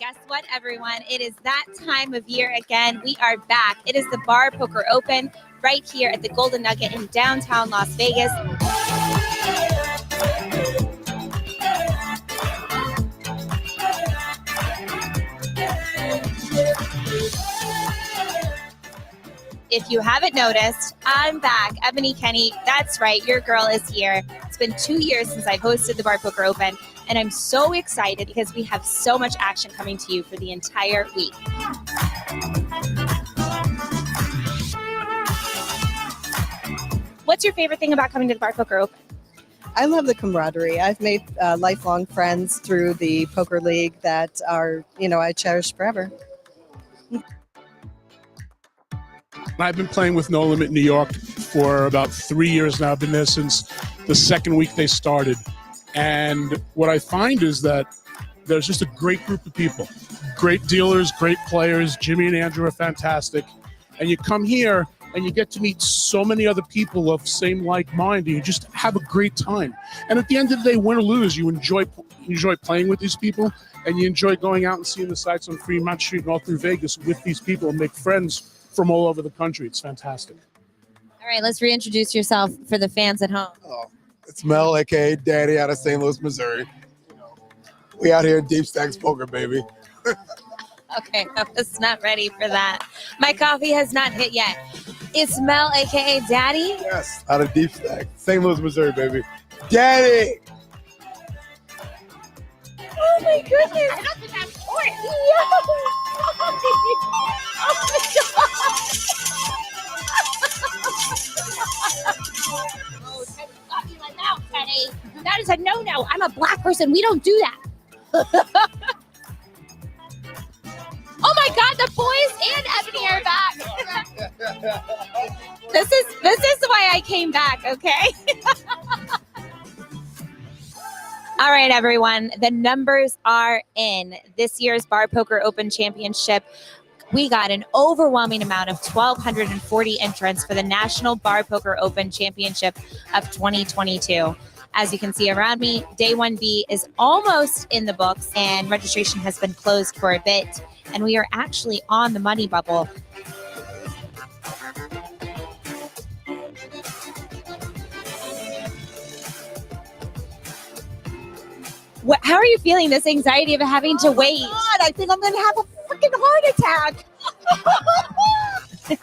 Guess what, everyone? It is that time of year again. We are back. It is the Bar Poker Open right here at the Golden Nugget in downtown Las Vegas. If you haven't noticed, I'm back. Ebony Kenny, that's right, your girl is here. It's been 2 years since I hosted the Bar Poker Open, and I'm so excited because we have so much action coming to you for the entire week. What's your favorite thing about coming to the Bar Poker Open? I love the camaraderie. I've made lifelong friends through the poker league that are, I cherish forever. I've been playing with No Limit New York for about 3 years now. I've been there since the second week they started. And what I find is that there's just a great group of people, great dealers, great players. Jimmy and Andrew are fantastic. And you come here and you get to meet so many other people of same like mind, and you just have a great time. And at the end of the day, win or lose, you enjoy playing with these people, and you enjoy going out and seeing the sights on Fremont Street and all through Vegas with these people and make friends from all over the country. It's fantastic. All right, let's reintroduce yourself for the fans at home. Oh, it's Mel, a.k.a. Daddy, out of St. Louis, Missouri. We out here in Deep Stacks Poker, baby. Okay, I was not ready for that. My coffee has not hit yet. It's Mel, a.k.a. Daddy. Yes, out of Deep Stacks, St. Louis, Missouri, baby. Daddy! Oh, my goodness. I got the passport. Oh, Teddy, got me my mouth, Teddy. That is a no-no. I'm a black person. We don't do that. Oh my God, the boys and Ebony are back. This is why I came back, okay? All right, everyone. The numbers are in. This year's Bar Poker Open Championship, we got an overwhelming amount of 1,240 entrants for the National Bar Poker Open Championship of 2022. As you can see around me, Day 1B is almost in the books, and registration has been closed for a bit, and we are actually on the money bubble. How are you feeling, this anxiety of having to wait? God, I think I'm going to have a freaking heart attack.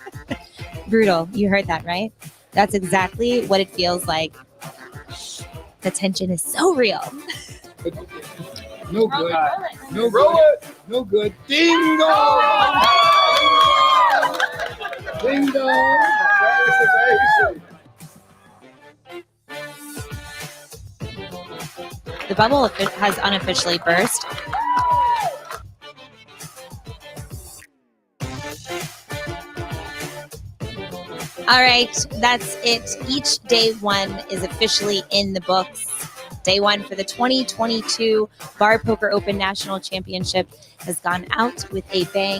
Brutal. You heard that, right? That's exactly what it feels like. The tension is so real. No good. No good. No good. Ding dong! Ding dong! The bubble has unofficially burst. All right, that's it. Each day one is officially in the books. Day one for the 2022 Bar Poker Open National Championship has gone out with a bang.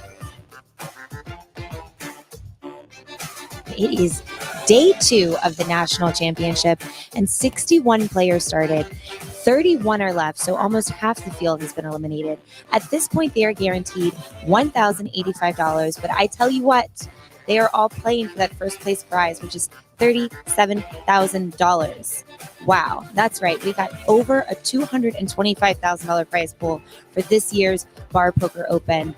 It is day two of the National Championship, and 61 players started. 31 are left, so almost half the field has been eliminated. At this point, they are guaranteed $1,085, but I tell you what, they are all playing for that first place prize, which is $37,000. Wow, that's right. We got over a $225,000 prize pool for this year's Bar Poker Open.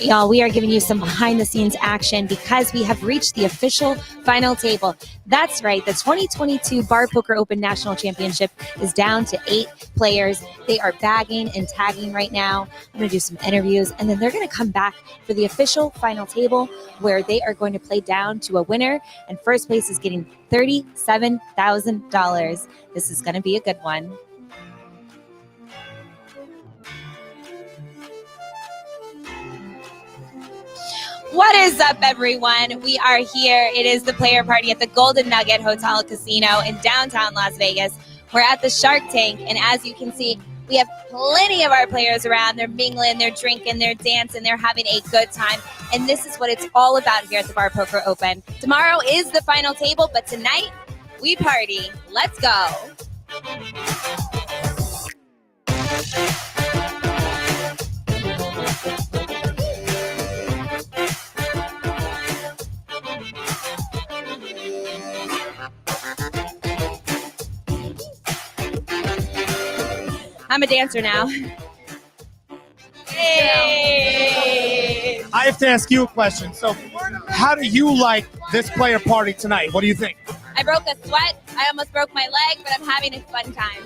Y'all, we are giving you some behind-the-scenes action because we have reached the official final table. That's right, the 2022 Bar Poker Open National Championship is down to 8 players. They are bagging and tagging right now. I'm going to do some interviews, and then they're going to come back for the official final table where they are going to play down to a winner, and first place is getting $37,000. This is going to be a good one. What is up, everyone? We are here. It is the player party at the Golden Nugget Hotel Casino in downtown Las Vegas. We're at the Shark Tank, and as you can see, we have plenty of our players around. They're mingling, they're drinking, they're dancing, they're having a good time. And this is what it's all about here at the Bar Poker Open. Tomorrow is the final table, but tonight We party. Let's go. I'm a dancer now. Yay! I have to ask you a question. So, how do you like this player party tonight? What do you think? I broke a sweat. I almost broke my leg, but I'm having a fun time.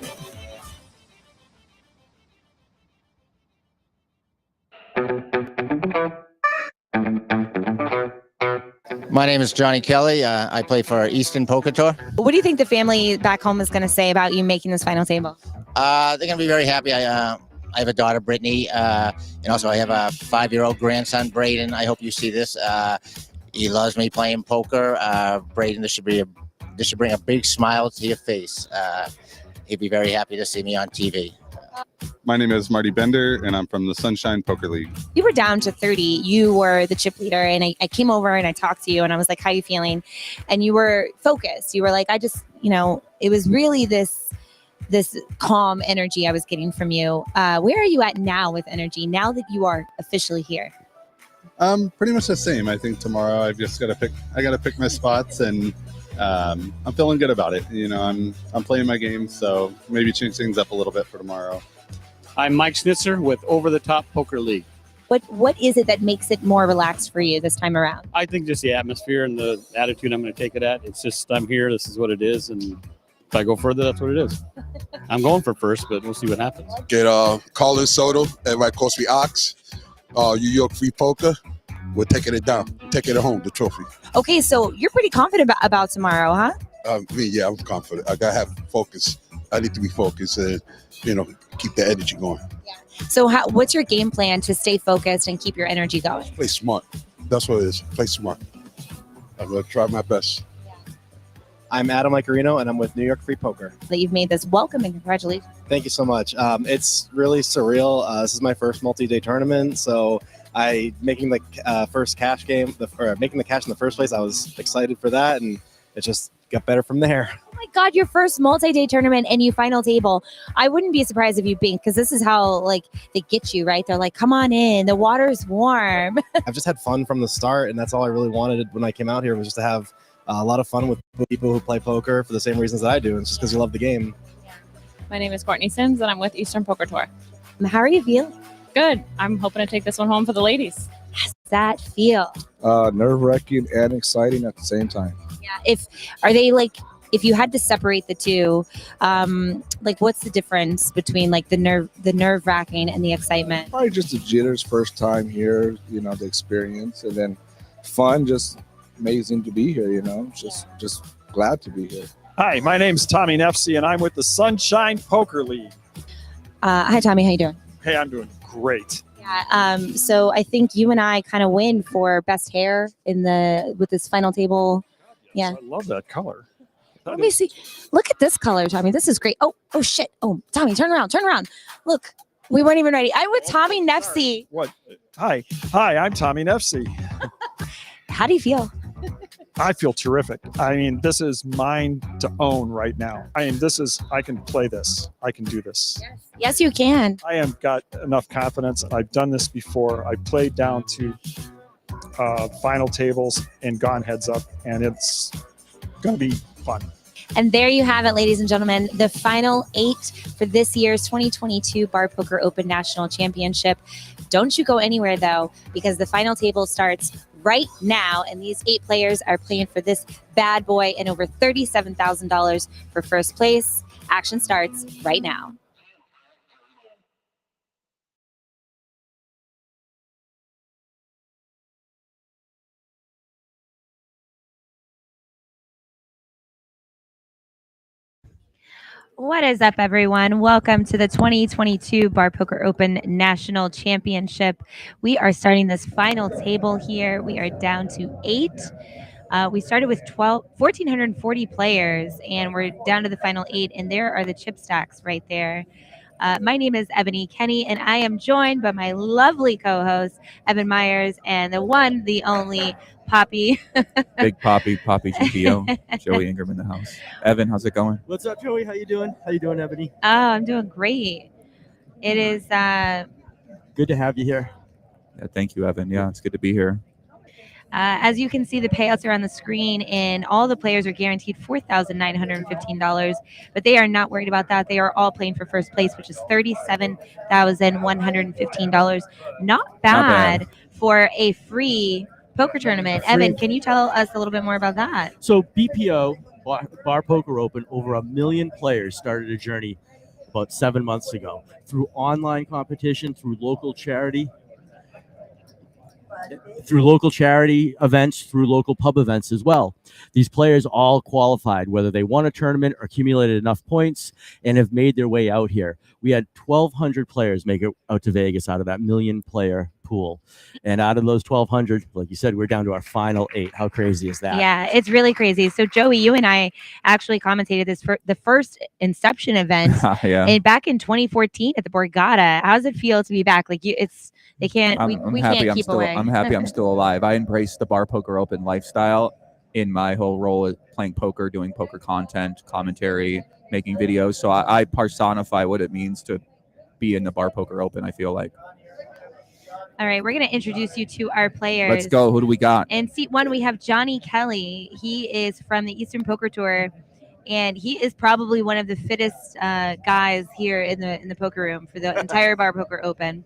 My name is Johnny Kelly. I play for Eastern Poker Tour. What do you think the family back home is going to say about you making this final table? They're going to be very happy. I have a daughter, Brittany, and also I have a 5-year-old grandson, Braden. I hope you see this. He loves me playing poker. Braden, this should bring a big smile to your face. He'd be very happy to see me on TV. My name is Marty Bender, and I'm from the Sunshine Poker League. You were down to 30. You were the chip leader, and I came over and I talked to you, and I was like, how are you feeling? And you were focused. You were like, it was really this calm energy I was getting from you. Where are you at now with energy, now that you are officially here? Pretty much the same. I think tomorrow I've just got to pick my spots, and I'm feeling good about it. You know, I'm playing my game, so maybe change things up a little bit for tomorrow. I'm Mike Schnitzer with Over the Top Poker League. What is it that makes it more relaxed for you this time around? I think just the atmosphere and the attitude I'm going to take it at. It's just I'm here. This is what it is, and if I go further, that's what it is. I'm going for first, but we'll see what happens. Get Colin Soto, everybody calls me Ox. New York Free Poker. We're taking it down, taking it home, the trophy. Okay, so you're pretty confident about tomorrow, huh? Yeah, I'm confident. I gotta have focus. I need to be focused and keep the energy going. Yeah. So what's your game plan to stay focused and keep your energy going? Play smart. That's what it is. Play smart. I'm gonna try my best. I'm Adam Icarino, and I'm with New York Free Poker. That you've made this. Welcome and congratulations. Thank you so much. It's really surreal. This is my first multi-day tournament, so making the first cash game, making the cash in the first place. I was excited for that, and it just got better from there. Oh my God, your first multi-day tournament and you final table. I wouldn't be surprised if you binked, because this is how they get you, right? They're like, come on in, the water's warm. I've just had fun from the start, and that's all I really wanted when I came out here, was just to have a lot of fun with people who play poker for the same reasons that I do, and it's just because you love the game. My name is Courtney Sims, and I'm with Eastern Poker Tour. How are you feeling? Good. I'm hoping to take this one home for the ladies. How does that feel? Nerve-wracking and exciting at the same time. Yeah. If you had to separate the two, what's the difference between the nerve-wracking and the excitement? Probably just the jitters, first time here, the experience, and then fun, just amazing to be here, just glad to be here. Hi, my name's Tommy Nefsey, and I'm with the Sunshine Poker League. Hi, Tommy. How you doing? Hey, I'm doing great. Yeah. So I think you and I kind of win for best hair with this final table. Yes, yeah. I love that color. Let me see. Look at this color, Tommy. This is great. Oh shit. Oh, Tommy, turn around. Look, we weren't even ready. I'm with Tommy Nefsey. What? Hi, I'm Tommy Nefsey. How do you feel? I feel terrific. I mean, this is mine to own right now. I can play this. I can do this. Yes, you can. I have got enough confidence. I've done this before. I played down to final tables and gone heads up, and it's going to be fun. And there you have it, ladies and gentlemen, the final 8 for this year's 2022 Bar Poker Open National Championship. Don't you go anywhere, though, because the final table starts right now, and these 8 players are playing for this bad boy and over $37,000 for first place. Action starts right now. What is up, everyone? Welcome to the 2022 Bar Poker Open National Championship. We are starting this final table here. We are down to 8. We started with 1,440 players, and we're down to the final 8, and there are the chip stacks right there. My name is Ebony Kenny, and I am joined by my lovely co-host, Evan Myers, and the one, the only, Poppy. Big Poppy GPO, Joey Ingram in the house. Evan, how's it going? What's up, Joey? How you doing? How you doing, Ebony? Oh, I'm doing great. It is Good to have you here. Yeah, thank you, Evan. Yeah, it's good to be here. as you can see, the payouts are on the screen, and all the players are guaranteed $4,915. But they are not worried about that. They are all playing for first place, which is $37,115. Not bad for a free poker tournament. Evan, can you tell us a little bit more about that? So BPO, Bar Poker Open, over 1 million players started a journey about 7 months ago through online competition, through local charity events, through local pub events as well. These players all qualified, whether they won a tournament or accumulated enough points, and have made their way out here. We had 1,200 players make it out to Vegas out of that 1 million player pool. And out of those 1,200, like you said, we're down to our final 8. How crazy is that? Yeah, it's really crazy. So Joey, you and I actually commentated this for the first Inception event back in 2014 at the Borgata. How does it feel to be back? Like they can't. We can't keep away. I'm happy I'm still alive. I embraced the Bar Poker Open lifestyle in my whole role as playing poker, doing poker content, commentary, making videos. So I personify what it means to be in the Bar Poker Open, I feel like. All right, we're going to introduce you to our players. Let's go. Who do we got? In seat 1, we have Johnny Kelly. He is from the Eastern Poker Tour, and he is probably one of the fittest guys here in the poker room for the entire Bar Poker Open.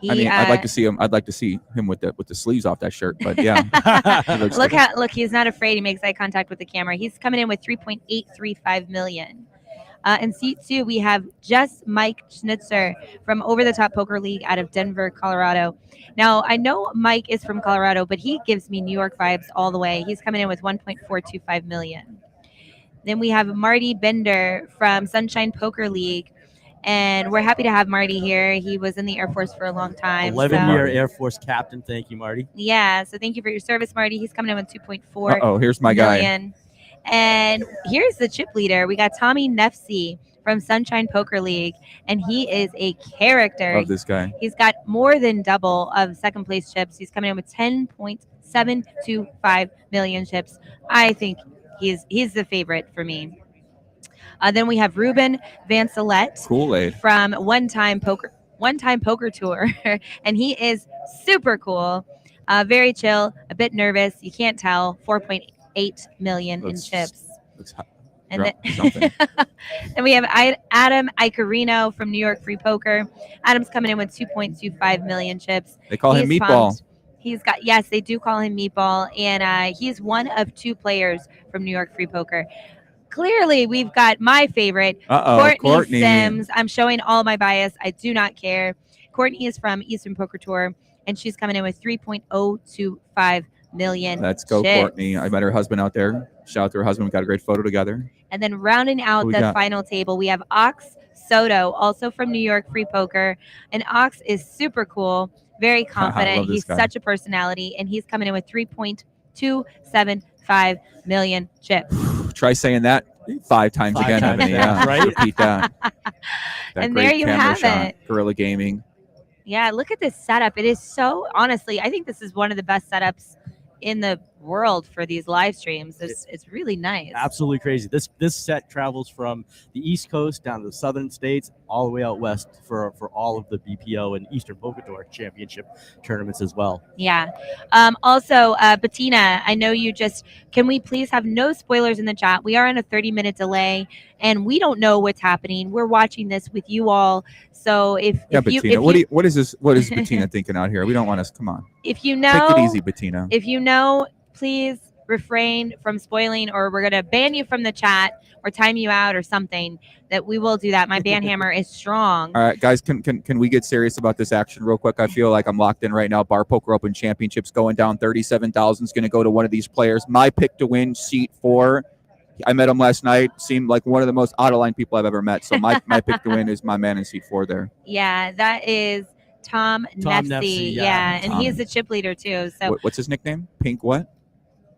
I'd like to see him. I'd like to see him with the sleeves off that shirt. But yeah, look, he's not afraid. He makes eye contact with the camera. He's coming in with $3.835 million. In seat 2, we have just Mike Schnitzer from Over the Top Poker League out of Denver, Colorado. Now, I know Mike is from Colorado, but he gives me New York vibes all the way. He's coming in with $1.425 million. Then we have Marty Bender from Sunshine Poker League. And we're happy to have Marty here. He was in the Air Force for a long time. 11-year Air Force captain. Thank you, Marty. Yeah, so thank you for your service, Marty. He's coming in with $2.4 Uh-oh, here's my million. guy. And here's the chip leader. We got Tommy Nefsey from Sunshine Poker League, and he is a character. Love this guy. He's got more than double of second place chips. He's coming in with 10.725 million chips. I think he's the favorite for me. Then we have Ruben Vancelette Kool-Aid from One Time Poker Tour, and he is super cool, very chill, a bit nervous. You can't tell. 4.8 million in chips. And then and we have Adam Icarino from New York Free Poker. Adam's coming in with 2.25 million chips. They call him Meatball. Yes, they do call him Meatball, and he's one of 2 players from New York Free Poker. Clearly, we've got my favorite, Courtney Sims. I'm showing all my bias. I do not care. Courtney is from Eastern Poker Tour, and she's coming in with 3.025 million. Let's go, chips. Courtney. I met her husband out there. Shout out to her husband. We got a great photo together. And then rounding out the final table, we have Ox Soto, also from New York Free Poker. And Ox is super cool, very confident. He's such a personality, and he's coming in with 3.275 million chips. Try saying that 5 times again, Ebony. Yeah, right? Repeat that. And there you have it. Guerrilla Gaming. Yeah, look at this setup. It is so, honestly, I think this is one of the best setups in the world for these live streams. It's really nice. Absolutely crazy. This set travels from the East Coast down to the southern states, all the way out west for all of the BPO and Eastern Poker Tour championship tournaments as well. Yeah. Also, Bettina, I know can we please have no spoilers in the chat? We are on a 30-minute delay, and we don't know what's happening. We're watching this with you all. So Bettina, what is this? What is Bettina thinking out here? We don't want us. Come on. If you know, take it easy, Bettina. If you know, please refrain from spoiling, or we're gonna ban you from the chat or time you out or something. That we will do that. My ban hammer is strong. All right, guys, can we get serious about this action real quick? I feel like I'm locked in right now. Bar Poker Open Championships going down. 37,000 is going to go to one of these players. My pick to win, seat 4. I met him last night. Seemed like one of the most out-of-line people I've ever met. So my pick to win is my man in seat 4 there. Yeah, that is Tom Nefsey. Yeah, and he's the chip leader too. So what's his nickname? Pink what?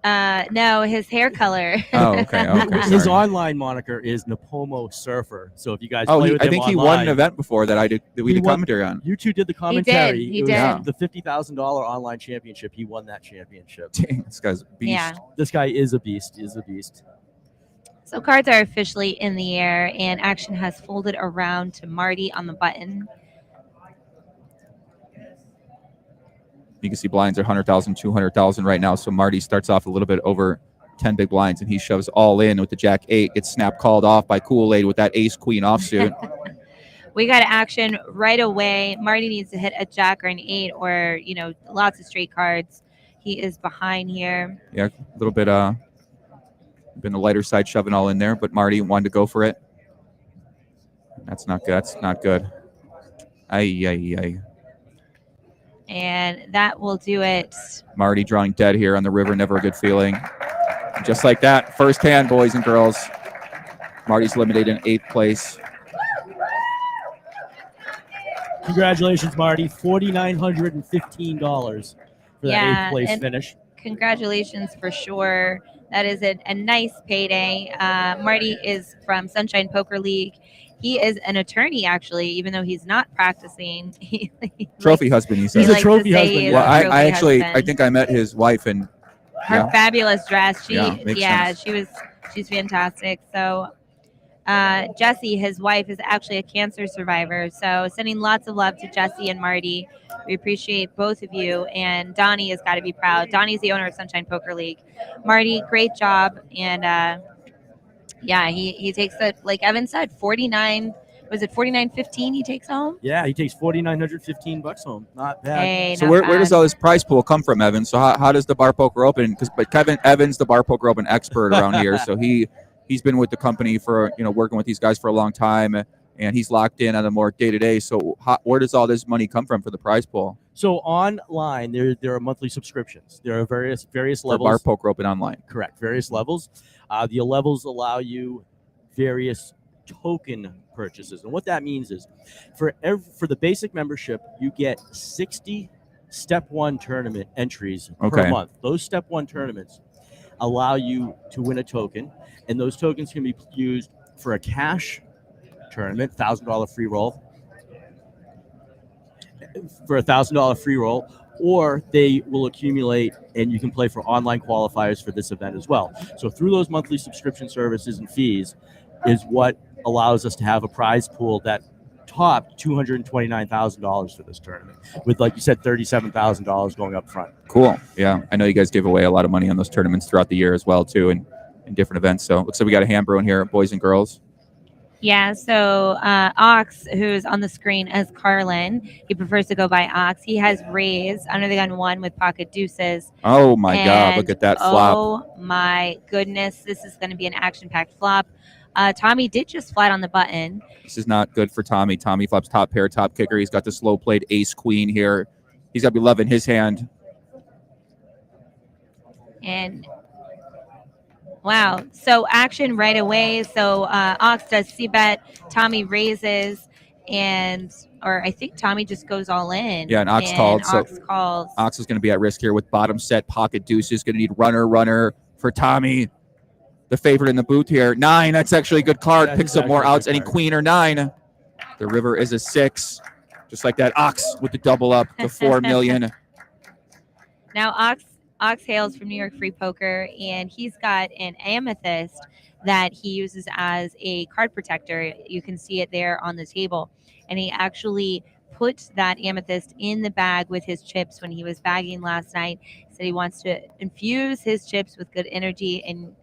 No, his hair color. Oh, okay. Okay. His Sorry. online moniker is Napomo Surfer. So if you guys Oh, play with I him think he online, won an event before that we did commentary on. You two did the commentary. He It was did. the $50,000 online championship. He won that championship. Dang, this guy's a beast. Yeah. This guy is a beast. Is a beast. So cards are officially in the air, and action has folded around to Marty on the button. You can see blinds are 100,000, 200,000 right now. So Marty starts off a little bit over 10 big blinds, and he shoves all in with the Jack 8. Gets snap called off by Kool-Aid with that Ace Queen offsuit. We got action right away. Marty needs to hit a Jack or an 8, or lots of straight cards. He is behind here. Yeah, a little bit been the lighter side shoving all in there, but Marty wanted to go for it. That's not good. That's not good. Ay. And that will do it. Marty drawing dead here on the river. Never a good feeling. Just like that, first hand, boys and girls. Marty's eliminated in 8th place. Congratulations, Marty. $4,915 for that 8th place and finish. Congratulations for sure. That is a nice payday. Marty is from Sunshine Poker League. He is an attorney, actually, even though he's not practicing. Trophy husband, he says. He's a trophy husband. Well, I actually, I think I met his wife, and her fabulous dress. makes sense. She's fantastic. So Jesse, his wife, is actually a cancer survivor. So sending lots of love to Jesse and Marty. We appreciate both of you. And Donnie has got to be proud. Donnie's the owner of Sunshine Poker League. Marty, great job. And he takes it, like Evan said, 49. Was it 49.15 he takes home? Yeah, he takes $4,915 home. Not bad. Hey, So not where bad. does all this prize pool come from, Evan? So how does the Bar Poker Open? But Kevin Evans, the Bar Poker Open expert around here, so he's been with the company for working with these guys for a long time, and he's locked in on a more day to day. So where does all this money come from for the prize pool? So online, there are monthly subscriptions. There are various For levels. Bar Poker Open online. Correct. Various levels. The levels allow you various token purchases, and what that means is, for the basic membership, you get 60 Step 1 tournament entries per month. Those Step 1 tournaments allow you to win a token, and those tokens can be used for a cash tournament, $1,000 free roll. For a $1,000 free roll, or they will accumulate and you can play for online qualifiers for this event as well. So through those monthly subscription services and fees is what allows us to have a prize pool that topped $229,000 for this tournament, with, like you said, $37,000 going up front. Cool. Yeah, I know you guys give away a lot of money on those tournaments throughout the year as well, too, and in different events. So it looks like we got a hand brewing here, boys and girls. Yeah, so Ox, who's on the screen as Carlin, he prefers to go by Ox. He has raised under the gun 1 with pocket deuces. Oh my God, look at that flop. Oh my goodness, this is going to be an action-packed flop. Tommy did just flat on the button. This is not good for Tommy. Tommy flops top pair, top kicker. He's got the slow played ace queen here. He's got to be loving his hand. And wow, so action right away. So Ox does c-bet, Tommy raises, or I think Tommy just goes all in. Yeah, and Ox called. Ox So calls. Ox is going to be at risk here with bottom set, pocket deuces. Going to need runner for Tommy. The favorite in the booth here. 9, that's actually a good card. That Picks is up more actually a outs. good Any card. queen or 9. The river is a 6. Just like that. Ox with the double up, the 4 million. Now Ox hails from New York Free Poker, and he's got an amethyst that he uses as a card protector. You can see it there on the table. And he actually put that amethyst in the bag with his chips when he was bagging last night. He said he wants to infuse his chips with good energy. And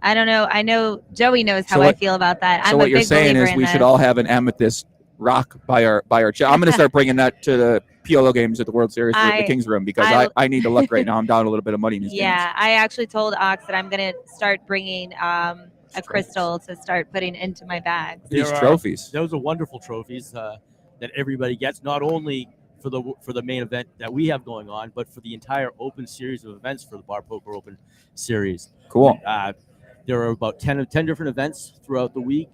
I don't know. I know Joey knows how I feel about that. So I'm what a you're big saying believer is in we this. should all have an amethyst rock by our chip. I'm going to start bringing that to the PLO games at the World Series for the Kings Room, because I need to look right now. I'm down a little bit of money in these games. Yeah, I actually told Ox that I'm going to start bringing a crystal to start putting into my bags. These trophies. Those are wonderful trophies that everybody gets, not only for the main event that we have going on, but for the entire open series of events for the Bar Poker Open series. Cool. There are about 10 different events throughout the week,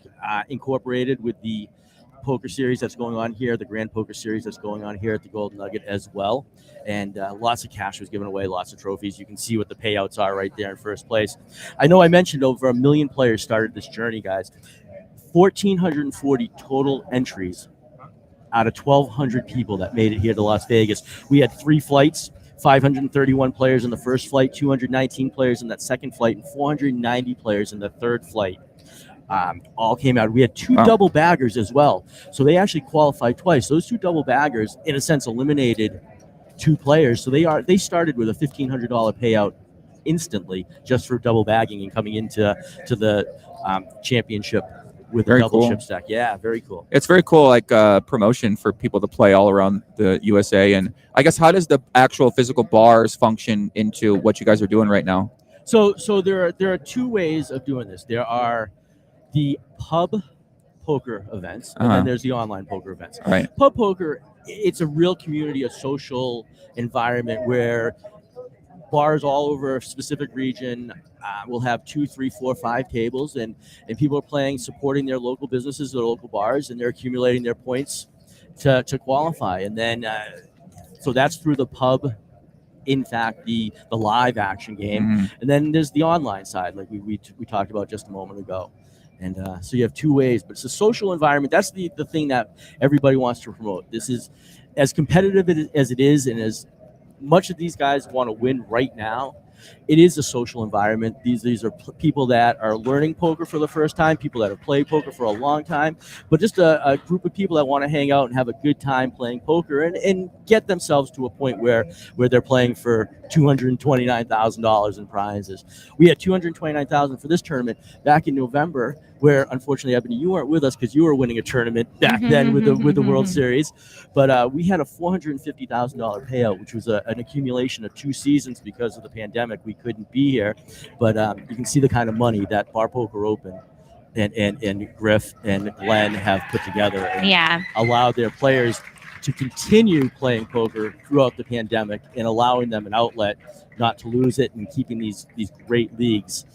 incorporated with the poker series that's going on here, the Grand Poker Series that's going on here at the Golden Nugget as well. And lots of cash was given away, lots of trophies. You can see what the payouts are right there in first place. I know I mentioned over 1 million players started this journey, guys. 1,440 total entries out of 1,200 people that made it here to Las Vegas. We had 3 flights, 531 players in the first flight, 219 players in that second flight, and 490 players in the third flight. All came out. We had 2 double baggers as well. So they actually qualified twice. Those 2 double baggers, in a sense, eliminated 2 players. So they started with a $1,500 payout instantly just for double bagging and coming into the championship with Very a double cool. chip stack. Yeah, very cool. It's very cool, like promotion for people to play all around the USA. And I guess, how does the actual physical bars function into what you guys are doing right now? So there are 2 ways of doing this. There are the pub poker events, and then there's the online poker events. Right. Pub poker, it's a real community, a social environment where bars all over a specific region will have 2, 3, 4, 5 tables, and people are playing, supporting their local businesses, their local bars, and they're accumulating their points to qualify. And then, so that's through the pub. In fact, the live action game, and then there's the online side, like we talked about just a moment ago. And so you have 2 ways, but it's a social environment. That's the thing that everybody wants to promote. This is as competitive as it is, and as much of these guys want to win right now. It is a social environment. These are people that are learning poker for the first time, people that have played poker for a long time, but just a group of people that want to hang out and have a good time playing poker and get themselves to a point where they're playing for $229,000 in prizes. We had $229,000 for this tournament back in November, where unfortunately, Ebony, you weren't with us because you were winning a tournament back then with the World Series. But we had a $450,000 payout, which was an accumulation of 2 seasons because of the pandemic. We couldn't be here, but you can see the kind of money that Bar Poker Open and Griff and Glenn have put together and allowed their players to continue playing poker throughout the pandemic and allowing them an outlet not to lose it and keeping these great leagues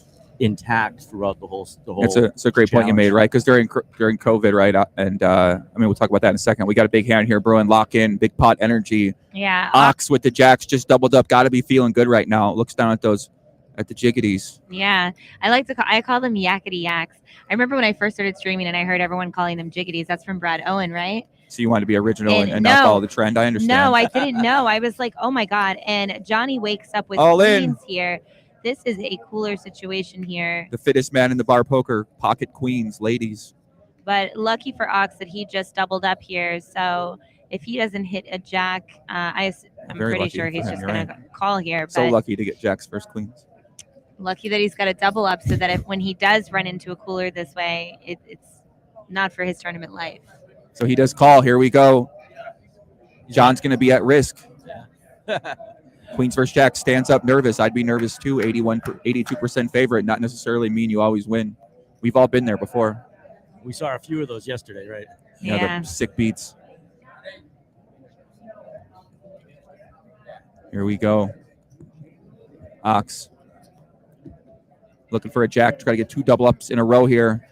intact throughout the whole. It's a great point you made, right? Because during COVID, right, and I mean, we'll talk about that in a second. We got a big hand here brewing. Lock in, big pot energy. Yeah. Ox with the jacks just doubled up. Got to be feeling good right now. Looks down at the jiggities. Yeah, I call them yakety yaks. I remember when I first started streaming and I heard everyone calling them jiggities. That's from Brad Owen, right? So you wanted to be original and not follow the trend. I understand. No, I didn't know. I was like, oh my God. And Johnny wakes up with All in. queens here. This is a cooler situation here. The fittest man in the bar poker, pocket queens, ladies. But lucky for Ox that he just doubled up here. So if he doesn't hit a jack, I'm Very pretty lucky sure he's for just him, going you're to call here. But So lucky to get jacks first queens. lucky that he's got a double up so that when he does run into a cooler this way, it's not for his tournament life. So he does call. Here we go. John's going to be at risk. Queens versus Jack stands up nervous. I'd be nervous too. 82% favorite. Not necessarily mean you always win. We've all been there before. We saw a few of those yesterday, right? Yeah. The sick beats. Here we go. Ox. Looking for a jack. Try to get 2 double ups in a row here.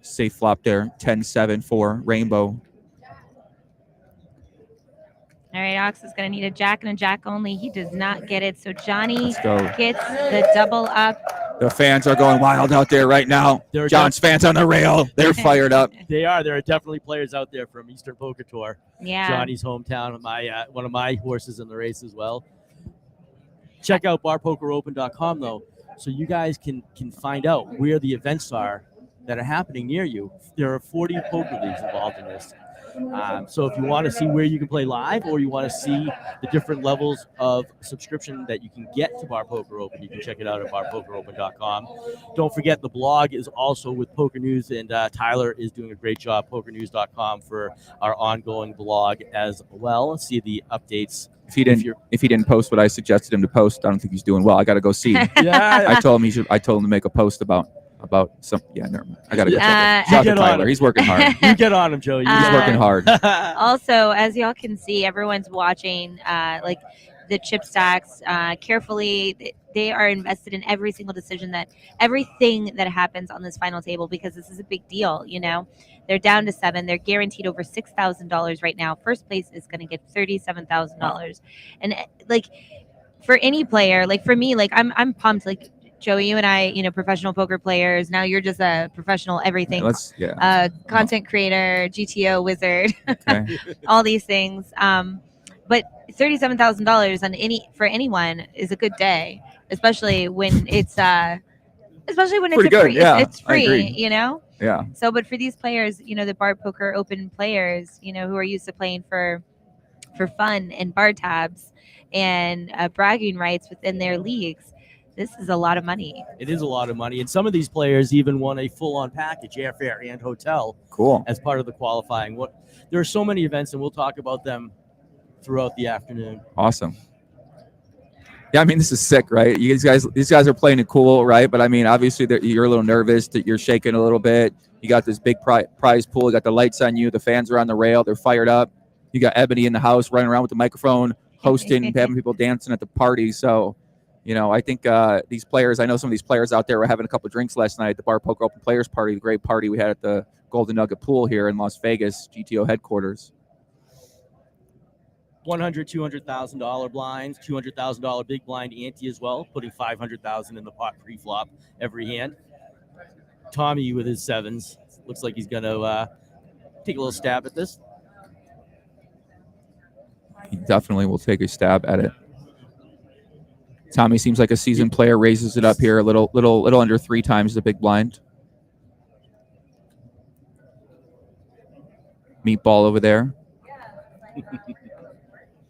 Safe flop there. 10-7 for Rainbow. All right, Ox is going to need a jack and a jack only. He does not get it. So Johnny Let's go. gets the double up. The fans are going wild out there right now. John's fans on the rail. They're fired up. They are. There are definitely players out there from Eastern Poker Tour. Yeah. Johnny's hometown. One of my horses in the race as well. Check out barpokeropen.com though, so you guys can find out where the events are that are happening near you. There are 40 poker leagues involved in this. So if you want to see where you can play live, or you want to see the different levels of subscription that you can get to Bar Poker Open, you can check it out at barpokeropen.com. Don't forget the blog is also with Poker News, and Tyler is doing a great job, pokernews.com, for our ongoing blog as well. See the updates. If he didn't post what I suggested him to post, I don't think he's doing well. I got to go see. I told him to make a post about some. Yeah, never mind. I got to go check it. Shout out to Tyler. He's working hard. You get on him, Joe. He's working hard. Also, as y'all can see, everyone's watching. the chip stacks carefully. They are invested in every single decision everything that happens on this final table, because this is a big deal. They're down to 7. They're guaranteed over $6,000 right now. First place is going to get $37,000, and for any player, for me, I'm pumped. Joey, you and I, professional poker players. Now you're just a professional everything. Content creator, GTO wizard, Okay. all these things. But $37,000 for anyone is a good day, especially when it's Pretty good, yeah, it's I agree. free, Yeah. So, but for these players, the Bar Poker Open players, who are used to playing for fun and bar tabs and bragging rights within their leagues, this is a lot of money. It is a lot of money, and some of these players even won a full-on package, airfare and hotel, Cool, as part of the qualifying. There are so many events, and we'll talk about them throughout the afternoon. Awesome. Yeah, I mean, this is sick, right? These guys are playing it cool, right? But I mean, obviously, you're a little nervous, that you're shaking a little bit. You got this big prize pool. You got the lights on you. The fans are on the rail. They're fired up. You got Ebony in the house running around with the microphone, hosting, having people dancing at the party. So, I think these players, I know some of these players out there were having a couple of drinks last night at the Bar Poker Open Players Party, the great party we had at the Golden Nugget Pool here in Las Vegas, GTO headquarters. $100,000, $200,000 blinds, $200,000 big blind ante as well, putting $500,000 in the pot pre-flop every hand. Tommy with his 7s. Looks like he's going to take a little stab at this. He definitely will take a stab at it. Tommy seems like a seasoned player, raises it up here a little under 3 times the big blind. Meatball over there.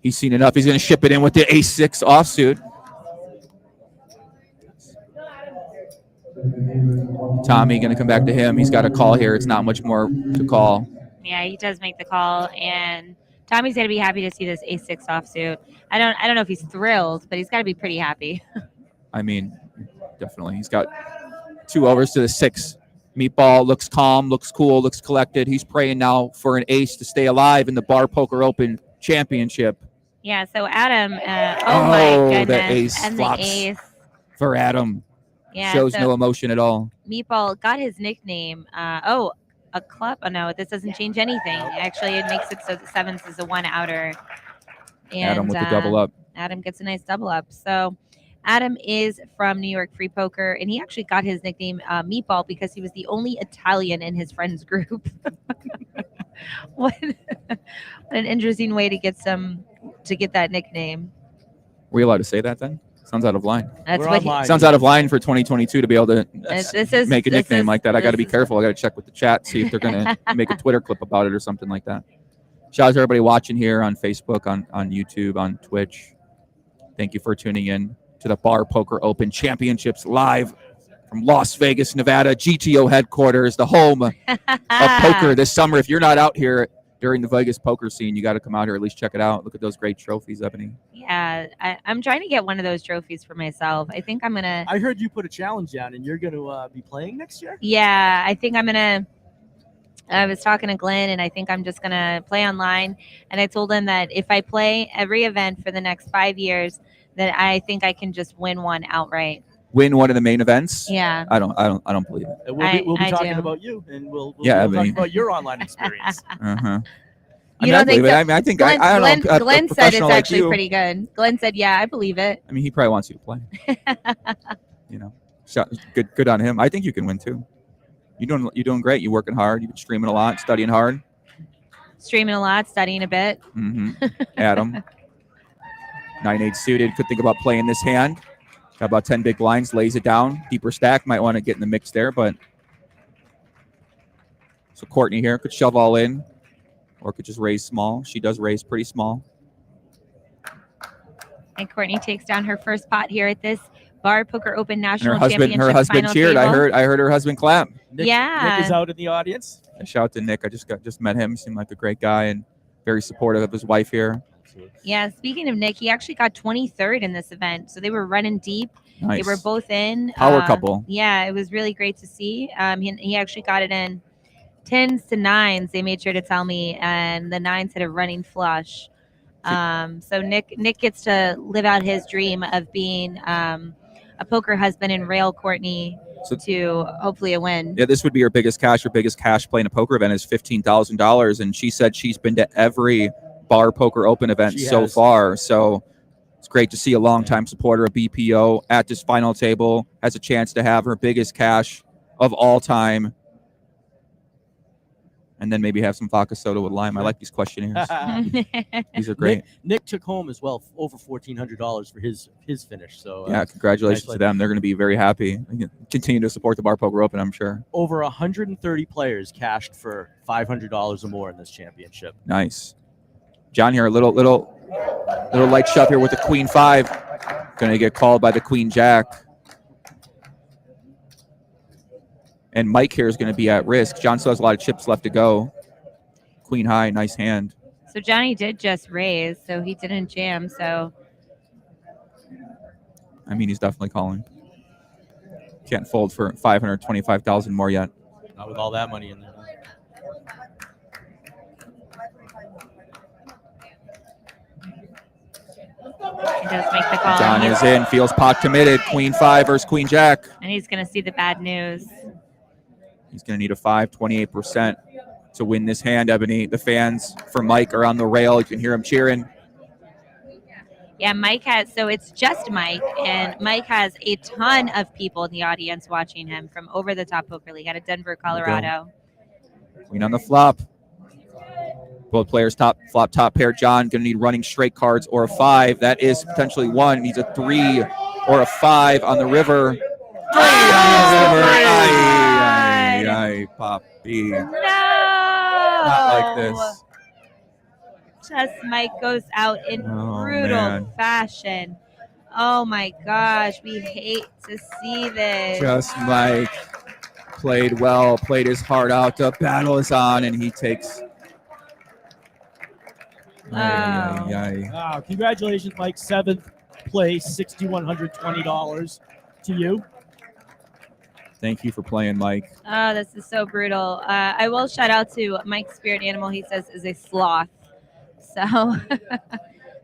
He's seen enough. He's going to ship it in with the ace-6 offsuit. Tommy going to come back to him. He's got a call here. It's not much more to call. Yeah, he does make the call, and Tommy's going to be happy to see this ace-6 offsuit. I don't know if he's thrilled, but he's got to be pretty happy. I mean, definitely. He's got 2 overs to the 6. Meatball looks calm, looks cool, looks collected. He's praying now for an ace to stay alive in the Bar Poker Open Championship. Yeah, so Adam, my goodness. The ace and flops the ace. for Adam. Yeah, Shows so no emotion at all. Meatball got his nickname. A club. Oh, no, this doesn't change anything. Actually, it makes it so the 7s is a 1-outer. And Adam with the double up. Adam gets a nice double up. So Adam is from New York Free Poker, and he actually got his nickname Meatball because he was the only Italian in his friends group. What an interesting way to get that nickname. Were you allowed to say that then? Sounds out of line. That's what Sounds out of line for 2022 to be able to make a nickname like that. I got to be this careful. I got to check with the chat, see if they're going to make a Twitter clip about it or something like that. Shout out to everybody watching here on Facebook, on YouTube, on Twitch. Thank you for tuning in to the Bar Poker Open Championships live from Las Vegas, Nevada, GTO headquarters, the home of poker this summer. If you're not out here during the Vegas poker scene, you got to come out here, at least check it out. Look at those great trophies, Ebony. Yeah, I'm trying to get one of those trophies for myself. I think I'm going to. I heard you put a challenge down, and you're going to be playing next year? Yeah, I think I'm going to. I was talking to Glenn, and I think I'm just going to play online. And I told him that if I play every event for the next 5 years, that I think I can just win one outright. Win one of the main events? Yeah. I don't believe it. We'll be I talking do. about you, and we'll Yeah, talk Ebony. about your online experience. Uh-huh. You don't think so? I mean, I think Glenn, I don't know. Glenn A said it's professional like actually you- pretty good. Glenn said, "Yeah, I believe it." I mean, he probably wants you to play. Good on him. I think you can win too. You're doing great. You're working hard. You've been streaming a lot, studying hard. Streaming a lot, studying a bit. Adam, 9-8 suited. Could think about playing this hand. Got about 10 big blinds. Lays it down. Deeper stack. Might want to get in the mix there, but so Courtney here could shove all in, or could just raise small. She does raise pretty small. And Courtney takes down her first pot here at this Bar Poker Open And National her husband Championship final cheered. table. I heard her husband clap. Nick is out in the audience. A shout out to Nick. I just met him. He seemed like a great guy and very supportive of his wife here. Yeah, speaking of Nick, he actually got 23rd in this event. So they were running deep. Nice. They were both in. Power couple. Yeah, it was really great to see. He actually got it in 10s to 9s. They made sure to tell me, and the 9s had a running flush. So Nick gets to live out his dream of being a poker husband and rail Courtney to hopefully a win. Yeah, this would be her biggest cash. Her biggest cash play in a poker event is $15,000, and she said she's been to every Bar Poker Open event so far. So it's great to see a longtime supporter of BPO at this final table has a chance to have her biggest cash of all time, and then maybe have some vodka soda with lime. I like these questionnaires. These are great. Nick took home as well over $1,400 for his finish. So Yeah, congratulations to them. They're going to be very happy. Continue to support the Bar Poker Open, I'm sure. Over 130 players cashed for $500 or more in this championship. Nice. John here, a little light shove here with the Queen 5. Going to get called by the Queen Jack. And Mike here is going to be at risk. John still has a lot of chips left to go. Queen high, nice hand. So Johnny did just raise, so he didn't jam. So I mean, he's definitely calling. Can't fold for $525,000 more yet. Not with all that money in there. he does make the call. John is in, feels pot committed. Queen 5 versus Queen Jack. And he's going to see the bad news. He's going to need a 28% to win this hand, Ebony. The fans for Mike are on the rail. You can hear him cheering. Yeah, Mike has, so it's just Mike, and Mike has a ton of people in the audience watching him from Over the Top Poker League out of Denver, Colorado. Queen on the flop. Both players flop top pair. John going to need running straight cards or a 5. That is potentially 1. Needs a 3 or a 5 on the river. 3 on the river. Ay, Poppy. No! Not like this. Just Mike goes out in brutal man. fashion. Oh my gosh, we hate to see this. Just Mike played well, played his heart out. The battle is on, and he takes. Wow, congratulations, Mike. 7th place, $6,120 to you. Thank you for playing, Mike. Oh, this is so brutal. I will shout out to Mike's spirit animal. He says is a sloth. So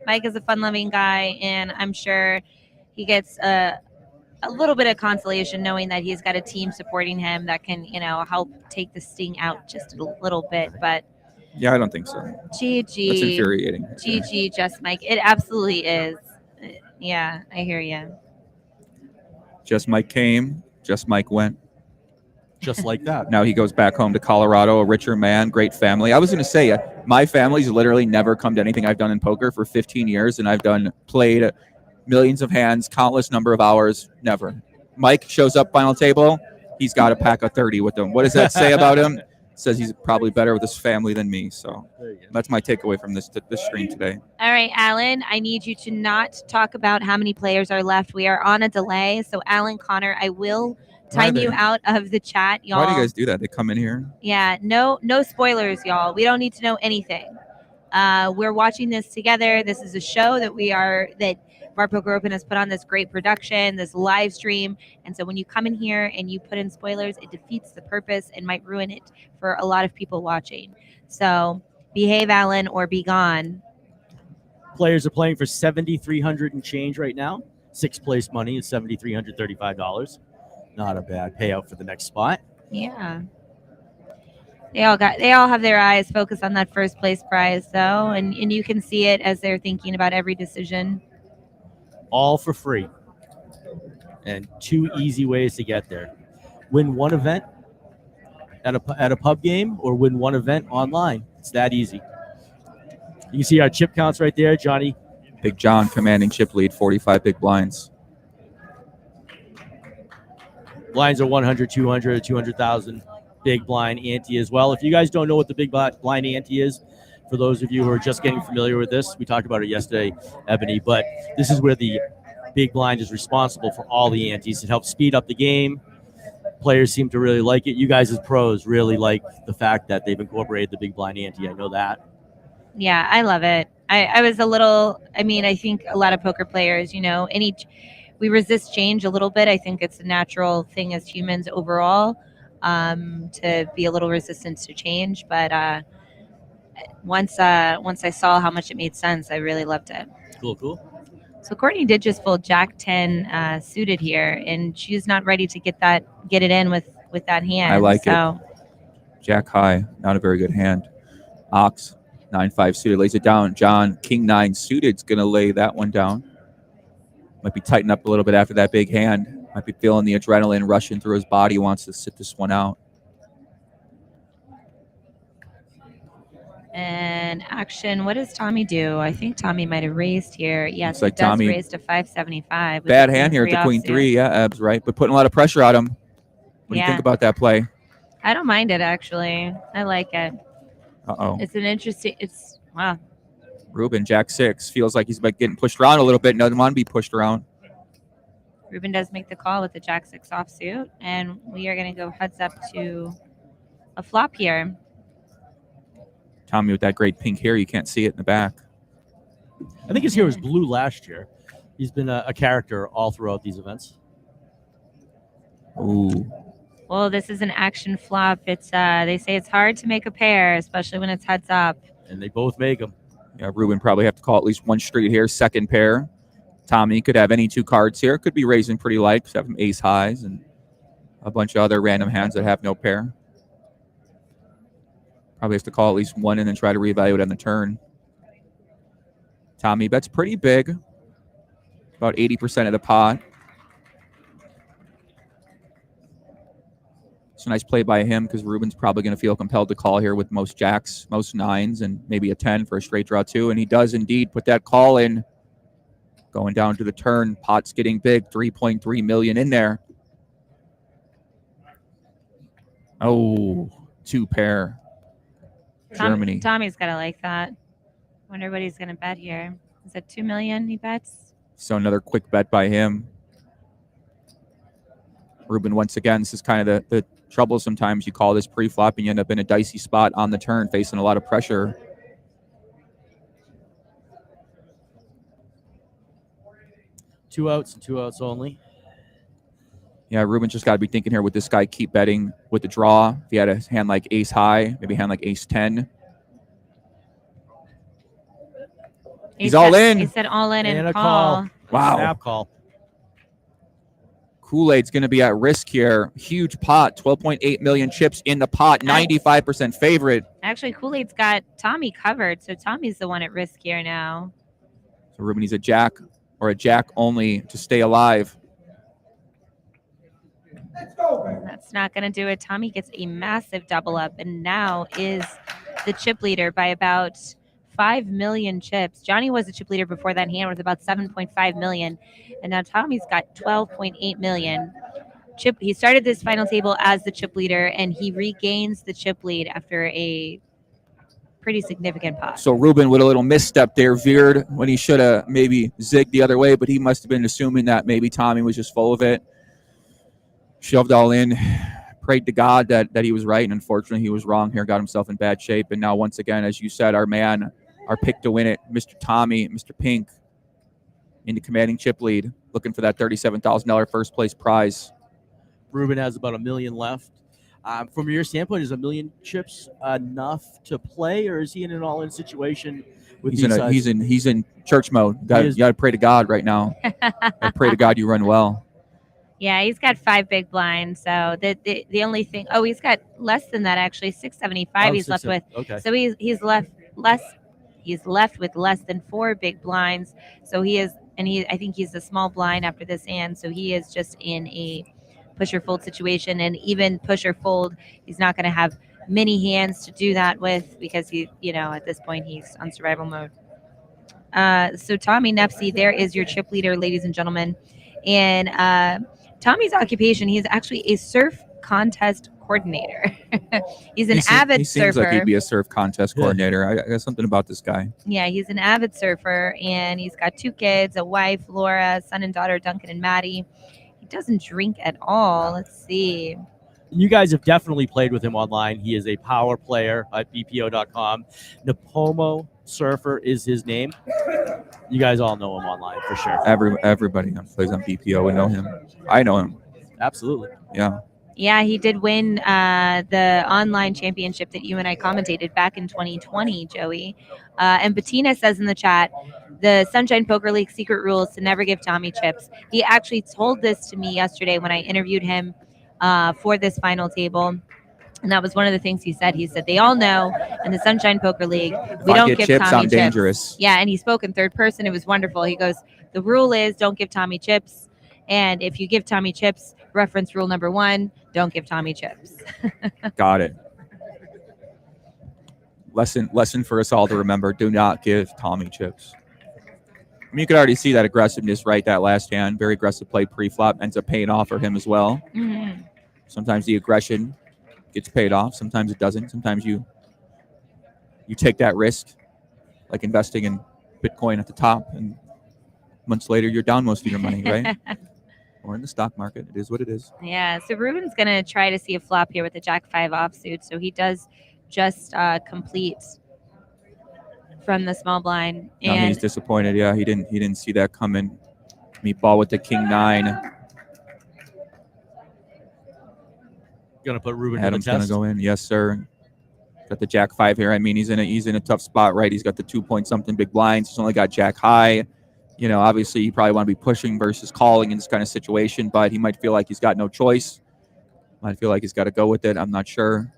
Mike is a fun-loving guy, and I'm sure he gets a little bit of consolation knowing that he's got a team supporting him that can, help take the sting out just a little bit. But Yeah, I don't think so. GG. That's infuriating. GG, just Mike. It absolutely is. Yeah, I hear you. Just Mike came, just Mike went. Just like that. Now he goes back home to Colorado, a richer man, great family. I was going to say, my family's literally never come to anything I've done in poker for 15 years, and I've played millions of hands, countless number of hours, never. Mike shows up final table, he's got a pack of 30 with him. What does that say about him? Says he's probably better with his family than me. So that's my takeaway from this stream today. All right, Alan, I need you to not talk about how many players are left. We are on a delay. So, Alan, Connor, I will time you out of the chat, y'all. Why do you guys do that? They come in here. Yeah, no spoilers, y'all. We don't need to know anything. We're watching this together. This is a show that Bar Poker Open has put on this great production, this live stream. And so when you come in here and you put in spoilers, it defeats the purpose and might ruin it for a lot of people watching. So behave, Alan, or be gone. Players are playing for $7,300 and change right now. 6th place money is $7,335. Not a bad payout for the next spot. Yeah. They all have their eyes focused on that first place prize, though, and you can see it as they're thinking about every decision. All for free. And 2 easy ways to get there. Win one event at a pub game or win one event online. It's that easy. You can see our chip counts right there, Johnny. Big John commanding chip lead, 45 big blinds. Blinds are 100, 200, 200,000. Big blind ante as well. If you guys don't know what the big blind ante is, for those of you who are just getting familiar with this, we talked about it yesterday, Ebony, but this is where the big blind is responsible for all the antes. It helps speed up the game. Players seem to really like it. You guys as pros really like the fact that they've incorporated the big blind ante. I know that. Yeah, I love it. I think a lot of poker players, we resist change a little bit. I think it's a natural thing as humans overall to be a little resistant to change. But once I saw how much it made sense, I really loved it. Cool. So Courtney did just fold Jack 10 suited here, and she's not ready to get it in with that hand. I like it. Jack high, not a very good hand. Ox 9-5 suited lays it down. John King 9 suited is going to lay that one down. Might be tightened up a little bit after that big hand. Might be feeling the adrenaline rushing through his body. Wants to sit this one out. And action, what does Tommy do? I think Tommy might have raised here. Yes, Looks like it does Tommy- raise to 575. with Bad the hand here at the queen offsuit. 3. Yeah, Eb's right. But putting a lot of pressure on him. What do you think about that play? I don't mind it, actually. I like it. Uh-oh. It's an interesting, wow. Ruben, Jack 6. Feels like he's like getting pushed around a little bit. Doesn't want to be pushed around. Ruben does make the call with the Jack 6 offsuit, and we are going to go heads up to a flop here. Tommy with that great pink hair. You can't see it in the back. I think his hair was blue last year. He's been a character all throughout these events. Ooh. Well, this is an action flop. It's they say it's hard to make a pair, especially when it's heads up. And they both make them. Yeah, Ruben probably have to call at least one street here. Second pair. Tommy could have any 2 cards here. Could be raising pretty light. Could have some ace highs and a bunch of other random hands that have no pair. Probably has to call at least one and then try to reevaluate on the turn. Tommy bets pretty big. About 80% of the pot. It's a nice play by him because Ruben's probably going to feel compelled to call here with most jacks, most 9s, and maybe a 10 for a straight draw 2. And he does indeed put that call in. Going down to the turn. Pot's getting big. 3.3 million in there. Oh, 2 pair. Germany. Tommy's got to like that. Wonder what he's going to bet here. Is it 2 million he bets? So another quick bet by him. Ruben, once again, this is kind of the trouble sometimes. You call this pre-flop and you end up in a dicey spot on the turn, facing a lot of pressure. Two outs and 2 outs only. Yeah, Ruben's just got to be thinking here, would this guy keep betting with the draw? If he had a hand like ace high, maybe a hand like ace 10. He's all in. He said all in and a call. Wow. Snap call. Kool-Aid's going to be at risk here. Huge pot, 12.8 million chips in the pot, 95% favorite. Actually, Kool-Aid's got Tommy covered, so Tommy's the one at risk here now. So Ruben needs a jack or a jack only to stay alive. That's not going to do it. Tommy gets a massive double up and now is the chip leader by about 5 million chips. Johnny was the chip leader before that hand with about 7.5 million. And now Tommy's got 12.8 million. He started this final table as the chip leader and he regains the chip lead after a pretty significant pot. So Ruben with a little misstep there, veered when he should have maybe zigged the other way, but he must have been assuming that maybe Tommy was just full of it. Shoved all in, prayed to God that he was right, and unfortunately he was wrong here, got himself in bad shape. And now once again, as you said, our man, our pick to win it, Mr. Tommy, Mr. Pink, in the commanding chip lead, looking for that $37,000 first place prize. Ruben has about 1 million left. From your standpoint, is 1 million chips enough to play, or is he in an all-in situation? With He's in church mode. You got to pray to God right now. Pray to God you run well. Yeah, he's got 5 big blinds. So the only thing, he's got less than that actually, 675. He's left with. Okay. So he's left less. He's left with less than 4 big blinds. So he is, and I think he's a small blind after this hand. So he is just in a push or fold situation, and even push or fold, he's not going to have many hands to do that with because he, at this point he's on survival mode. So Tommy Nepsy, there is your chip leader, ladies and gentlemen, and Tommy's occupation, he's actually a surf contest coordinator. He's an avid he seems surfer. like he'd be a surf contest coordinator. I got something about this guy. Yeah, he's an avid surfer, and he's got 2 kids, a wife, Laura, son and daughter, Duncan and Maddie. He doesn't drink at all. Let's see. You guys have definitely played with him online. He is a power player at bpo.com. Napomo Surfer is his name. You guys all know him online for sure. Everybody plays on BPO and know him. I know him. Absolutely. Yeah. Yeah, he did win the online championship that you and I commentated back in 2020, Joey. And Bettina says in the chat, the Sunshine Poker League secret rule is to never give Tommy chips. He actually told this to me yesterday when I interviewed him for this final table. And that was one of the things he said. He said, they all know in the Sunshine Poker League, If we I don't get give chips, Tommy I'm chips. dangerous. Yeah, and he spoke in third person. It was wonderful. He goes, the rule is don't give Tommy chips. And if you give Tommy chips, reference rule number 1, don't give Tommy chips. Got it. Lesson for us all to remember: do not give Tommy chips. I mean, you could already see that aggressiveness, right? That last hand, very aggressive play pre-flop, ends up paying off for him as well. Mm-hmm. Sometimes the aggression gets paid off. Sometimes it doesn't. Sometimes you take that risk, like investing in Bitcoin at the top, and months later you're down most of your money, right? Or in the stock market. It is what it is. Yeah, so Ruben's going to try to see a flop here with the Jack 5 offsuit. So he does just complete from the small blind. Now he's disappointed. Yeah, he didn't see that coming. Meatball with the King 9. Gonna put Ruben Adam's to the gonna test. go in. Yes, sir. Got the Jack 5 here. I mean, he's in a tough spot, right? He's got the 2-point-something big blinds. He's only got Jack high. You know, obviously, you probably want to be pushing versus calling in this kind of situation, but he might feel like he's got no choice. Might feel like he's got to go with it. I'm not sure.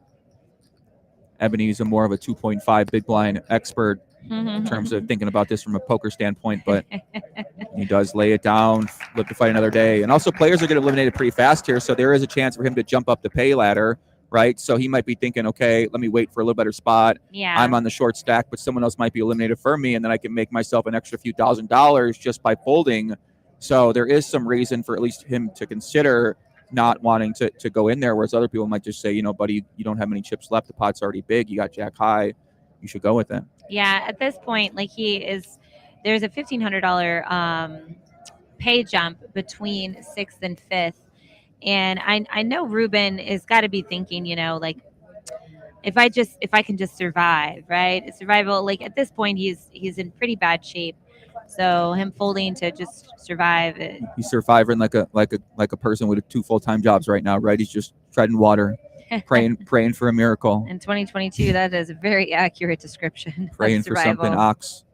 Ebony's more of a 2.5 big blind expert in terms of thinking about this from a poker standpoint, but he does lay it down, live to fight another day. And also, players are getting eliminated pretty fast here, so there is a chance for him to jump up the pay ladder, right? So he might be thinking, okay, let me wait for a little better spot. Yeah. I'm on the short stack, but someone else might be eliminated for me, and then I can make myself an extra few $1,000s just by folding. So there is some reason for at least him to consider not wanting to go in there, whereas other people might just say, you know, buddy, you don't have many chips left. The pot's already big. You got Jack high. You should go with it. Yeah, at this point, like there's a $1,500 pay jump between 6th and 5th. And I know Ruben is got to be thinking, you know, like if I can just survive, right? Survival, like at this point, he's in pretty bad shape. So him folding to just survive. He's surviving like a person with 2 full-time jobs right now, right? He's just treading water, praying for a miracle. In 2022, that is a very accurate description. Praying of for survival. something. Ox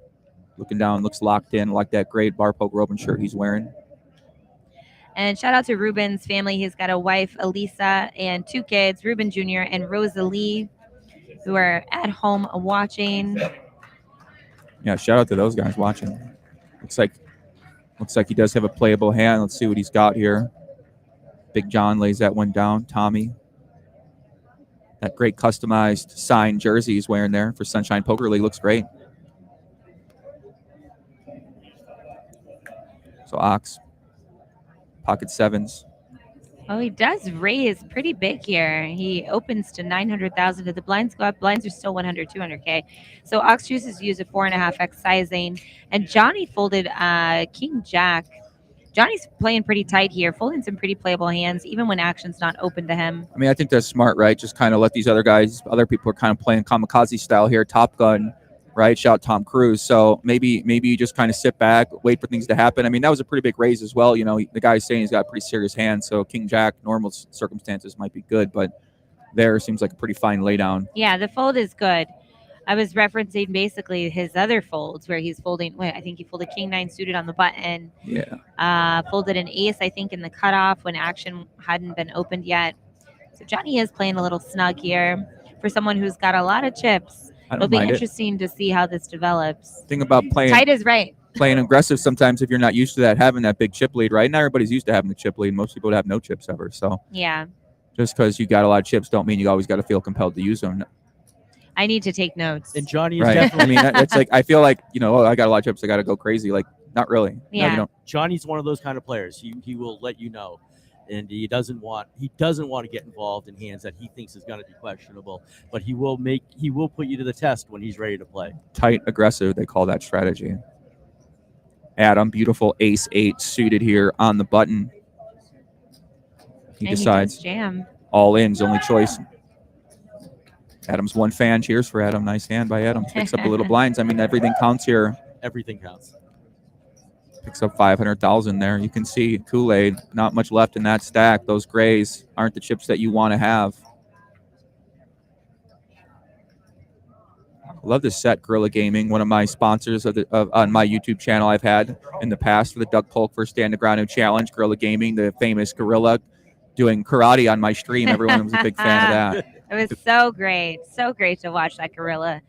looking down, looks locked in, like that great bar poker open shirt he's wearing. And shout out to Ruben's family. He's got a wife, Elisa, and 2 kids, Ruben Jr. and Rosalie, who are at home watching. Yeah, shout out to those guys watching. Looks like he does have a playable hand. Let's see what he's got here. Big John lays that one down. Tommy. That great customized signed jersey he's wearing there for Sunshine Poker League looks great. So Ox. Pocket 7s. Oh, he does raise pretty big here. He opens to 900,000. Did the blinds go up? Blinds are still 100, 200K. So Ox chooses to use a 4.5x sizing. And Johnny folded King Jack. Johnny's playing pretty tight here, folding some pretty playable hands, even when action's not open to him. I mean, I think that's smart, right? Just kind of let these other people are kind of playing kamikaze style here, Top Gun, right? Shout Tom Cruise. So maybe you just kind of sit back, wait for things to happen. I mean, that was a pretty big raise as well. You know, the guy's saying he's got a pretty serious hand, so King Jack, normal circumstances might be good, but there seems like a pretty fine laydown. Yeah, the fold is good. I was referencing basically his other folds where he's folding. I think he folded King 9 suited on the button. Yeah. Folded an ace, I think, in the cutoff when action hadn't been opened yet. So Johnny is playing a little snug here for someone who's got a lot of chips. It'll be interesting to see how this develops. Thing about playing tight is right. Playing aggressive sometimes if you're not used to that, having that big chip lead, right? Not everybody's used to having the chip lead. Most people have no chips ever. So yeah, just because you got a lot of chips don't mean you always got to feel compelled to use them. I need to take notes. And Johnny is Right. definitely. I mean, it's like I feel like, you know, oh, I got a lot of chips, I got to go crazy. Like, not really. Yeah. No, you don't. Johnny's one of those kind of players. He will let you know, and he doesn't want to get involved in hands that he thinks is going to be questionable. But he will put you to the test when he's ready to play. Tight, aggressive, they call that strategy. Adam, beautiful ace 8 suited here on the button. He And decides he does jam. all in's only choice. Adam's one fan. Cheers for Adam. Nice hand by Adam. Picks up a little blinds. I mean, everything counts here. Everything counts. Picks up 500,000 there. You can see Kool-Aid, not much left in that stack. Those grays aren't the chips that you want to have. I love this set, Gorilla Gaming, one of my sponsors on my YouTube channel I've had in the past for the Doug Polk for Stand the Ground Challenge. Gorilla Gaming, the famous gorilla doing karate on my stream. Everyone was a big fan of that. It was so great. So great to watch that gorilla.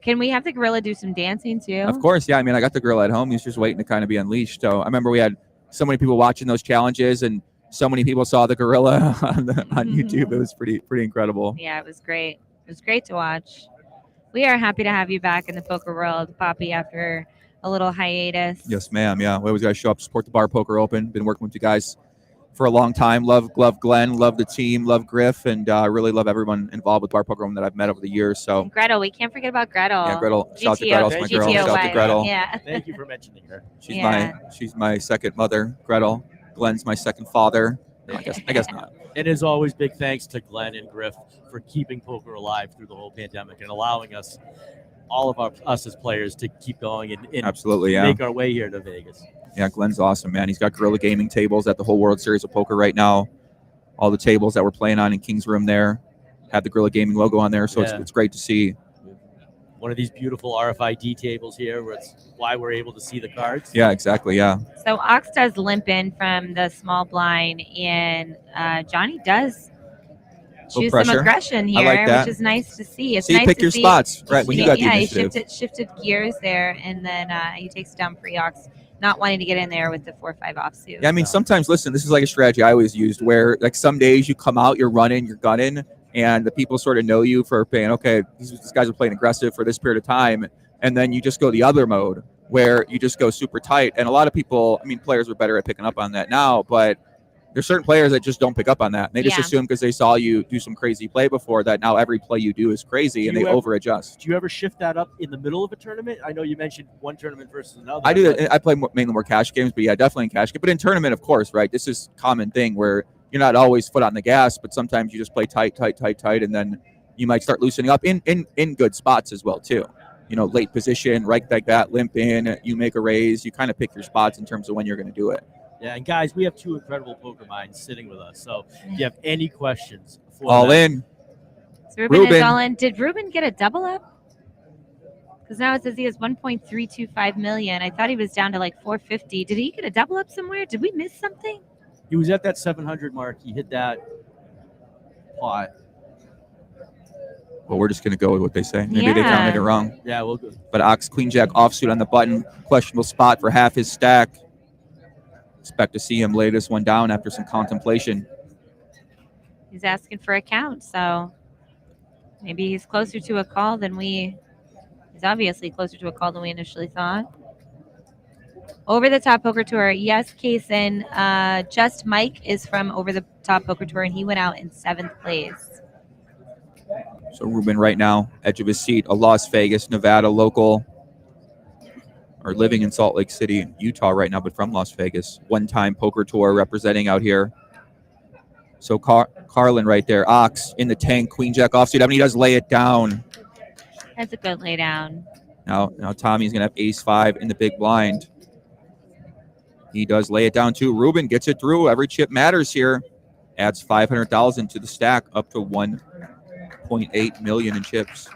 Can we have the gorilla do some dancing too? Of course, yeah. I mean, I got the gorilla at home. He's just waiting to kind of be unleashed. So I remember we had so many people watching those challenges, and so many people saw the gorilla on YouTube. It was pretty incredible. Yeah, it was great. It was great to watch. We are happy to have you back in the poker world, Poppy, after a little hiatus. Yes, ma'am. Yeah, we always got to show up, support the Bar Poker Open. Been working with you guys for a long time. Love Glenn, love the team, love Griff, and really love everyone involved with Bar Poker Open that I've met over the years. So And Gretel, we can't forget about Gretel. yeah, Gretel. Shout out to Gretel, my girl. Shout out to Gretel. Yeah. Thank you for mentioning her. She's my second mother, Gretel. Glenn's my second father. No, I guess not. And as always, big thanks to Glenn and Griff for keeping poker alive through the whole pandemic and allowing us, all of us as players, to keep going and Absolutely, yeah. make our way here to Vegas. Yeah, Glenn's awesome, man. He's got Gorilla Gaming tables at the whole World Series of Poker right now. All the tables that we're playing on in King's Room there have the Gorilla Gaming logo on there, so Yeah. it's great to see. One of these beautiful RFID tables here, where it's why we're able to see the cards. Yeah, exactly, yeah. So Ox does limp in from the small blind, and Johnny does choose some pressure. aggression I here, like that. which is nice to see. It's So you nice pick to your see. spots, right, when you got the he initiative. shifted gears there, and then he takes down pre-Ox, not wanting to get in there with the 4-5 offsuit. Yeah, I mean, sometimes, listen, this is like a strategy I always used where, like, some days you come out, you're running, you're gunning, and the people sort of know you for paying, okay, these guys are playing aggressive for this period of time, and then you just go the other mode where you just go super tight. And a lot of people, I mean, players are better at picking up on that now, but there's certain players that just don't pick up on that. And they just assume because they saw you do some crazy play before that now every play you do is crazy, and they over adjust. Do you ever shift that up in the middle of a tournament? I know you mentioned one tournament versus another. I do but- that. I play mainly more cash games, but yeah, definitely in cash game. But in tournament, of course, right? This is a common thing where you're not always foot on the gas, but sometimes you just play tight, and then you might start loosening up in good spots as well too. You know, late position, right like that, limp in, you make a raise, you kind of pick your spots in terms of when you're going to do it. Yeah, and guys, we have two incredible poker minds sitting with us. So if you have any questions, for All them- in. So Ruben is all in. Did Ruben get a double up? Because now it says he has 1.325 million. I thought he was down to like 450. Did he get a double up somewhere? Did we miss something? He was at that 700 mark. He hit that pot. Well, we're just going to go with what they say. Maybe they counted it wrong. Yeah, we'll go. But Ox, Queen Jack offsuit on the button. Questionable spot for half his stack. Expect to see him lay this one down after some contemplation. He's asking for a count, so maybe he's closer to a call than we. He's obviously closer to a call than we initially thought. Over the Top Poker Tour, yes, Kaysen. Just Mike is from Over the Top Poker Tour, and he went out in 7th place. So Ruben right now, edge of his seat, a Las Vegas, Nevada local, or living in Salt Lake City, Utah right now, but from Las Vegas. One-time poker tour representing out here. So Carlin right there, Ox in the tank, Queen Jack offsuit. I mean, he does lay it down. That's a good lay down. Now Tommy's going to have ace-5 in the big blind. He does lay it down too. Ruben gets it through. Every chip matters here. Adds 500,000 to the stack, up to 1.8 million in chips.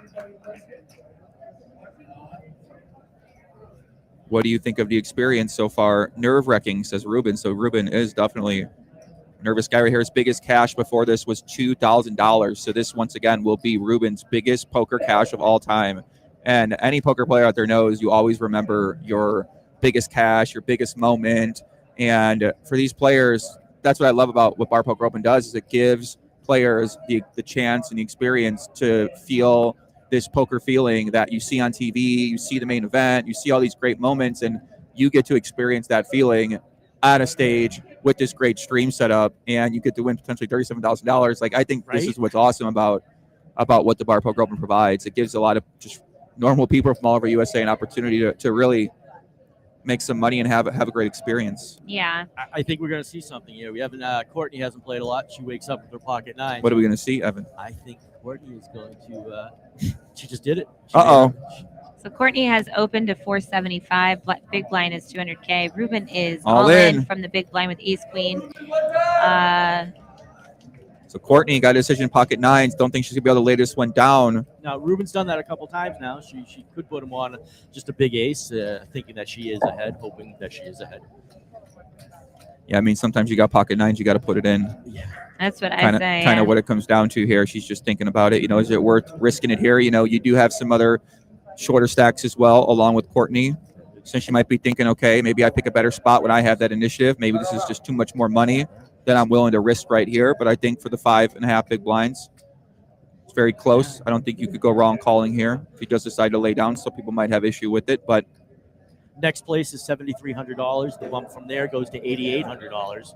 What do you think of the experience so far? Nerve-wracking, says Ruben. So Ruben is definitely a nervous guy right here. His biggest cash before this was $2,000. So this, once again, will be Ruben's biggest poker cash of all time. And any poker player out there knows you always remember your biggest cash, your biggest moment. And for these players, that's what I love about what Bar Poker Open does, is it gives players the chance and the experience to feel this poker feeling that you see on TV, you see the main event, you see all these great moments, and you get to experience that feeling at a stage with this great stream setup, and you get to win potentially $37,000. Like, I think this is what's awesome about what the Bar Poker Open provides. It gives a lot of just normal people from all over USA an opportunity to really make some money and have a great experience. Yeah. I think we're going to see something here. We haven't. Courtney hasn't played a lot. She wakes up with her pocket nine. What are we going to see, Evan? I think Courtney is going to. She just did it. Uh-oh. So Courtney has opened to 475. Big blind is 200K. Ruben is All all in in. from the big blind with ace queen. So Courtney got a decision pocket nines. Don't think she's going to be able to lay this one down. Now, Ruben's done that a couple times now. She could put him on just a big ace, thinking that she is ahead, hoping that she is ahead. Yeah, I mean, sometimes you got pocket nines, you got to put it in. Yeah. That's what I say. Kind of what it comes down to here. She's just thinking about it. Is it worth risking it here? You do have some other shorter stacks as well, along with Courtney. So she might be thinking, okay, maybe I pick a better spot when I have that initiative. Maybe this is just too much more money than I'm willing to risk right here. But I think for the 5.5 big blinds, it's very close. I don't think you could go wrong calling here if he does decide to lay down. Some people might have issue with it, but next place is $7,300. The bump from there goes to $8,800.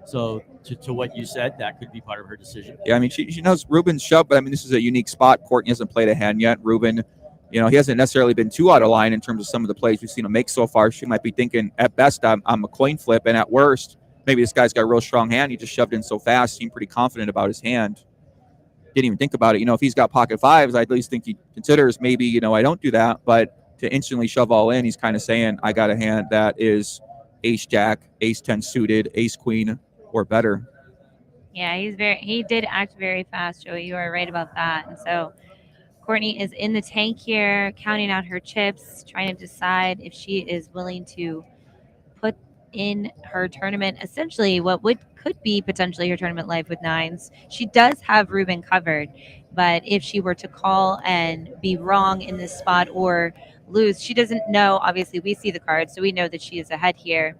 So to what you said, that could be part of her decision. Yeah, I mean, she knows Ruben's shove, but I mean, this is a unique spot. Courtney hasn't played a hand yet. Ruben, he hasn't necessarily been too out of line in terms of some of the plays we've seen him make so far. She might be thinking, at best, I'm a coin flip, and at worst, maybe this guy's got a real strong hand. He just shoved in so fast, seemed pretty confident about his hand. Didn't even think about it. If he's got pocket fives, I at least think he considers maybe, I don't do that. But to instantly shove all in, he's kind of saying, I got a hand that is ace jack, ace 10 suited, ace queen, or better. Yeah, he did act very fast, Joey. You are right about that. And so Courtney is in the tank here, counting out her chips, trying to decide if she is willing to put in her tournament, essentially what could be potentially her tournament life with nines. She does have Ruben covered, but if she were to call and be wrong in this spot or lose, she doesn't know. Obviously, we see the cards, so we know that she is ahead here.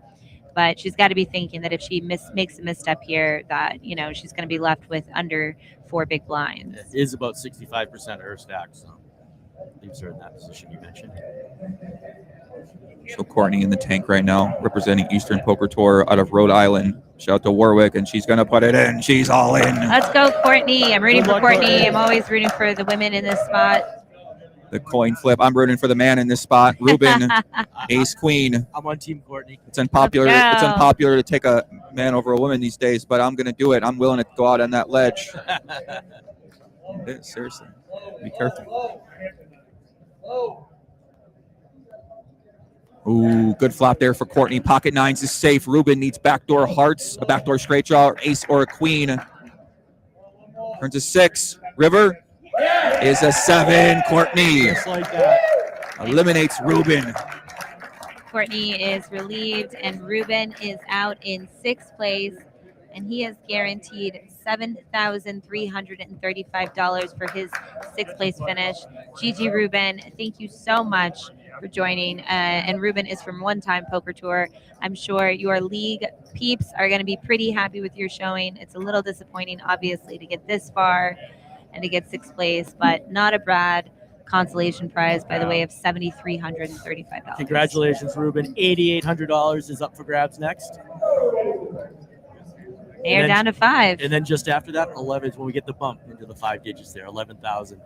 But she's got to be thinking that if she makes a misstep here, that she's going to be left with under 4 big blinds. It is about 65% of her stack, so leaves her in that position you mentioned. So Courtney in the tank right now, representing Eastern Poker Tour out of Rhode Island. Shout out to Warwick, and she's going to put it in. She's all in. Let's go, Courtney. I'm rooting for Courtney. I'm always rooting for the women in this spot. The coin flip. I'm rooting for the man in this spot. Ruben, ace queen. I'm on team Courtney. It's unpopular. It's unpopular to take a man over a woman these days, but I'm going to do it. I'm willing to go out on that ledge. Seriously, be careful. Ooh, good flop there for Courtney. Pocket nines is safe. Ruben needs backdoor hearts, a backdoor straight draw, or ace or a queen. Turns a 6. River is a 7. Courtney just like that eliminates Ruben. Courtney is relieved, and Ruben is out in 6th place, and he has guaranteed $7,335 for his 6th place finish. GG Ruben, thank you so much for joining. And Ruben is from One Time Poker Tour. I'm sure your league peeps are going to be pretty happy with your showing. It's a little disappointing, obviously, to get this far and to get 6th place, but not a bad consolation prize by the way of $7,335. Congratulations, Ruben. $8,800 is up for grabs next. They're down to 5. And then just after that, 11 is when we get the bump into the 5 digits there, 11,000.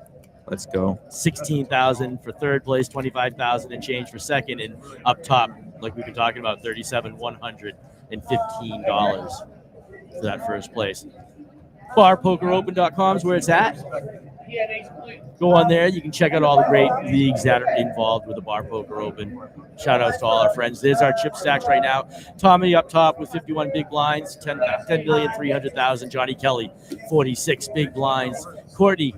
Let's go. 16,000 for 3rd place, 25,000 and change for 2nd, and up top, like we've been talking about, $37,115 for that 1st place. BarPokerOpen.com is where it's at. Go on there. You can check out all the great leagues that are involved with the Bar Poker Open. Shout outs to all our friends. There's our chip stacks right now. Tommy up top with 51 big blinds, 10,300,000. Johnny Kelly, 46 big blinds. Courtney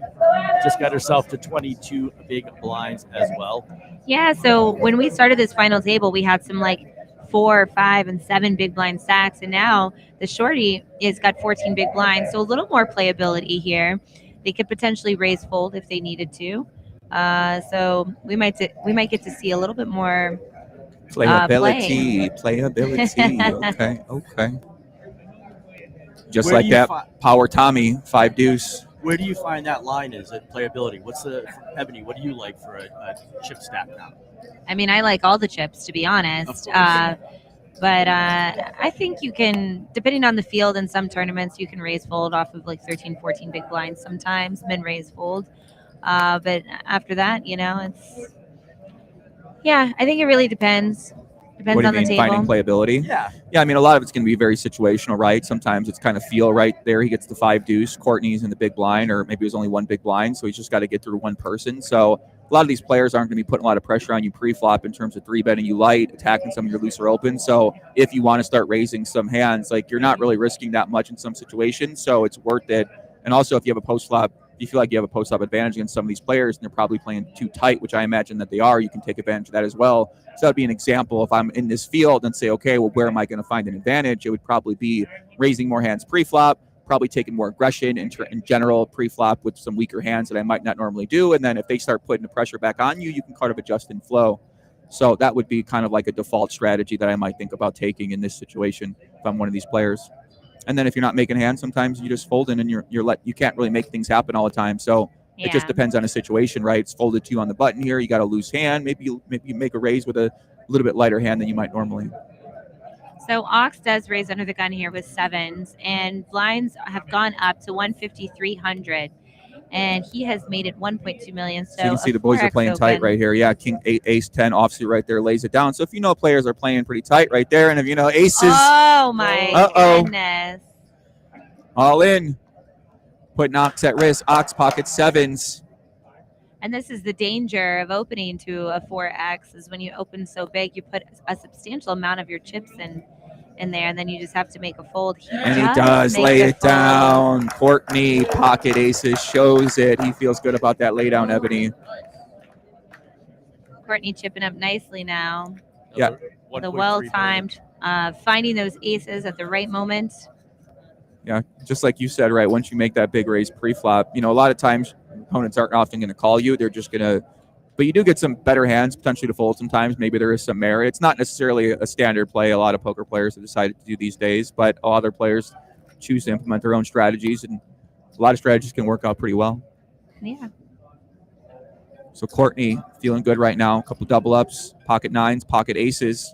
just got herself to 22 big blinds as well. Yeah, so when we started this final table, we had some 4, 5, and 7 big blind stacks, and now the shorty is got 14 big blinds, so a little more playability here. They could potentially raise fold if they needed to. So we might get to see a little bit more playability. Okay. Just where like that, Power Tommy, 5 deuce. Where do you find that line is at playability? What's Ebony, what do you like for a chip stack now? I mean, I like all the chips, to be honest. But I think you can, depending on the field in some tournaments, you can raise fold off of 13, 14 big blinds sometimes, min raise fold. But after that, it's, I think it really depends. Depends on the table. Finding playability? Yeah. Yeah, I mean, a lot of it's going to be very situational, right? Sometimes it's kind of feel right there. He gets the 5 deuce. Courtney's in the big blind, or maybe it was only 1 big blind, so he's just got to get through one person. So a lot of these players aren't going to be putting a lot of pressure on you pre-flop in terms of 3-betting you light, attacking some of your looser opens. So if you want to start raising some hands, like, you're not really risking that much in some situations, so it's worth it. And also, if you have a post-flop, if you feel like you have a post-flop advantage against some of these players and they're probably playing too tight, which I imagine that they are, you can take advantage of that as well. So that would be an example. If I'm in this field and say, okay, well, where am I going to find an advantage? It would probably be raising more hands pre-flop, probably taking more aggression in general pre-flop with some weaker hands that I might not normally do. And then if they start putting the pressure back on you, you can kind of adjust in flow. So that would be kind of like a default strategy that I might think about taking in this situation if I'm one of these players. And then if you're not making hands, sometimes you just fold in and you can't really make things happen all the time. So it just depends on a situation, right? It's folded to you on the button here. You got a loose hand. Maybe you make a raise with a little bit lighter hand than you might normally. So Ox does raise under the gun here with 7s, and blinds have gone up to 150-300, and he has made it 1.2 million. So you can see the boys are playing tight right here. Yeah, King 8, Ace 10 offsuit right there lays it down. So if you know players are playing pretty tight right there, and if you know aces, oh my goodness, all in, putting Ox at risk. Ox pocket 7s. And this is the danger of opening to a 4X, is when you open so big, you put a substantial amount of your chips in there, and then you just have to make a fold. He does lay it down. Courtney, pocket aces, shows it. He feels good about that lay down, Ebony. Courtney chipping up nicely now. Yeah. The well-timed, finding those aces at the right moment. Yeah, just like you said, right, once you make that big raise pre-flop, a lot of times opponents aren't often going to call you. They're just going to, but you do get some better hands potentially to fold sometimes. Maybe there is some merit. It's not necessarily a standard play a lot of poker players have decided to do these days, but other players choose to implement their own strategies, and a lot of strategies can work out pretty well. Yeah. So Courtney feeling good right now. A couple double ups, pocket 9s, pocket aces.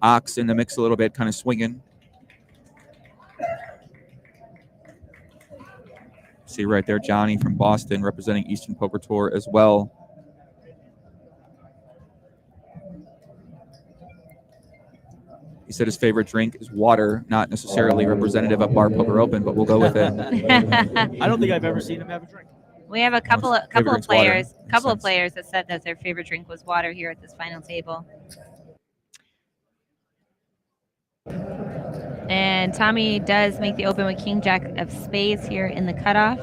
Ox in the mix a little bit, kind of swinging. See right there, Johnny from Boston representing Eastern Poker Tour as well. He said his favorite drink is water, not necessarily representative of Bar Poker Open, but we'll go with it. I don't think I've ever seen him have a drink. We have a couple of drink's players, water. that said that their favorite drink was water here at this final table. And Tommy does make the open with King Jack of spades here in the cutoff.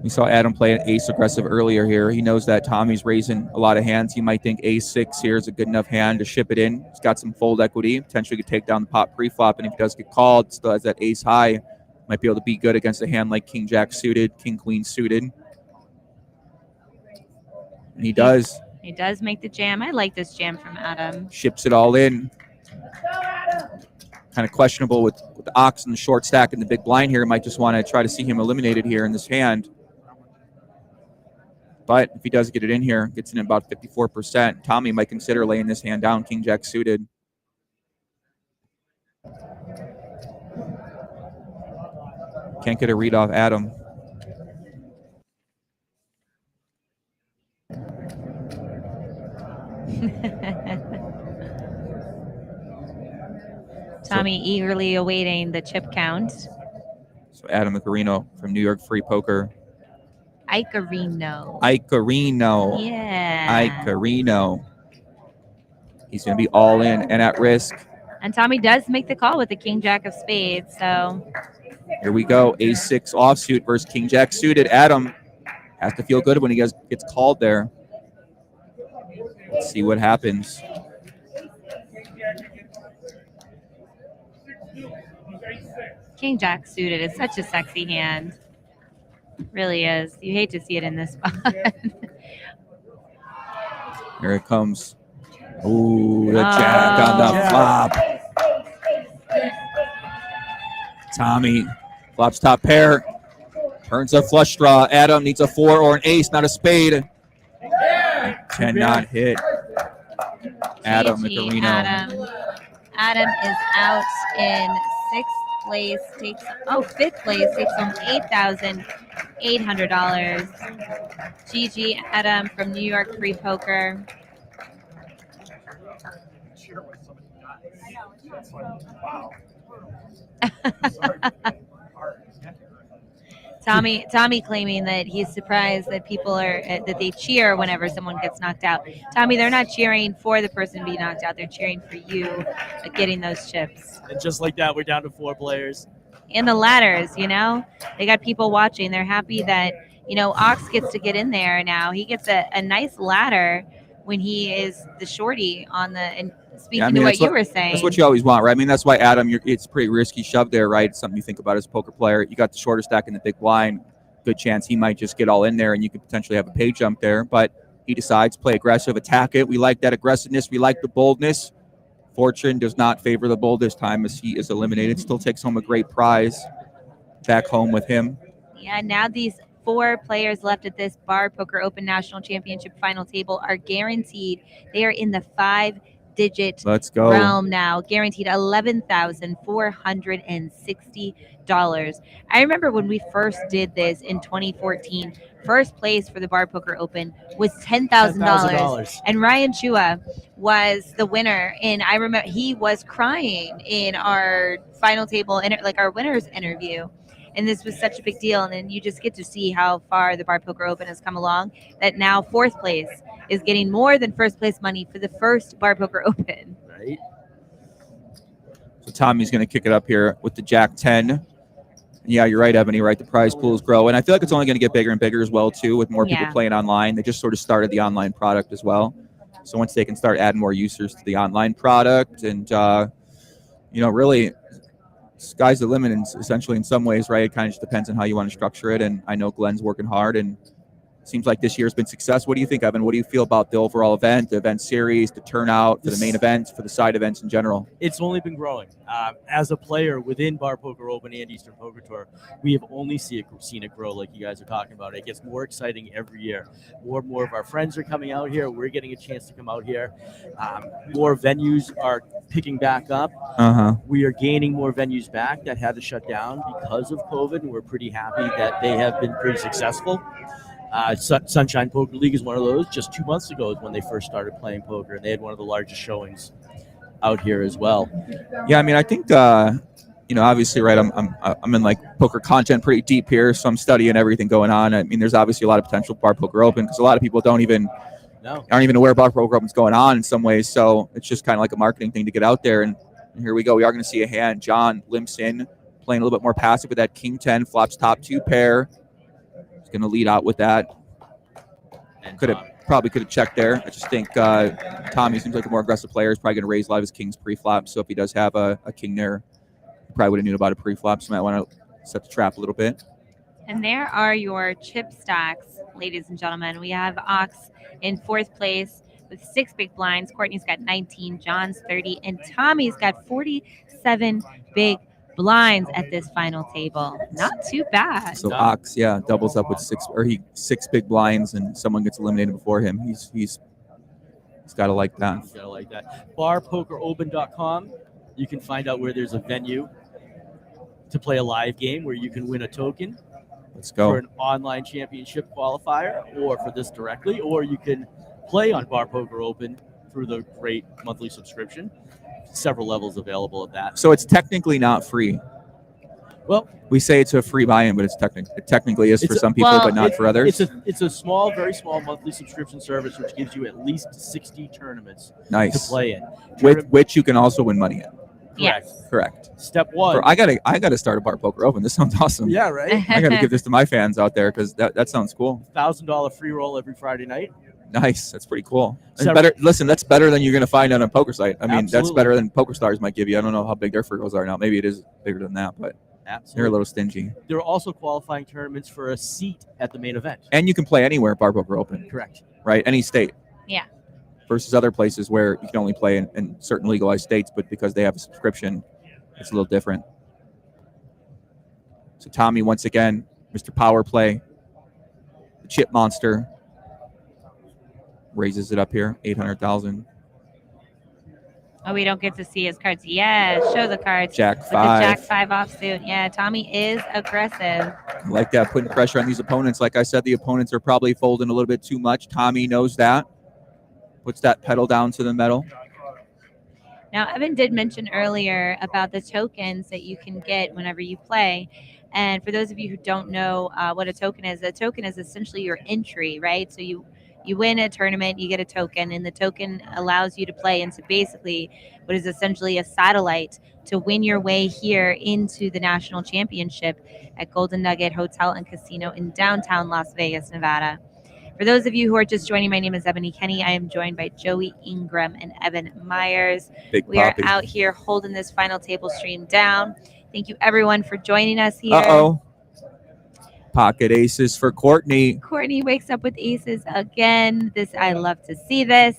We saw Adam play an ace aggressive earlier here. He knows that Tommy's raising a lot of hands. He might think ace 6 here is a good enough hand to ship it in. He's got some fold equity. Potentially could take down the pot pre-flop, and if he does get called, still has that ace high. Might be able to be good against a hand like King Jack suited, King Queen suited. And he does. He does make the jam. I like this jam from Adam. Ships it all in. Kind of questionable with the Ox and the short stack and the big blind here. Might just want to try to see him eliminated here in this hand. But if he does get it in here, gets in about 54%, Tommy might consider laying this hand down, King Jack suited. Can't get a read off Adam. Tommy eagerly awaiting the chip count. So Adam Icarino from New York Free Poker. Icarino. Yeah. Icarino. He's going to be all in and at risk. And Tommy does make the call with the King Jack of spades. So here we go. Ace 6 offsuit versus King Jack suited. Adam has to feel good when he gets called there. Let's see what happens. King Jack suited is such a sexy hand. Really is. You hate to see it in this spot. Here it comes. Ooh, the jack on the flop. Tommy flops top pair. Turns a flush draw. Adam needs a 4 or an ace, not a spade. Cannot hit. Adam Icarino. Adam is out in 6th place. Fifth place. Takes home $8,800. GG Adam from New York Free Poker. Tommy claiming that he's surprised that people are that they cheer whenever someone gets knocked out. Tommy, they're not cheering for the person to be knocked out. They're cheering for you getting those chips. And just like that, we're down to 4 players. And the ladders, they got people watching. They're happy that, Ox gets to get in there now. He gets a nice ladder when he is the shorty on the, and speaking to what you were saying. That's what you always want, right? I mean, that's why, Adam, it's a pretty risky shove there, right? It's something you think about as a poker player. You got the shorter stack in the big blind. Good chance he might just get all in there and you could potentially have a pay jump there. But he decides play aggressive, attack it. We like that aggressiveness. We like the boldness. Fortune does not favor the bold this time as he is eliminated. Still takes home a great prize back home with him. Yeah, now these 4 players left at this Bar Poker Open National Championship final table are guaranteed. They are in the 5-digit Let's go. realm now, guaranteed $11,460. I remember when we first did this in 2014, first place for the Bar Poker Open was $10,000. And Ryan Chua was the winner. And I remember he was crying in our final table, like our winner's interview. And this was such a big deal. And then you just get to see how far the Bar Poker Open has come along, that now 4th place is getting more than first place money for the first Bar Poker Open. Right. So Tommy's going to kick it up here with the Jack 10. Yeah, you're right, Ebony, right? The prize pool is growing. I feel like it's only going to get bigger and bigger as well, too, with more people playing online. They just sort of started the online product as well. So once they can start adding more users to the online product and, really sky's the limit essentially in some ways, right? It kind of just depends on how you want to structure it. And I know Glenn's working hard and it seems like this year's been success. What do you think, Evan? What do you feel about the overall event, the event series, the turnout for the main events, for the side events in general? It's only been growing. As a player within Bar Poker Open and Eastern Poker Tour, we have only seen it grow like you guys are talking about. It gets more exciting every year. More and more of our friends are coming out here. We're getting a chance to come out here. More venues are picking back up. We are gaining more venues back that had to shut down because of COVID, and we're pretty happy that they have been pretty successful. Sunshine Poker League is one of those. Just 2 months ago is when they first started playing poker, and they had one of the largest showings out here as well. Yeah, I mean, I think obviously, right? I'm in like poker content pretty deep here, so I'm studying everything going on. I mean, there's obviously a lot of potential Bar Poker Open because a lot of people aren't even aware Bar Poker Open's going on in some ways. So it's just kind of like a marketing thing to get out there. And here we go. We are going to see a hand. John limps in, playing a little bit more passive with that King 10, flops top 2 pair. Going to lead out with that. Probably could have checked there. I just think Tommy seems like a more aggressive player. He's probably going to raise a lot of his kings pre-flop. So if he does have a king there, he probably would have known about a pre-flop. So might want to set the trap a little bit. And there are your chip stacks, ladies and gentlemen. We have Ox in 4th place with 6 big blinds. Courtney's got 19, John's 30, and Tommy's got 47 big blinds at this final table. Not too bad. So Ox, doubles up with 6 big blinds, and someone gets eliminated before him. He's got to like that. He's got to like that. BarPokerOpen.com. You can find out where there's a venue to play a live game where you can win a token. Let's go. For an online championship qualifier, or for this directly, or you can play on Bar Poker Open through the great monthly subscription. Several levels available of that. So it's technically not free. Well, we say it's a free buy-in, but it technically is for some people, but not for others. It's a small, very small monthly subscription service which gives you at least 60 tournaments to play in. With which you can also win money in. Yes. Correct. Step 1. I gotta start a Bar Poker Open. This sounds awesome. Yeah, right. I gotta give this to my fans out there because that sounds cool. $1,000 free roll every Friday night. Nice. That's pretty cool. That's better than you're going to find on a poker site. I mean, That's better than PokerStars might give you. I don't know how big their free rolls are now. Maybe it is bigger than that, but they're a little stingy. There are also qualifying tournaments for a seat at the main event. And you can play anywhere at Bar Poker Open. Correct. Right? Any state. Yeah. Versus other places where you can only play in certain legalized states, but because they have a subscription, it's a little different. So Tommy, once again, Mr. Power Play, the chip monster. Raises it up here, 800,000. Oh, we don't get to see his cards. Yeah, show the cards. Jack with 5. The Jack 5 offsuit. Yeah, Tommy is aggressive. I like that, putting pressure on these opponents. Like I said, the opponents are probably folding a little bit too much. Tommy knows that. Puts that pedal down to the metal. Now, Evan did mention earlier about the tokens that you can get whenever you play. And for those of you who don't know what a token is essentially your entry, right? So you win a tournament, you get a token, and the token allows you to play into basically what is essentially a satellite to win your way here into the national championship at Golden Nugget Hotel and Casino in downtown Las Vegas, Nevada. For those of you who are just joining, my name is Ebony Kenny. I am joined by Joey Ingram and Evan Myers. We are out here holding this final table stream down. Thank you, everyone, for joining us here. Uh-oh. Pocket aces for Courtney. Courtney wakes up with aces again. I love to see this.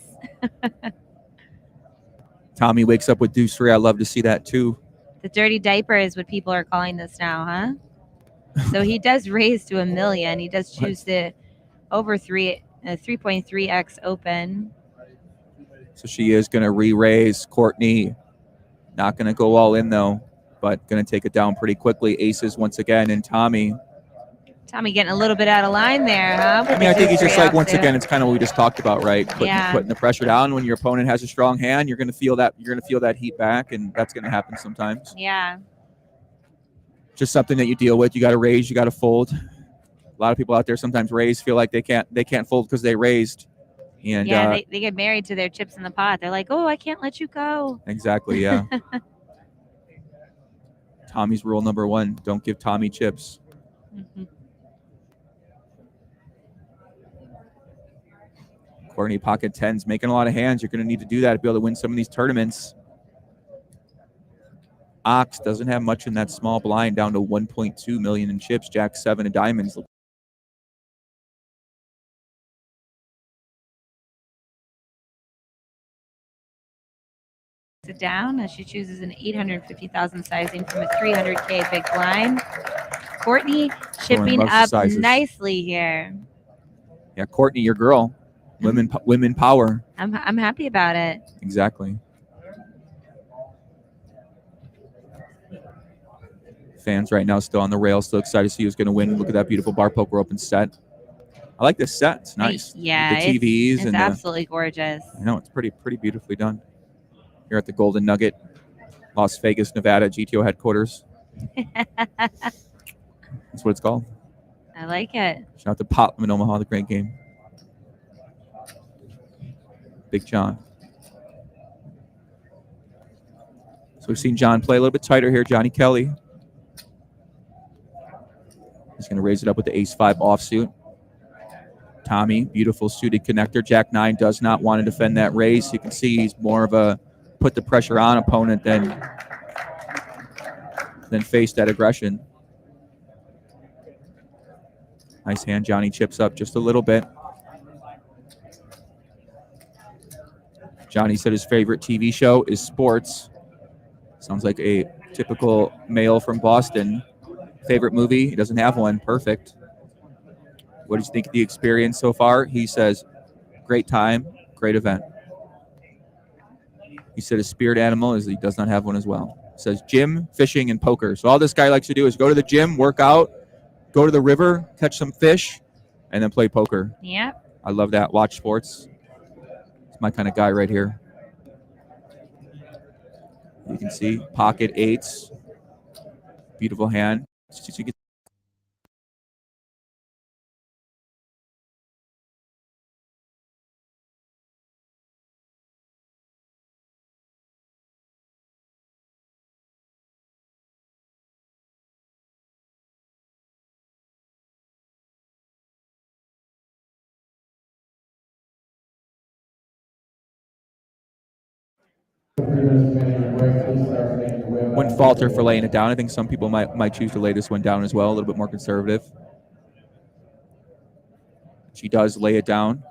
Tommy wakes up with deuce 3. I love to see that too. The dirty diaper is what people are calling this now, huh? So he does raise to $1 million. He does choose the over 3.3x open. So she is going to re-raise. Courtney not going to go all in though, but going to take it down pretty quickly. Aces once again, and Tommy getting a little bit out of line there, huh? I mean, I think he's just like, once again, it's kind of what we just talked about, right? Putting the pressure down. When your opponent has a strong hand, you're going to feel that. You're going to feel that heat back, and that's going to happen sometimes. Yeah. Just something that you deal with. You got to raise. You got to fold. A lot of people out there sometimes feel like they can't fold because they raised. And they get married to their chips in the pot. They're like, oh, I can't let you go. Exactly. Yeah. Tommy's rule number 1: don't give Tommy chips. Mm-hmm. Courtney pocket 10s, making a lot of hands. You're going to need to do that to be able to win some of these tournaments. Ox doesn't have much in that small blind, down to 1.2 million in chips. Jack 7 of diamonds. Sit down as she chooses an 850,000 sizing from a 300K big blind. Courtney chipping up nicely here. Yeah, Courtney, your girl. Women power. I'm happy about it. Exactly. Fans right now still on the rail, still excited to see who's going to win. Look at that beautiful bar poker open set. I like this set. It's nice. Yeah, the TVs it's and absolutely gorgeous. I know it's pretty beautifully done. Here at the Golden Nugget, Las Vegas, Nevada, GTO headquarters. That's what it's called. I like it. Shout out to Potlam in Omaha, the great game. Big John. So we've seen John play a little bit tighter here. Johnny Kelly. He's going to raise it up with the ace-5 offsuit. Tommy, beautiful suited connector. Jack 9 does not want to defend that raise. You can see he's more of a put the pressure on opponent than face that aggression. Nice hand. Johnny chips up just a little bit. Johnny said his favorite TV show is sports. Sounds like a typical male from Boston. Favorite movie? He doesn't have one. Perfect. What do you think of the experience so far? He says, great time, great event. He said his spirit animal is he does not have one as well. He says gym, fishing, and poker. So all this guy likes to do is go to the gym, work out, go to the river, catch some fish, and then play poker. Yep. I love that. Watch sports. It's my kind of guy right here. You can see pocket 8s. Beautiful hand. Wouldn't falter for laying it down. I think some people might choose to lay this one down as well, a little bit more conservative. She does lay it down.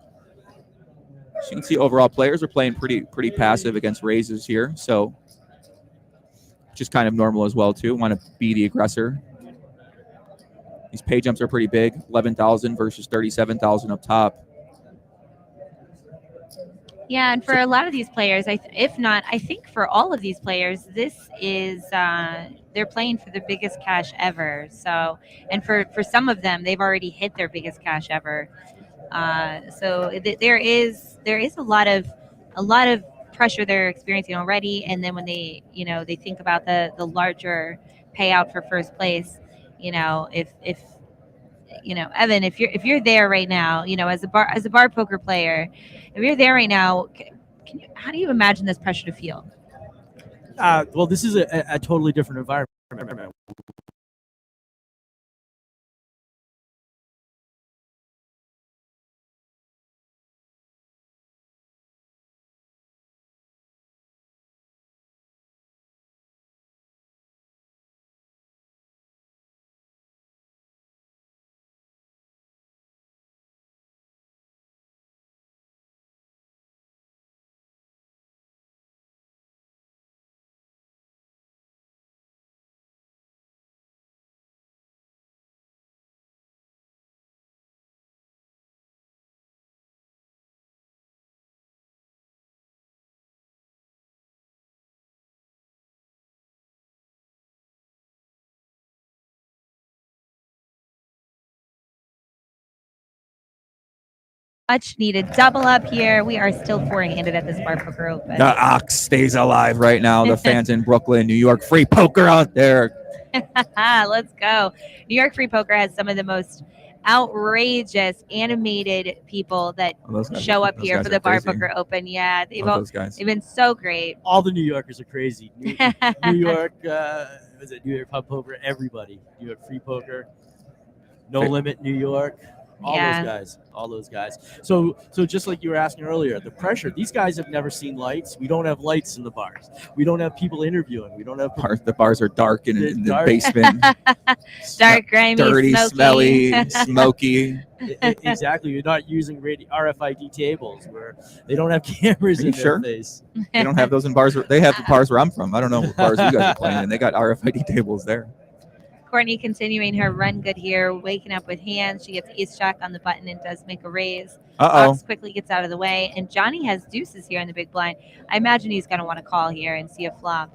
So you can see overall players are playing pretty passive against raises here, so just kind of normal as well too. Want to be the aggressor. These pay jumps are pretty big, 11,000 versus 37,000 up top. Yeah, and for a lot of these players, I think for all of these players, this is they're playing for the biggest cash ever. So, and for some of them, they've already hit their biggest cash ever. So there is a lot of pressure they're experiencing already, and then when they think about the larger payout for first place, if Evan, if you're there right now, as a bar poker player, if you're there right now, how do you imagine this pressure to feel? Well, this is a totally different environment. Much needed double up here. We are still four-handed at this Bar Poker Open. The Ox stays alive right now. The fans in Brooklyn, New York, free poker out there. Let's go. New York Free Poker has some of the most outrageous animated people that show up here for the Bar Poker Open. Yeah, they've been so great. All the New Yorkers are crazy. New York, was it New York Pub Poker? Everybody. New York Free Poker. No Limit New York. All those guys. So just like you were asking earlier, the pressure. These guys have never seen lights. We don't have lights in the bars. We don't have people interviewing. We don't have the bars are dark in the basement. Dark, grimy, dirty, smoky. smelly, smoky. Exactly. You're not using RFID tables where they don't have cameras in their face. They don't have those in bars. They have the bars where I'm from. I don't know what bars you guys are playing, and they got RFID tables there. Courtney continuing her run good here, waking up with hands. She gets ace jack on the button and does make a raise. Ox quickly gets out of the way, and Johnny has deuces here in the big blind. I imagine he's going to want to call here and see a flop.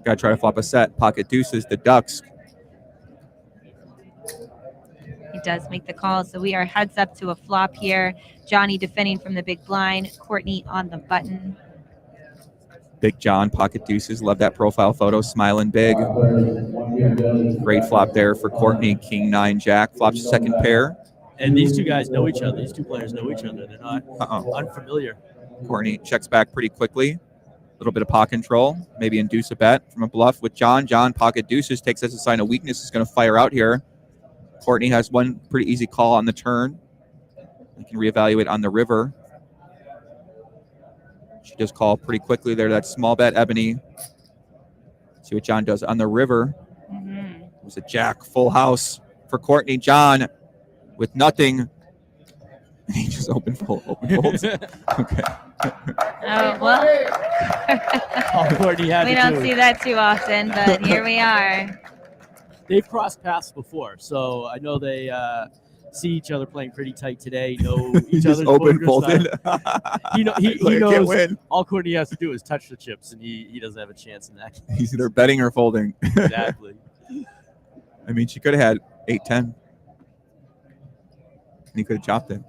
Got to try to flop a set. Pocket deuces, the Ducks. He does make the call, so we are heads up to a flop here. Johnny defending from the big blind. Courtney on the button. Big John, pocket deuces. Love that profile photo. Smiling big. Great flop there for Courtney. King 9 Jack. Flops second pair. And these two guys know each other. These two players know each other. They're not unfamiliar. Courtney checks back pretty quickly. A little bit of pot control. Maybe induce a bet from a bluff with John. John, pocket deuces. Takes as a sign of weakness. Is going to fire out here. Courtney has one pretty easy call on the turn. You can reevaluate on the river. She does call pretty quickly there. That small bet, Ebony. See what John does on the river. It was a jack, full house for Courtney. John with nothing. He just open folds. Okay. Oh, well. Courtney had we don't see that too often, but here we are. They've crossed paths before, so I know they see each other playing pretty tight today. Know each other's open poker folded. style. He knows all Courtney has to do is touch the chips, and he doesn't have a chance in that case. He's either betting or folding. Exactly. I mean, she could have had 8-10. And he could have chopped it.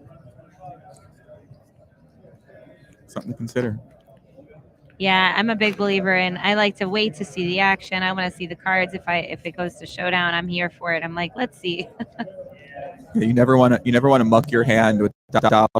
Something to consider. Yeah, I'm a big believer in. I like to wait to see the action. I want to see the cards. If it goes to showdown, I'm here for it. I'm like, let's see. Yeah, you never want to muck your hand with top.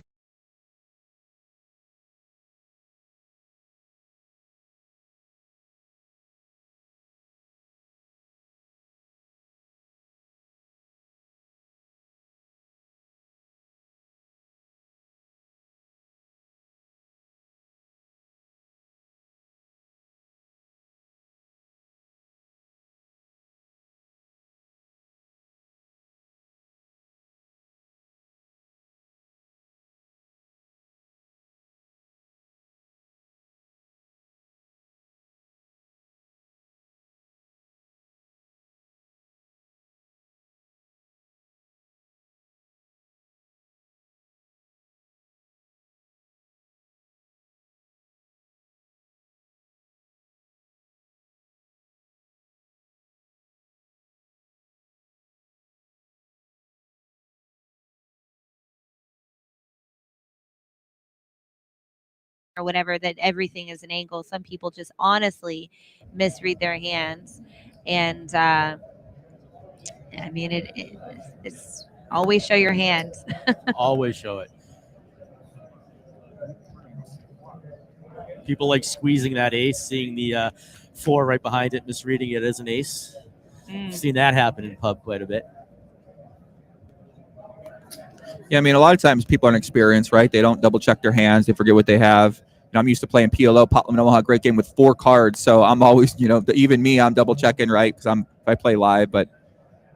Or whatever, that everything is an angle. Some people just honestly misread their hands, and I mean, it's always show your hand. Always show it. People like squeezing that ace, seeing the 4 right behind it, misreading it as an ace. I've seen that happen in pub quite a bit. Yeah, I mean, a lot of times people aren't experienced, right? They don't double check their hands. They forget what they have. I'm used to playing PLO, Pot Limit Omaha, great game with 4 cards. So I'm always, even me, I'm double checking, right? Because I play live, but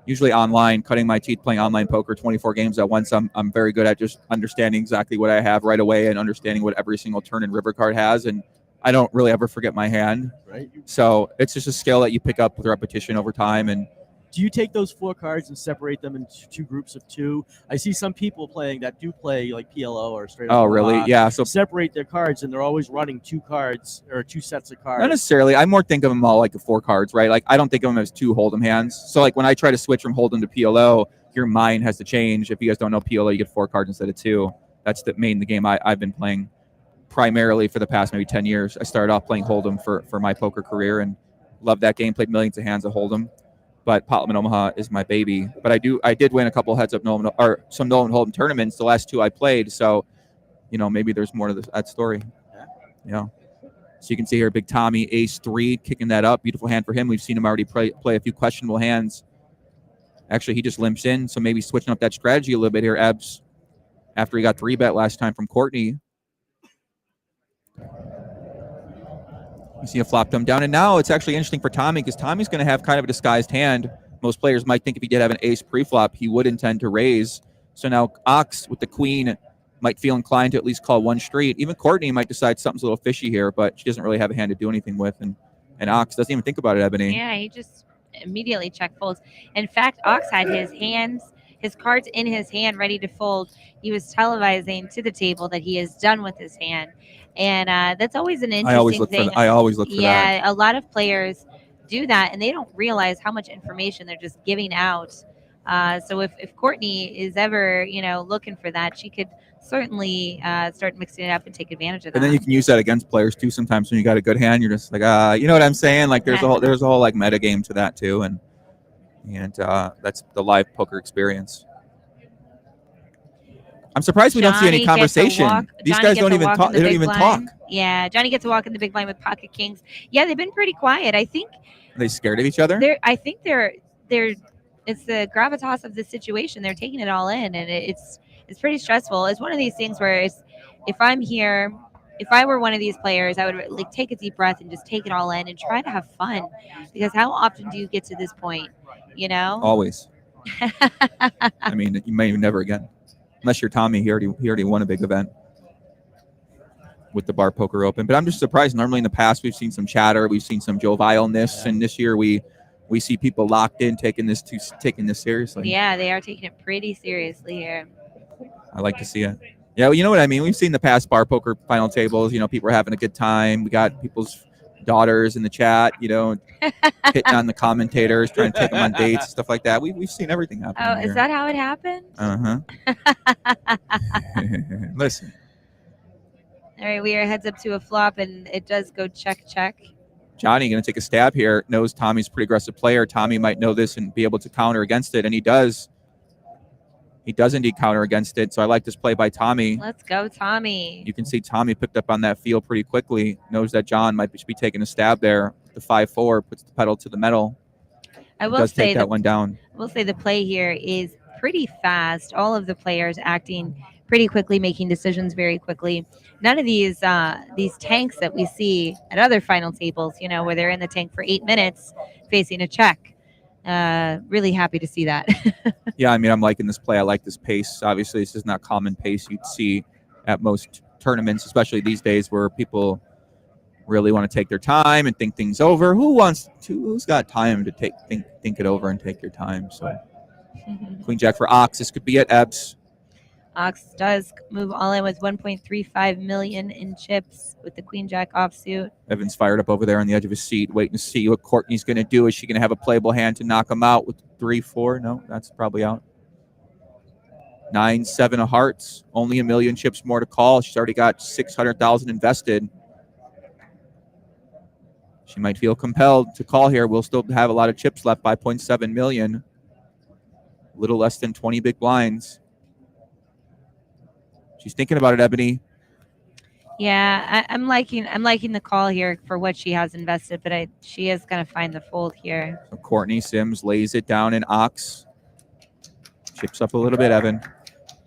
usually online, cutting my teeth playing online poker 24 games at once. I'm very good at just understanding exactly what I have right away and understanding what every single turn and river card has. And I don't really ever forget my hand. Right. So it's just a skill that you pick up with repetition over time. And do you take those 4 cards and separate them into 2 groups of 2? I see some people playing that do play like PLO or straight up. Oh, really? Yeah. So separate their cards, and they're always running 2 cards or 2 sets of cards. Not necessarily. I more think of them all like 4 cards, right? Like I don't think of them as 2 hold'em hands. So like when I try to switch from hold'em to PLO, your mind has to change. If you guys don't know PLO, you get 4 cards instead of 2. That's the game I've been playing primarily for the past maybe 10 years. I started off playing hold'em for my poker career and loved that game. Played millions of hands of hold'em. But Pot Limit Omaha is my baby. But I did win a couple heads up Nolan or some Nolan Hold'em tournaments. The last 2 I played, so maybe there's more to that story. Yeah. So you can see here, Big Tommy, ace-3, kicking that up. Beautiful hand for him. We've seen him already play a few questionable hands. Actually, he just limps in, so maybe switching up that strategy a little bit here, Ebbs, after he got 3-bet last time from Courtney. You see a flop dumb down, and now it's actually interesting for Tommy because Tommy's going to have kind of a disguised hand. Most players might think if he did have an ace pre-flop, he would intend to raise. So now Ox with the queen might feel inclined to at least call 1 street. Even Courtney might decide something's a little fishy here, but she doesn't really have a hand to do anything with, and Ox doesn't even think about it, Ebony. Yeah, he just immediately check folds. In fact, Ox had his cards in his hand ready to fold. He was televising to the table that he is done with his hand. And that's always an interesting thing. I always look for that. Yeah, a lot of players do that, and they don't realize how much information they're just giving out. So if Courtney is ever, looking for that, she could certainly start mixing it up and take advantage of that. And then you can use that against players too. Sometimes when you got a good hand, you're just like, you know what I'm saying? Like there's a whole like meta game to that too, and that's the live poker experience. I'm surprised we don't see any conversation. These guys don't even talk. They don't even talk. Yeah, Johnny gets to walk in the big blind with pocket kings. Yeah, they've been pretty quiet. I think. Are they scared of each other? I think they're. It's the gravitas of the situation. They're taking it all in, and it's pretty stressful. It's one of these things where if I'm here, if I were one of these players, I would like take a deep breath and just take it all in and try to have fun, because how often do you get to this point? Always. I mean, you may never again. Unless you're Tommy, he already won a big event with the Bar Poker Open. But I'm just surprised. Normally in the past, we've seen some chatter, we've seen some jovialness, and this year we see people locked in, taking this seriously. Yeah, they are taking it pretty seriously here. I like to see it. Yeah, well, you know what I mean? We've seen the past Bar Poker final tables. People are having a good time. We got people's daughters in the chat, hitting on the commentators, trying to take them on dates, stuff like that. We've seen everything happen. Oh, is that how it happened? Listen. All right, we are heads up to a flop, and it does go check. Johnny going to take a stab here. Knows Tommy's a pretty aggressive player. Tommy might know this and be able to counter against it, and he does. He does indeed counter against it, so I like this play by Tommy. Let's go, Tommy. You can see Tommy picked up on that feel pretty quickly. Knows that John might be taking a stab there. The 5-4 puts the pedal to the metal. I will say take that one down. I will say the play here is pretty fast. All of the players acting pretty quickly, making decisions very quickly. None of these tanks that we see at other final tables, where they're in the tank for 8 minutes facing a check. Really happy to see that. Yeah, I mean, I'm liking this play. I like this pace. Obviously, this is not common pace you'd see at most tournaments, especially these days where people really want to take their time and think things over. Who's got time to think it over and take your time? So Queen Jack for Ox. This could be at Ebbs. Ox does move all in with 1.35 million in chips with the Queen Jack offsuit. Evan's fired up over there on the edge of his seat, waiting to see what Courtney's going to do. Is she going to have a playable hand to knock him out with 3-4? No, that's probably out. 9-7 of hearts. Only a million chips more to call. She's already got 600,000 invested. She might feel compelled to call here. We'll still have a lot of chips left, 5.7 million. little less than 20 big blinds. She's thinking about it, Ebony. Yeah, I'm liking the call here for what she has invested, but she is gonna find the fold here. So Courtney Sims lays it down in Ox. Chips up a little bit, Evan.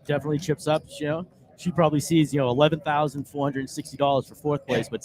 Definitely chips up. She probably sees $11,460 for fourth place, but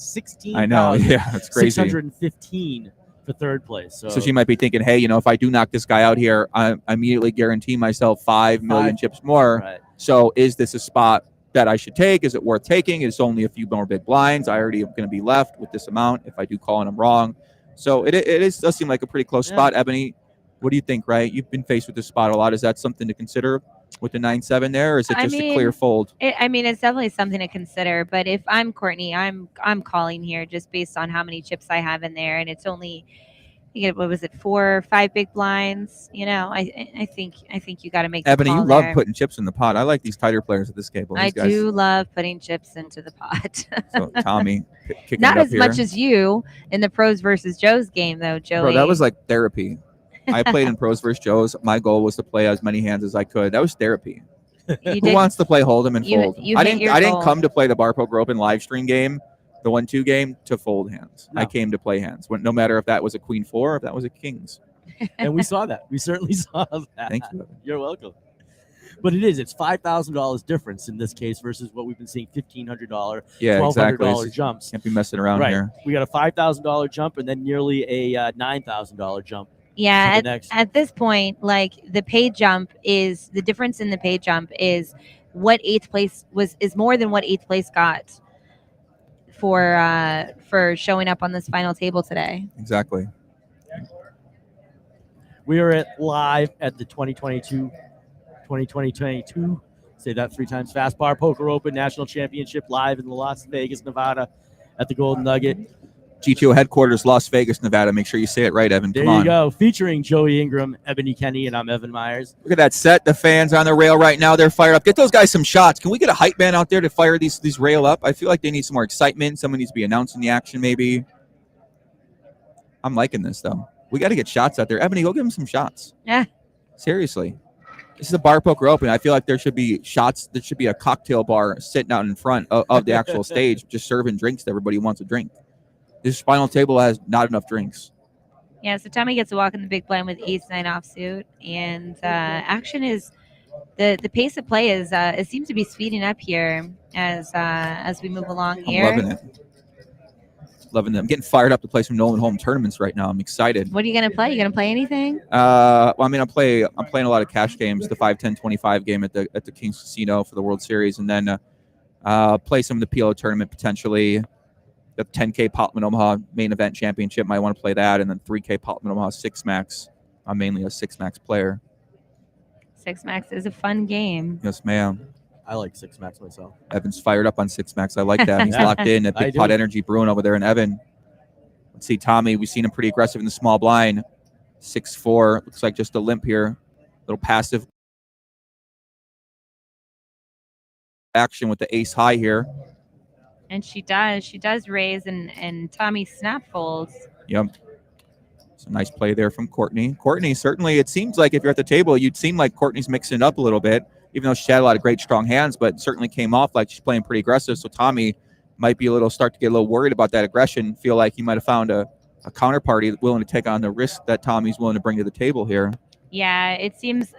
I know, yeah, that's crazy. $615 for third place. So she might be thinking, hey, if I do knock this guy out here, I immediately guarantee myself 5 million chips more. Right. So is this a spot that I should take? Is it worth taking? It's only a few more big blinds. I already am going to be left with this amount if I do call and I'm wrong. So it does seem like a pretty close spot. Ebony, what do you think, right? You've been faced with this spot a lot. Is that something to consider with the 9-7 there, or is it just a clear fold? It's definitely something to consider. But if I'm Courtney, I'm calling here just based on how many chips I have in there, and it's only, what was it, 4 or 5 big blinds? I think you got to make the Ebony, call you love there. putting chips in the pot. I like these tighter players at this table. I These guys. do love putting chips into the pot. So Tommy, kicking Not it up as here. much as you in the pros versus Joe's game, though, Joey. Bro, that was like therapy. I played in pros versus Joe's. My goal was to play as many hands as I could. That was therapy. Who wants to play Hold'em and fold? You I hit your didn't goal. come to play the Bar Poker Open live stream game, the 1-2 game, to fold hands. No. I came to play hands. No matter if that was a Queen 4 or if that was a Kings. And we saw that. We certainly saw that. Thank you, Evan. You're welcome. But it's $5,000 difference in this case versus what we've been seeing, $1,500, Yeah, $1,200 exactly. jumps. Can't be messing around Right. here. We got a $5,000 jump and then nearly a $9,000 jump. Yeah, for the next. at this point, like the pay jump is the difference in the pay jump is what 8th place is more than what 8th place got for showing up on this final table today. Exactly. We are live at the 2022, say that 3 times fast, Bar Poker Open National Championship live in Las Vegas, Nevada at the Golden Nugget. GTO headquarters, Las Vegas, Nevada. Make sure you say it right, Evan. There Come on. you go. Featuring Joey Ingram, Ebony Kenny, and I'm Evan Myers. Look at that set. The fans on the rail right now. They're fired up. Get those guys some shots. Can we get a hype man out there to fire these rail up? I feel like they need some more excitement. Someone needs to be announcing the action, maybe. I'm liking this, though. We got to get shots out there. Ebony, go give them some shots. Yeah. Seriously. This is a Bar Poker Open. I feel like there should be shots. There should be a cocktail bar sitting out in front of the actual stage, just serving drinks that everybody wants to drink. This final table has not enough drinks. Yeah, so Tommy gets to walk in the big blind with ace-9 offsuit, and action is the pace of play is it seems to be speeding up here as we move along here. I'm loving it. Loving them. I'm getting fired up to play some Nolan Home tournaments right now. I'm excited. What are you gonna play? You gonna play anything? Well, I mean, I'm playing a lot of cash games. The 5, 10, 25 game at the Kings Casino for the World Series, and then play some of the PLO tournament potentially. The 10K Potman Omaha main event championship. Might want to play that, and then 3K Potman Omaha 6 max. I'm mainly a 6 max player. 6 max is a fun game. Yes, ma'am. I like 6 max myself. Evan's fired up on 6 max. I like that. He's locked in. That big pot energy brewing over there in Evan. Let's see, Tommy. We've seen him pretty aggressive in the small blind. 6-4. Looks like just a limp here. Little passive action with the ace high here. And she does raise and Tommy snap folds. Yep. It's a nice play there from Courtney. Courtney, certainly, it seems like if you're at the table, you'd seem like Courtney's mixing it up a little bit, even though she had a lot of great strong hands, but certainly came off like she's playing pretty aggressive. So Tommy might be start to get a little worried about that aggression, feel like he might have found a counterparty willing to take on the risk that Tommy's willing to bring to the table here. Yeah, it seems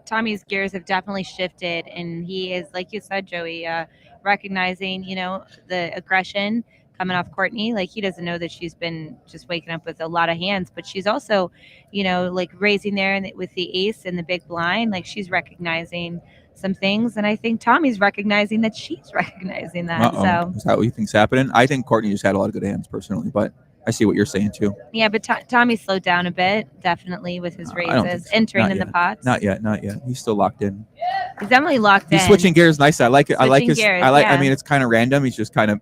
Tommy's gears have definitely shifted, and he is, like you said, Joey, recognizing, the aggression coming off Courtney. Like, he doesn't know that she's been just waking up with a lot of hands, but she's also, like raising there and with the ace and the big blind, like she's recognizing some things. And I think Tommy's recognizing that she's recognizing that. So Is that what you think's happening? I think Courtney just had a lot of good hands personally, but I see what you're saying too. yeah, but Tommy slowed down a bit, definitely, with his raises, so. entering Not in yet. the pots. Not yet. He's still locked in. He's definitely locked in. He's switching gears nicely. I like it. I like Switching his. gears, I yeah. mean, it's kind of random. He's just kind of,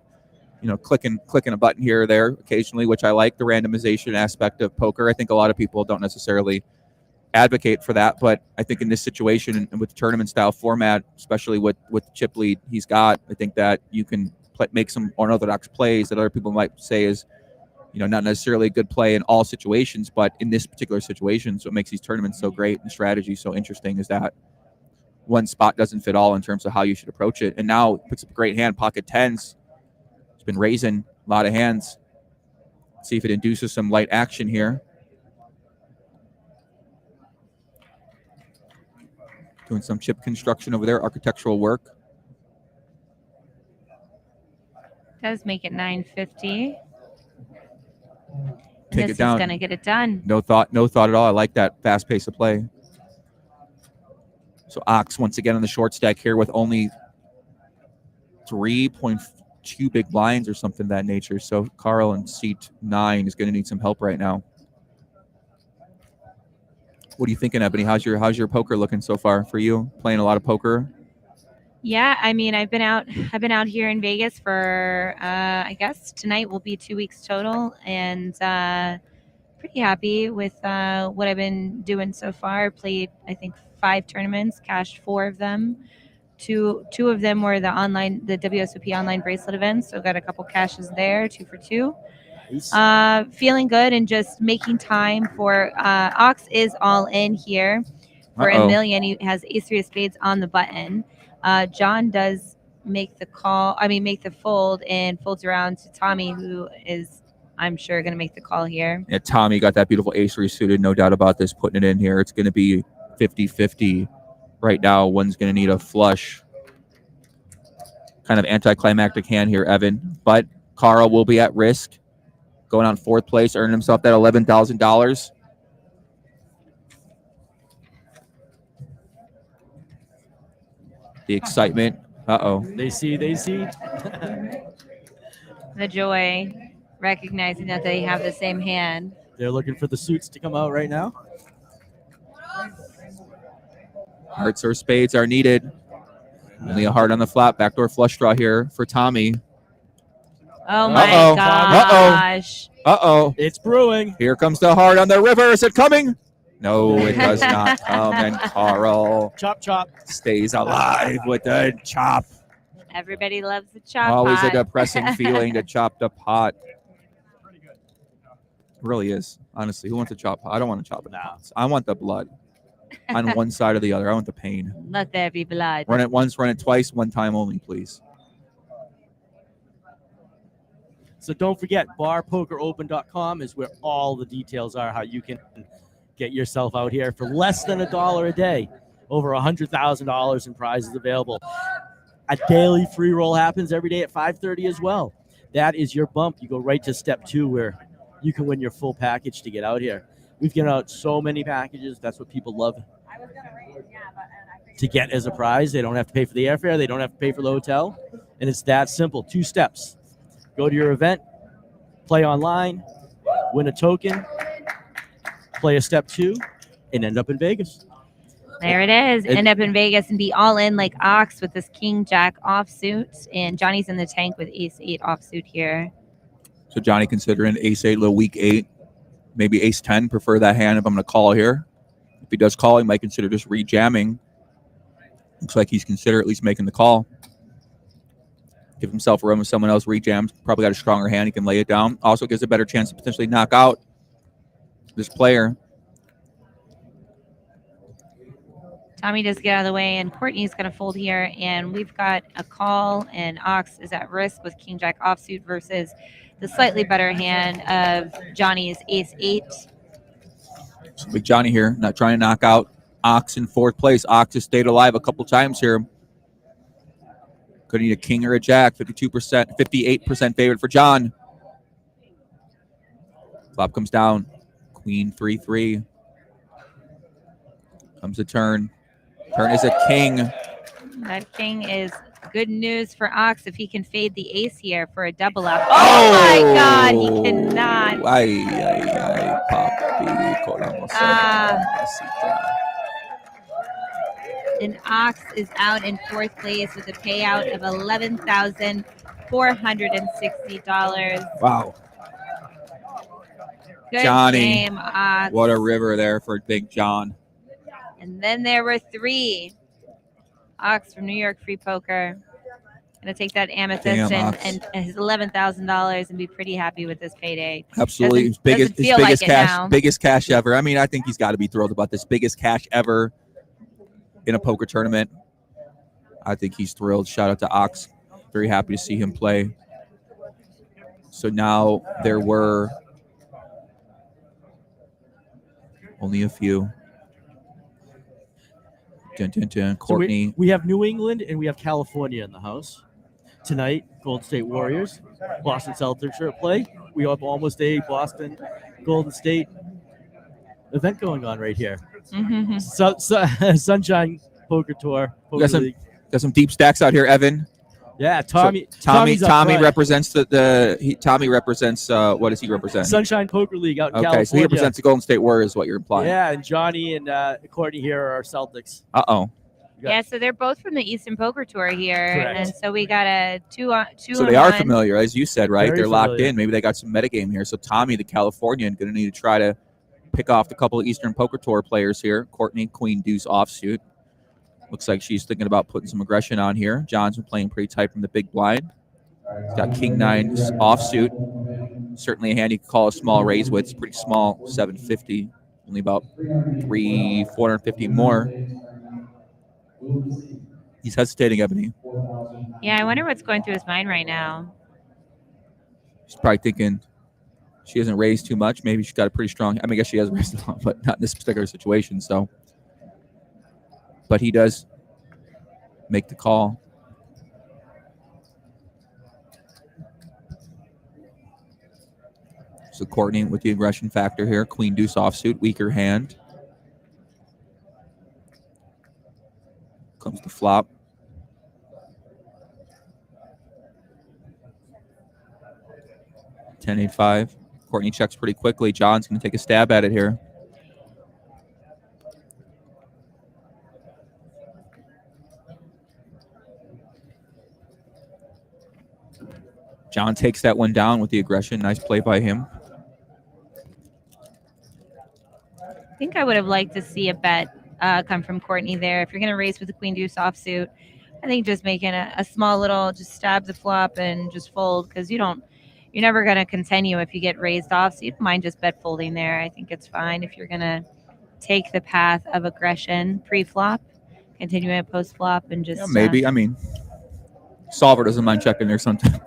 clicking a button here or there occasionally, which I like the randomization aspect of poker. I think a lot of people don't necessarily advocate for that, but I think in this situation and with the tournament style format, especially with the chip lead he's got, I think that you can make some unorthodox plays that other people might say is not necessarily a good play in all situations, but in this particular situation. So what makes these tournaments so great and strategy so interesting is that one spot doesn't fit all in terms of how you should approach it. And now picks up a great hand, pocket tens. It's been raising a lot of hands. Let's see if it induces some light action here. Doing some chip construction over there, architectural work. Does make it 950. Take This it down. is going to get it done. No thought at all. I like that fast pace of play. So Ox once again on the short stack here with only 3.2 big blinds or something of that nature. So Carl in seat 9 is going to need some help right now. What are you thinking, Ebony? How's your poker looking so far for you? Playing a lot of poker? Yeah, I mean, I've been out here in Vegas for I guess tonight will be 2 weeks total, and pretty happy with what I've been doing so far. Played, I think, 5 tournaments, cashed 4 of them. Two of them were the WSOP online bracelet events, so got a couple cashes there, 2 for 2. Nice. Feeling good and just making time for Ox is all in here for Uh-oh. $1 million. He has ace-3 of spades on the button. John does make the fold and folds around to Tommy, who is, I'm sure, going to make the call here. Yeah, Tommy got that beautiful ace-3 suited, no doubt about this, putting it in here. It's going to be 50-50 right now. One's going to need a flush. Kind of anticlimactic hand here, Evan. But Carl will be at risk. Going on 4th place, earning himself that $11,000. The excitement. Uh-oh. They see. The joy, recognizing that they have the same hand. They're looking for the suits to come out right now. Hearts or spades are needed. Only a heart on the flop. Backdoor flush draw here for Tommy. Oh my gosh. Uh-oh. It's brewing. Here comes the heart on the river. Is it coming? No, it does not come. And Carl chop stays alive with the chop. Everybody loves the chop Always pot. a depressing feeling to chop the pot. Really is. Honestly, who wants to chop pot? I don't want to chop it. No. I want the blood on one side or the other. I want the pain. Let there be blood. Run it once, run it twice, one time only, please. So don't forget, barpokeropen.com is where all the details are, how you can get yourself out here for less than $1 a day. Over $100,000 in prizes available. A daily free roll happens every day at 5:30 as well. That is your bump. You go right to step 2 where you can win your full package to get out here. We've given out so many packages. That's what people love to get as a prize. They don't have to pay for the airfare. They don't have to pay for the hotel. And it's that simple. 2 steps. Go to your event, play online, win a token, play a step 2, and end up in Vegas. There it is. End up in Vegas and be all in like Ox with this King Jack offsuit. And Johnny's in the tank with Ace-8 offsuit here. So Johnny considering Ace-8, little weak 8. Maybe Ace-10, prefer that hand if I'm going to call here. If he does call, he might consider just re-jamming. Looks like he's considered at least making the call. Give himself room if someone else re-jams. Probably got a stronger hand. He can lay it down. Also gives a better chance to potentially knock out this player. Tommy does get out of the way, and Courtney's going to fold here. And we've got a call, and Ox is at risk with King Jack offsuit versus the slightly better hand of Johnny's Ace-8. So big Johnny here, not trying to knock out Ox in 4th place. Ox has stayed alive a couple times here. Could need a king or a jack. 52%, 58% favorite for John. Flop comes down. Queen 3-3. Comes a turn. Turn is a king. That king is good news for Ox if he can fade the ace here for a double up. Oh my God, he cannot. Ay, papi. Colamos. And Ox is out in 4th place with a payout of $11,460. Wow. Good Johnny. game, Ox. What a river there for Big John. And then there were 3. Ox from New York Free Poker. Gonna take that amethyst Damn, and, Ox. and his $11,000 and be pretty happy with this payday. Absolutely. Doesn't feel like it now. Biggest cash ever. I mean, I think he's got to be thrilled about this. Biggest cash ever in a poker tournament. I think he's thrilled. Shout out to Ox. Very happy to see him play. So now there were only a few. Dun, dun, dun. Courtney. So we have New England and we have California in the house. Tonight, Golden State Warriors, Boston Celtics are at play. We have almost a Boston Golden State event going on right here. Mm-hmm. Sunshine Poker Tour. We got some deep stacks out here, Evan. Yeah, Tommy. So Tommy Tommy represents Tommy represents what does he represent? Sunshine Poker League out in California. Okay, so he represents the Golden State Warriors. What you're implying? Yeah, and Johnny and Courtney here are our Celtics. Uh-oh. Yeah, so they're both from the Eastern Poker Tour here, Correct. and so we got a two. So they are familiar, as you said, right? Very They're locked familiar. in. Maybe they got some metagame here. So Tommy, the Californian, going to need to try to pick off a couple of Eastern Poker Tour players here. Courtney, Queen Deuce offsuit. Looks like she's thinking about putting some aggression on here. John's been playing pretty tight from the big blind. He's got King 9 offsuit. Certainly a hand you could call a small raise with. It's pretty small, 750. Only about 450 more. He's hesitating, Ebony. Yeah, I wonder what's going through his mind right now. She's probably thinking she hasn't raised too much. Maybe she's got a pretty strong. I mean, I guess she has raised a lot, but not in this particular situation. So, but he does make the call. So Courtney with the aggression factor here. Queen Deuce offsuit, weaker hand. Comes the flop. 10-8-5. Courtney checks pretty quickly. John's going to take a stab at it here. John takes that one down with the aggression. Nice play by him. I think I would have liked to see a bet come from Courtney there. If you're going to raise with the Queen Deuce offsuit, I think just making a small little, just stab the flop and just fold, because you're never going to continue if you get raised off. So you don't mind just bet folding there. I think it's fine if you're going to take the path of aggression pre-flop, continuing at post-flop, and just Maybe. I mean, Solver doesn't mind checking there sometimes.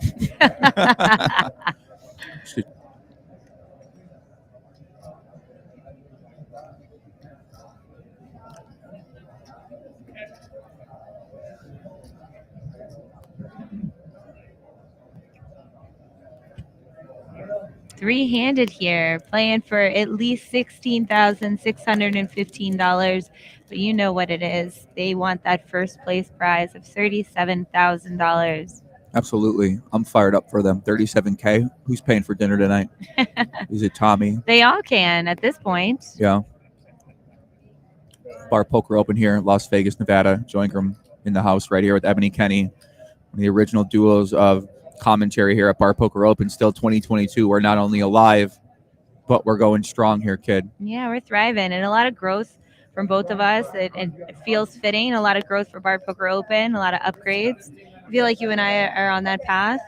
three-handed here, playing for at least $16,615. But you know what it is. They want that first place prize of $37,000. Absolutely. I'm fired up for them. $37K. Who's paying for dinner tonight? Is it Tommy? They all can at this point. Yeah. Bar Poker Open here in Las Vegas, Nevada. Joingram in the house right here with Ebony Kenny. One of the original duos of commentary here at Bar Poker Open. Still 2022. We're not only alive, but we're going strong here, kid. Yeah, we're thriving, and a lot of growth from both of us. It feels fitting. A lot of growth for Bar Poker Open, a lot of upgrades. I feel like you and I are on that path.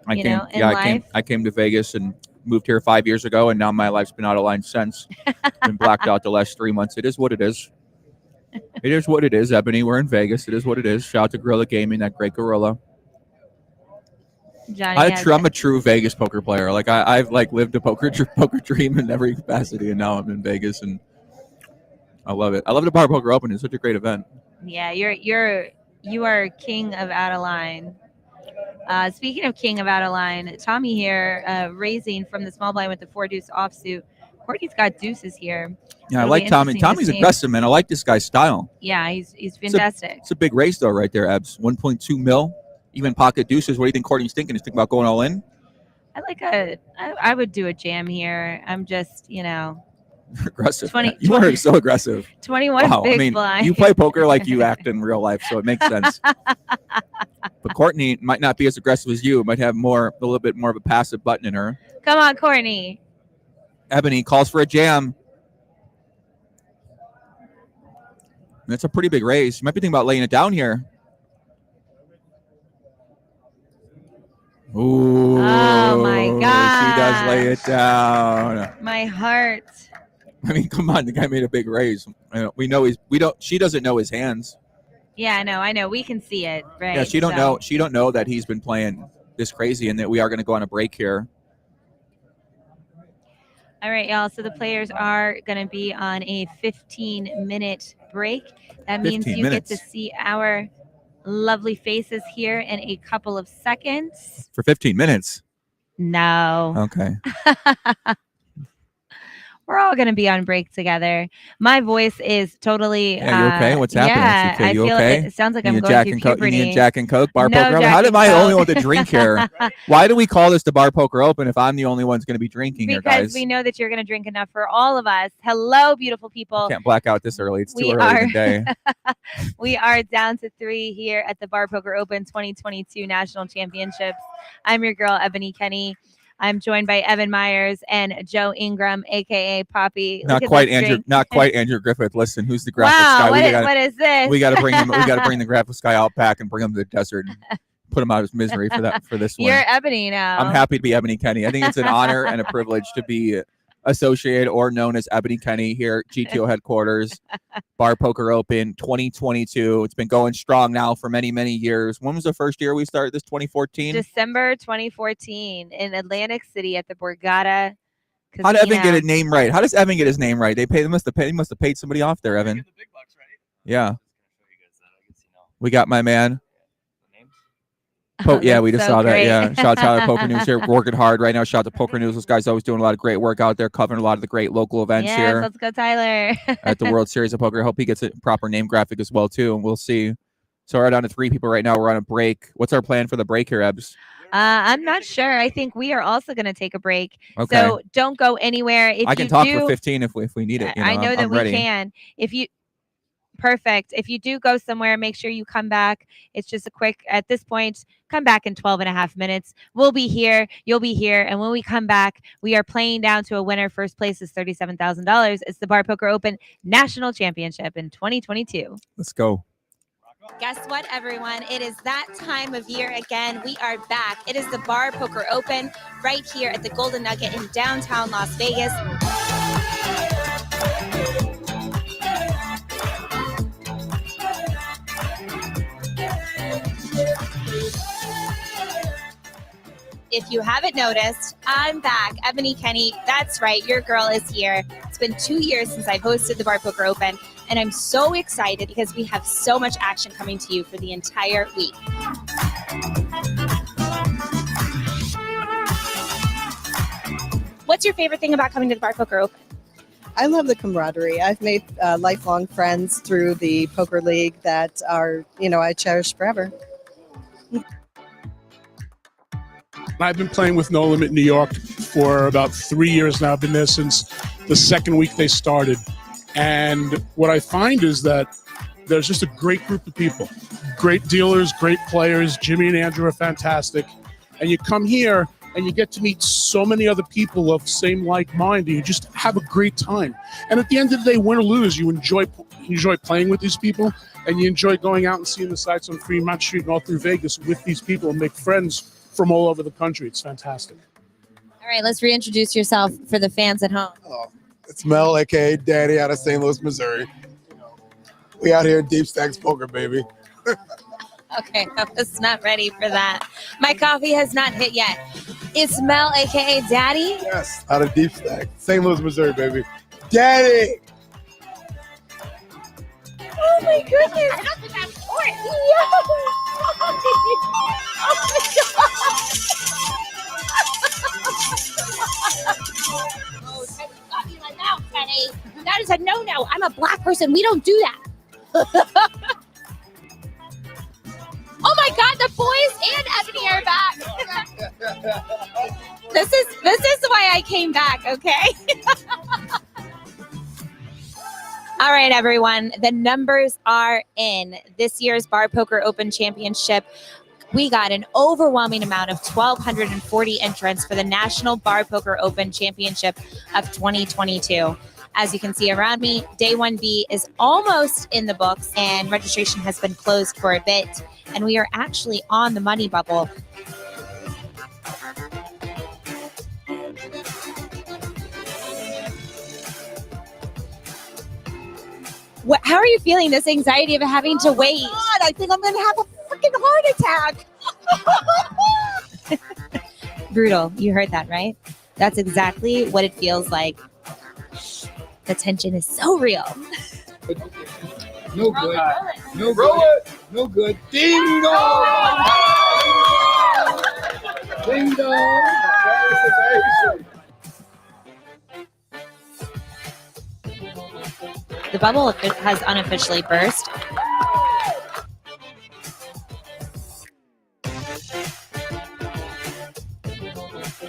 In life. I came to Vegas and moved here 5 years ago, and now my life's been out of line since. Been blacked out the last 3 months. It is what it is. It is what it is, Ebony. We're in Vegas. It is what it is. Shout out to Gorilla Gaming, that great gorilla. Johnny, I'm a true Vegas poker player. Like I've lived a poker dream in every capacity, and now I'm in Vegas, and I love it. I love the Bar Poker Open. It's such a great event. Yeah, you are king of Adeline. Speaking of king of Adeline, Tommy here raising from the small blind with the 4-deuce offsuit. Courtney's got deuces here. Yeah, I It'll like be Tommy. interesting to Tommy's see. aggressive, man. I like this guy's style. Yeah, he's fantastic. It's a big raise though, right there, Ebs. 1.2 mil. Even pocket deuces. What do you think Courtney's thinking? Is thinking about going all in? I would do a jam here. I'm just, Aggressive. 20 you are so aggressive. 21 Wow. big I mean, blind. you play poker like you act in real life, so it makes sense. But Courtney might not be as aggressive as you. Might have a little bit more of a passive button in her. Come on, Courtney. Ebony calls for a jam. That's a pretty big raise. You might be thinking about laying it down here. Ooh. Oh my God. She does lay it down. My heart. I mean, come on, the guy made a big raise. We know she doesn't know his hands. Yeah, I know. We can see it, right? Yeah, she don't know that he's been playing this crazy and that we are going to go on a break here. All right, y'all. So the players are going to be on a 15-minute break. That means 15 you minutes. get to see our lovely faces here in a couple of seconds. For 15 minutes? No. Okay. We're all going to be on break together. My voice is totally. Yeah, you okay? What's happening? Yeah, CK? You I feel okay? it sounds like You I'm need going Jack through and Coke? You puberty. need Jack and Coke? Bar No poker? Jack How and am I the only one Coke. with a drink here? Why do we call this the Bar Poker Open if I'm the only one's going to be drinking here, Because guys? we know that you're going to drink enough for all of us. Hello, beautiful people. Can't black out this early. It's too We early are in the day. we are down to 3 here at the Bar Poker Open 2022 National Championships. I'm your girl, Ebony Kenny. I'm joined by Evan Myers and Joe Ingram, aka Poppy. Not quite Andrew Griffith. Listen, who's the graphics guy? What is this? We got to bring him. We got to bring the graphics guy out back and bring him to the desert and put him out of his misery for this one. You're Ebony now. I'm happy to be Ebony Kenny. I think it's an honor and a privilege to be associated or known as Ebony Kenny here at GTO headquarters. Bar Poker Open 2022. It's been going strong now for many, many years. When was the first year we started this? 2014? December 2014 in Atlantic City at the Borgata Casino. How did Evan get his name right? How does Evan get his name right? They must have paid somebody off there, Evan. Yeah. We got my man. Yeah, we just saw that. Yeah, shout out to Poker News here, working hard right now. Shout out to Poker News. This guy's always doing a lot of great work out there, covering a lot of the great local events here. Let's go, Tyler. At the World Series of Poker. I hope he gets a proper name graphic as well too, and we'll see. So we're down to 3 people right now. We're on a break. What's our plan for the break here, Ebs? I'm not sure. I think we are also going to take a break. Okay. So don't go anywhere. If I can talk for 15 if we need it. I know that I'm we ready. can. Perfect. If you do go somewhere, make sure you come back. It's just a quick, at this point, come back in 12 and a half minutes. We'll be here. You'll be here. And when we come back, we are playing down to a winner. First place is $37,000. It's the Bar Poker Open National Championship in 2022. Let's go. Guess what, everyone? It is that time of year again. We are back. It is the Bar Poker Open right here at the Golden Nugget in downtown Las Vegas. If you haven't noticed, I'm back. Ebony Kenny, that's right, your girl is here. It's been 2 years since I've hosted the Bar Poker Open, and I'm so excited because we have so much action coming to you for the entire week. What's your favorite thing about coming to the Bar Poker Open? I love the camaraderie. I've made lifelong friends through the poker league that are, I cherish forever. I've been playing with No Limit New York for about 3 years now. I've been there since the second week they started. And what I find is that there's just a great group of people, great dealers, great players. Jimmy and Andrew are fantastic. And you come here and you get to meet so many other people of same like mind, and you just have a great time. And at the end of the day, win or lose, you enjoy playing with these people, and you enjoy going out and seeing the sights on Fremont Street and all through Vegas with these people and make friends from all over the country. It's fantastic. All right, let's reintroduce yourself for the fans at home. It's Mel, aka Daddy, out of St. Louis, Missouri. We out here deep stacks poker, baby. Okay, I was not ready for that. My coffee has not hit yet. It's Mel, aka Daddy. Yes, out of deep stack, St. Louis, Missouri, baby. Daddy. Oh my goodness! I don't think I'm for it. Oh my God! Got me in my mouth, Kenny. That is a no-no. I'm a black person. We don't do that. Oh my God! The boys and Ebony are back. This is why I came back. Okay. All right, everyone. The numbers are in. This year's Bar Poker Open Championship, we got an overwhelming amount of 1,240 entrants for the National Bar Poker Open Championship of 2022. As you can see around me, Day 1B is almost in the books, and registration has been closed for a bit. And we are actually on the money bubble. How are you feeling? This anxiety of having to wait? God, I think I'm going to have a freaking heart attack. Brutal. You heard that, right? That's exactly what it feels like. The tension is so real. No good. No good. No good. Ding dong. Ding dong. The bubble has unofficially burst.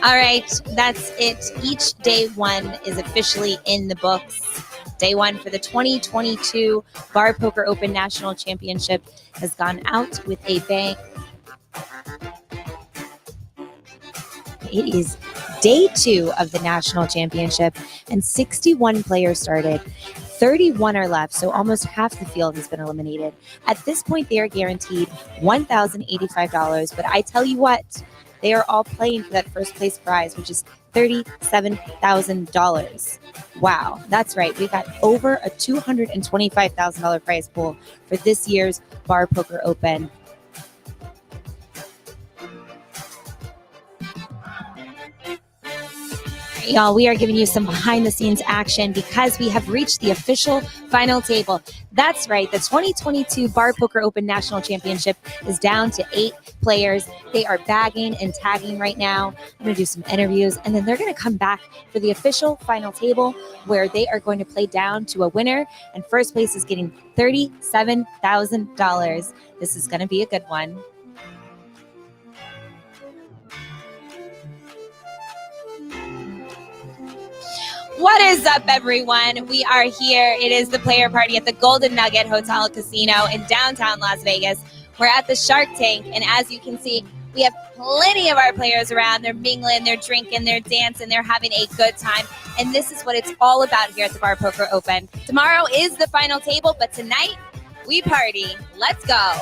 All right, that's it. Each day one is officially in the books. Day one for the 2022 Bar Poker Open National Championship has gone out with a bang. It is day two of the national championship, and 61 players started. 31 are left, so almost half the field has been eliminated. At this point, they are guaranteed $1,085, but I tell you what, they are all playing for that first place prize, which is $37,000. Wow, that's right. We got over a $225,000 prize pool for this year's Bar Poker Open. Y'all, we are giving you some behind the scenes action because we have reached the official final table. That's right. The 2022 Bar Poker Open National Championship is down to 8 players. They are bagging and tagging right now. I'm going to do some interviews, and then they're going to come back for the official final table where they are going to play down to a winner, and first place is getting $37,000. This is going to be a good one. What is up, everyone? We are here. It is the player party at the Golden Nugget Hotel and Casino in downtown Las Vegas. We're at the Shark Tank, and as you can see, we have plenty of our players around. They're mingling, they're drinking, they're dancing, they're having a good time. And this is what it's all about here at the Bar Poker Open. Tomorrow is the final table, but tonight, we party. Let's go.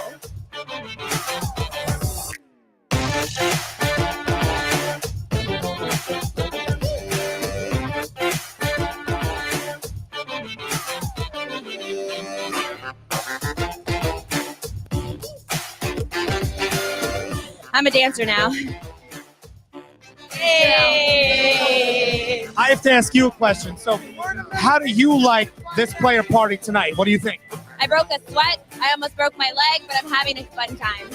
I'm a dancer now. Hey. I have to ask you a question. So, how do you like this player party tonight? What do you think? I broke a sweat. I almost broke my leg, but I'm having a fun time.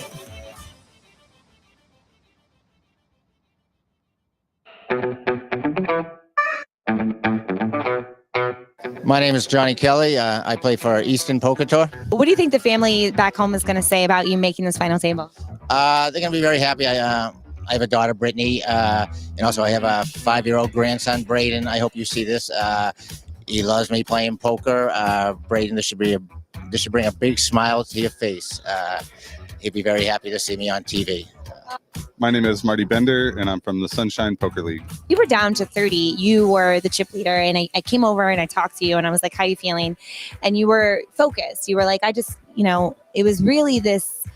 My name is Johnny Kelly. I play for Eastern Poker Tour. What do you think the family back home is going to say about you making this final table? They're going to be very happy. I have a daughter, Brittany, and also I have a 5-year-old grandson, Braden. I hope you see this. He loves me playing poker. Braden, this should bring a big smile to your face. He'd be very happy to see me on TV. My name is Marty Bender, and I'm from the Sunshine Poker League. You were down to 30. You were the chip leader, and I came over and I talked to you, and I was like, how are you feeling? And you were focused. You were like, it was really this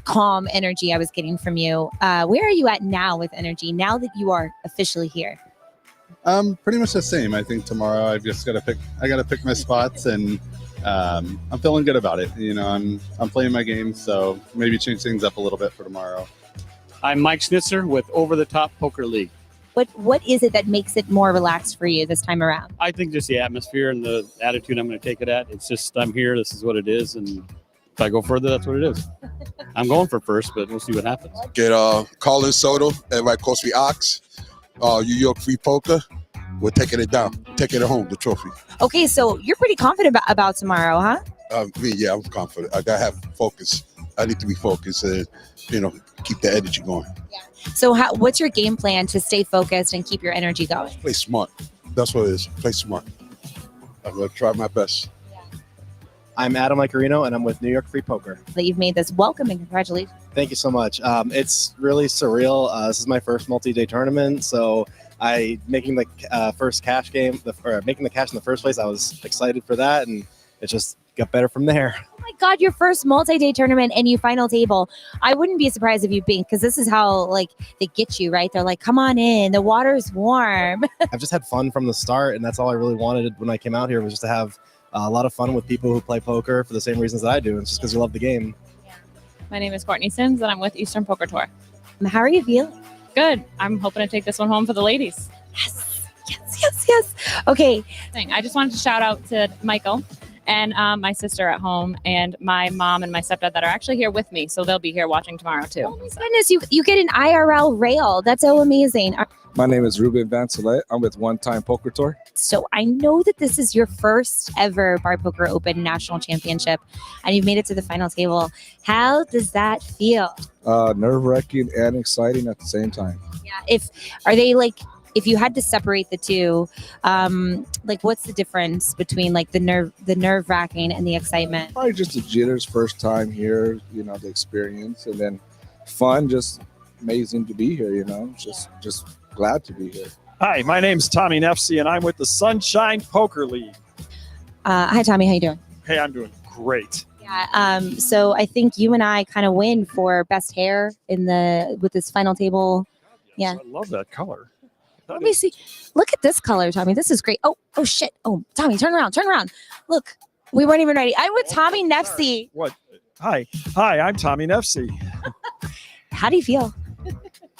calm energy I was getting from you. Where are you at now with energy, now that you are officially here? Pretty much the same. I think tomorrow I gotta pick my spots, and I'm feeling good about it. I'm playing my game, so maybe change things up a little bit for tomorrow. I'm Mike Schnitzer with Over the Top Poker League. What is it that makes it more relaxed for you this time around? I think just the atmosphere and the attitude I'm going to take it at. It's just, I'm here, this is what it is, and if I go further, that's what it is. I'm going for first, but we'll see what happens. Get Colin Soto, everybody calls me Ox, New York Free Poker. We're taking it down, taking it home, the trophy. Okay, so you're pretty confident about tomorrow, huh? Yeah, I'm confident. I gotta have focus. I need to be focused and, keep the energy going. Yeah. So what's your game plan to stay focused and keep your energy going? Play smart. That's what it is. Play smart. I'm gonna try my best. I'm Adam Icarino, and I'm with New York Free Poker. That you've made this. Welcome and congratulations. Thank you so much. It's really surreal. This is my first multi-day tournament, so making the cash in the first place. I was excited for that, and it just got better from there. Oh my God, your first multi-day tournament and you final table. I wouldn't be surprised if you beat, because this is how they get you, right? They're like, come on in, the water's warm. I've just had fun from the start, and that's all I really wanted when I came out here, was just to have a lot of fun with people who play poker for the same reasons that I do. It's just because you love the game. My name is Courtney Sims, and I'm with Eastern Poker Tour. How are you feeling? Good. I'm hoping to take this one home for the ladies. Yes. Okay. I just wanted to shout out to Michael and my sister at home and my mom and my stepdad that are actually here with me. So they'll be here watching tomorrow too. Oh my goodness, you get an IRL rail. That's so amazing. My name is Ruben Vancelet. I'm with One Time Poker Tour. So I know that this is your first ever Bar Poker Open National Championship, and you've made it to the final table. How does that feel? Nerve-wracking and exciting at the same time. Yeah. If you had to separate the two, like what's the difference between like the nerve wracking and the excitement? Probably just the jitters, first time here, the experience, and then fun, just amazing to be here, just glad to be here. Hi, my name's Tommy Nefsey, and I'm with the Sunshine Poker League. Hi, Tommy. How you doing? Hey, I'm doing great. Yeah. So I think you and I kind of win for best hair with this final table. Yeah. I love that color. Let me see. Look at this color, Tommy. This is great. Oh shit. Oh, Tommy, turn around. Look, we weren't even ready. I'm with Tommy Nefsey. What? Hi, I'm Tommy Nefsey. How do you feel?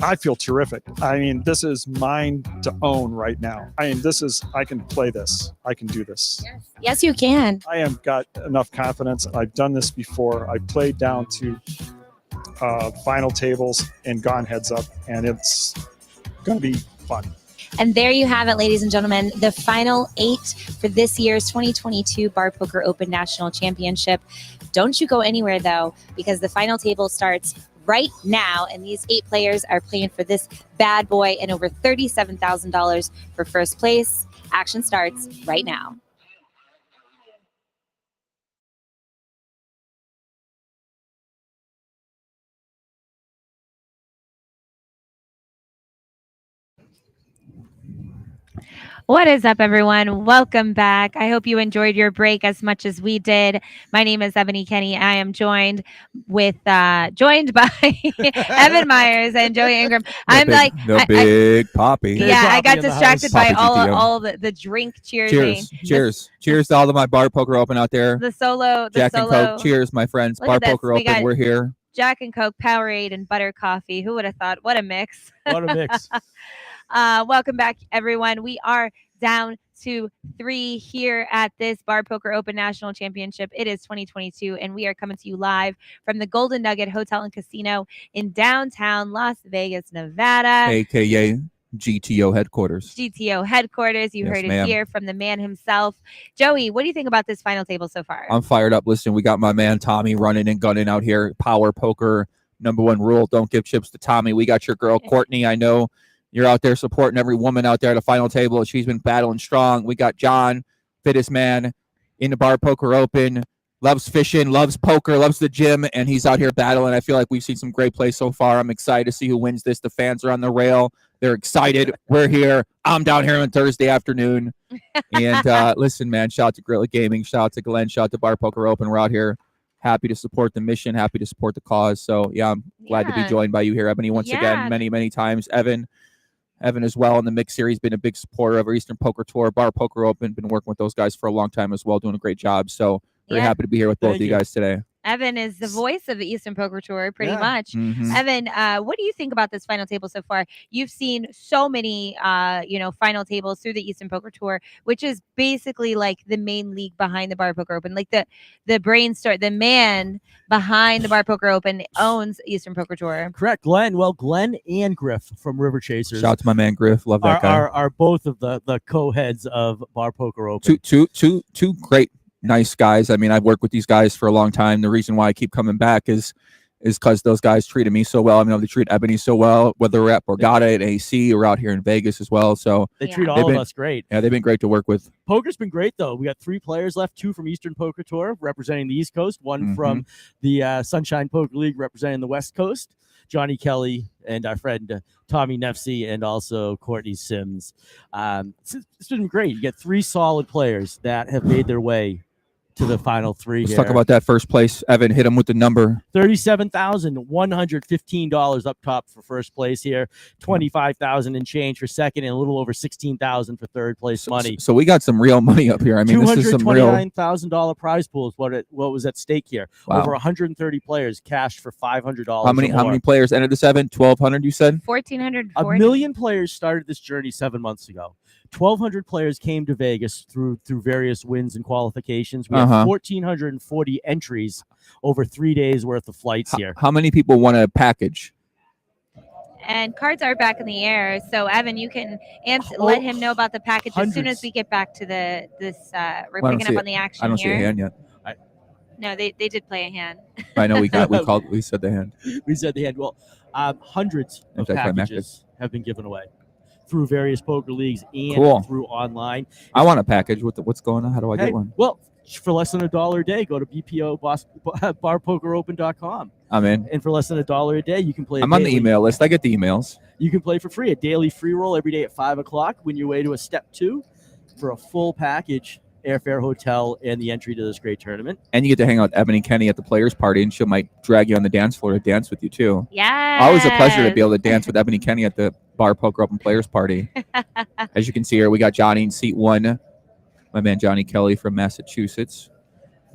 I feel terrific. I mean, this is mine to own right now. I can play this. I can do this. Yes, you can. I have got enough confidence. I've done this before. I played down to final tables and gone heads up, and it's going to be fun. And there you have it, ladies and gentlemen, the final 8 for this year's 2022 Bar Poker Open National Championship. Don't you go anywhere, though, because the final table starts right now, and these 8 players are playing for this bad boy and over $37,000 for first place. Action starts right now. What is up, everyone? Welcome back. I hope you enjoyed your break as much as we did. My name is Ebony Kenny. I am joined by Evan Myers and Joey Ingram. Big Poppy. Yeah, I got distracted by Poppy all the drink cheering. Cheers to all of my Bar Poker Open out there. The solo. Jack and Coke. Cheers, my friends. Look Bar at this. Poker Open. We're here. Jack and Coke, Powerade, and butter coffee. Who would have thought? What a mix. What a mix. Welcome back, everyone. We are down to 3 here at this Bar Poker Open National Championship. It is 2022, and we are coming to you live from the Golden Nugget Hotel and Casino in downtown Las Vegas, Nevada. AKA GTO headquarters. GTO headquarters. You heard it here from the man himself. Joey, what do you think about this final table so far? I'm fired up. Listen, we got my man Tommy running and gunning out here. Power poker, #1 rule. Don't give chips to Tommy. We got your girl, Courtney. I know you're out there supporting every woman out there at the final table. She's been battling strong. We got John, fittest man in the Bar Poker Open. Loves fishing, loves poker, loves the gym, and he's out here battling. I feel like we've seen some great plays so far. I'm excited to see who wins this. The fans are on the rail. They're excited. We're here. I'm down here on Thursday afternoon. And listen, man, shout out to Gorilla Gaming. Shout out to Glenn. Shout out to Bar Poker Open. We're out here happy to support the mission, happy to support the cause. So, yeah, I'm glad to be joined by you here, Ebony, once again, many, many times. Evan as well in the mix series, been a big supporter of our Eastern Poker Tour, Bar Poker Open, been working with those guys for a long time as well, doing a great job. So very happy to be here with both of you guys today. Evan is the voice of the Eastern Poker Tour, pretty much. Mhm. Evan, what do you think about this final table so far? You've seen so many, final tables through the Eastern Poker Tour, which is basically like the main league behind the Bar Poker Open. Like the the man behind the Bar Poker Open owns Eastern Poker Tour. Correct, Glenn. Well, Glenn and Griff from River Chasers. Shout out to my man Griff. Love that guy. Are both of the co-heads of Bar Poker Open. Two great, nice guys. I mean, I've worked with these guys for a long time. The reason why I keep coming back is because those guys treated me so well. I mean, they treat Ebony so well, whether we're at Borgata, at AC, or out here in Vegas as well. So they treat all of us great. Yeah, they've been great to work with. Poker's been great, though. We got 3 players left, 2 from Eastern Poker Tour representing the East Coast, 1 from the Sunshine Poker League representing the West Coast. Johnny Kelly and our friend Tommy Nefsey and also Courtney Sims. It's been great. You get 3 solid players that have made their way to the final three. Let's here. talk about that first place. Evan, hit him with the number. $37,115 up top for first place here. $25,000 and change for second, and a little over $16,000 for third place money. So we got some real money up here. I mean, this is some real. $229,000 prize pool is what was at stake here. Wow. Over 130 players cashed for $500. How many players entered the 7? 1,200, you said? 1,440. A million players started this journey 7 months ago. 1,200 players came to Vegas through various wins and qualifications. We have 1,440 entries over 3 days worth of flights here. How many people want a package? And cards are back in the air. So Evan, you can let him know about the package as soon as we get back to we're picking up on the action here. I don't see a hand yet. No, they did play a hand. I know we said the hand. We said the hand. Well, hundreds of packages have been given away through various poker leagues and through online. I want a package. What's going on? How do I get one? Well, for less than $1 a day, go to barpokeropen.com. I'm in. And for less than $1 a day, you can play. I'm on the email list. I get the emails. You can play for free a daily free roll every day at 5 o'clock. Win your way to a step 2 for a full package, airfare, hotel, and the entry to this great tournament. And you get to hang out with Ebony Kenny at the players' party, and she might drag you on the dance floor to dance with you too. Yeah. Always a pleasure to be able to dance with Ebony Kenny at the Bar Poker Open Players Party. As you can see here, we got Johnny in seat 1. My man Johnny Kelly from Massachusetts.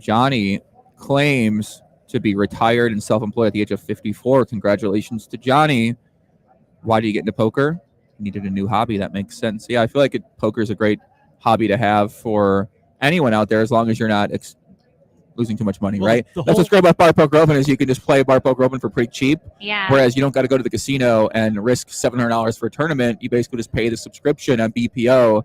Johnny claims to be retired and self-employed at the age of 54. Congratulations to Johnny. Why do you get into poker? You needed a new hobby. That makes sense. Yeah, I feel like poker is a great hobby to have for anyone out there, as long as you're not losing too much money, right? That's what's great about Bar Poker Open is you can just play Bar Poker Open for pretty cheap. Yeah. Whereas you don't got to go to the casino and risk $700 for a tournament. You basically just pay the subscription on BPO.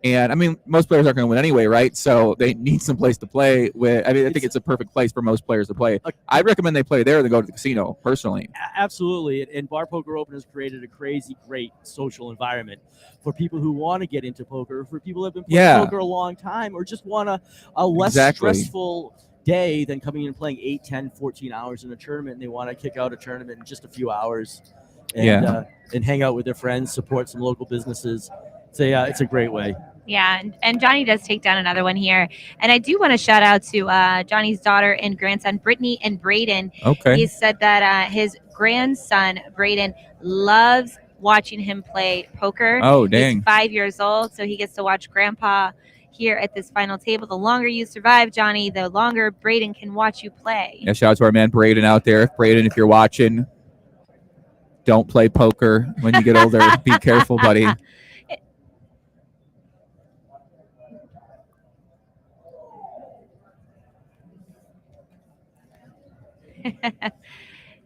And I mean, most players aren't going to win anyway, right? So they need some place to play with. I mean, I think it's a perfect place for most players to play. I'd recommend they play there than go to the casino, personally. Absolutely. And Bar Poker Open has created a crazy, great social environment for people who want to get into poker, for people who have been playing poker a long time, or just want a less stressful day than coming in and playing 8, 10, 14 hours in a tournament. And they want to kick out a tournament in just a few hours and hang out with their friends, support some local businesses. It's a great way. Yeah, and Johnny does take down another one here. And I do want to shout out to Johnny's daughter and grandson, Brittany and Braden. Okay. He said that his grandson, Braden, loves watching him play poker. Oh, dang. He's 5 years old, so he gets to watch Grandpa here at this final table. The longer you survive, Johnny, the longer Braden can watch you play. Yeah, shout out to our man Braden out there. Braden, if you're watching, don't play poker when you get older. Be careful, buddy.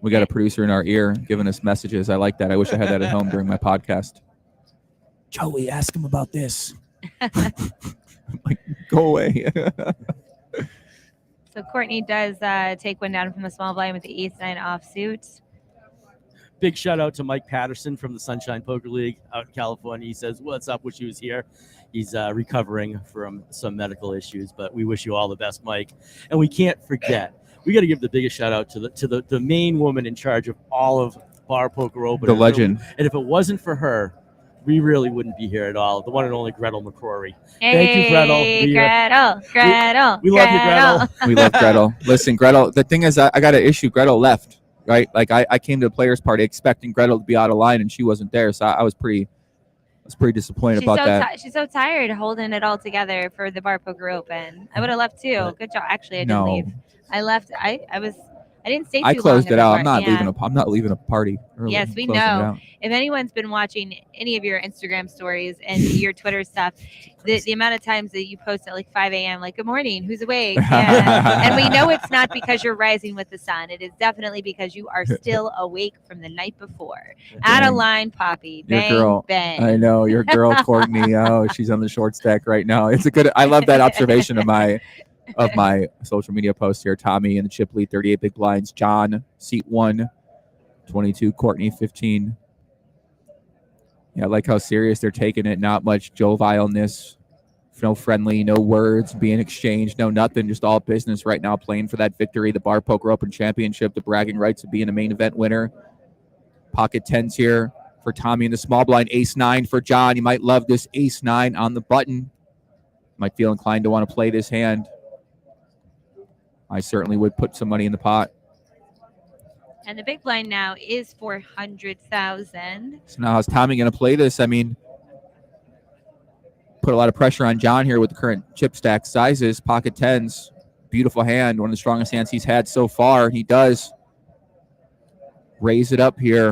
We got a producer in our ear giving us messages. I like that. I wish I had that at home during my podcast. Joey, ask him about this. Like, go away. So Courtney does take one down from the small blind with the ace-9 offsuit. Big shout out to Mike Patterson from the Sunshine Poker League out in California. He says, "What's up? Wish he was here." He's recovering from some medical issues, but we wish you all the best, Mike. And we can't forget, we got to give the biggest shout out to the main woman in charge of all of Bar Poker Open. The legend. And if it wasn't for her, we really wouldn't be here at all. The one and only Gretel McCrory. Hey, thank you, Gretel. We love you, Gretel. We love Gretel. Listen, Gretel, the thing is, I got an issue. Gretel left, right? Like, I came to the players' party expecting Gretel to be out of line, and she wasn't there. So I was pretty disappointed about that. She's so tired holding it all together for the Bar Poker Open. I would have left too. Good job. Actually, I didn't leave. I left. I didn't stay too long. I closed it out. I'm not Yeah. leaving a party early. Yes, we I'm closing it know. out. If anyone's been watching any of your Instagram stories and your Twitter stuff, the amount of times that you post at like 5 a.m., like, good morning, who's awake? And we know it's not because you're rising with the sun. It is definitely because you are still awake from the night before. Out of line, Poppy. Bang, Your girl, bang. I know, your girl, Courtney. Oh, she's on the short stack right now. I love that observation of my social media post here. Tommy in the chip lead, 38 big blinds. John, seat 1, 22. Courtney, 15. Yeah, I like how serious they're taking it. Not much jovialness. No friendly, no words being exchanged, no nothing. Just all business right now, playing for that victory, the Bar Poker Open Championship, the bragging rights of being a main event winner. Pocket tens here for Tommy in the small blind. Ace-9 for John. You might love this ace-9 on the button. Might feel inclined to want to play this hand. I certainly would put some money in the pot. And the big blind now is 400,000. So now how's Tommy going to play this? I mean, put a lot of pressure on John here with the current chip stack sizes. Pocket tens, beautiful hand, one of the strongest hands he's had so far. He does raise it up here.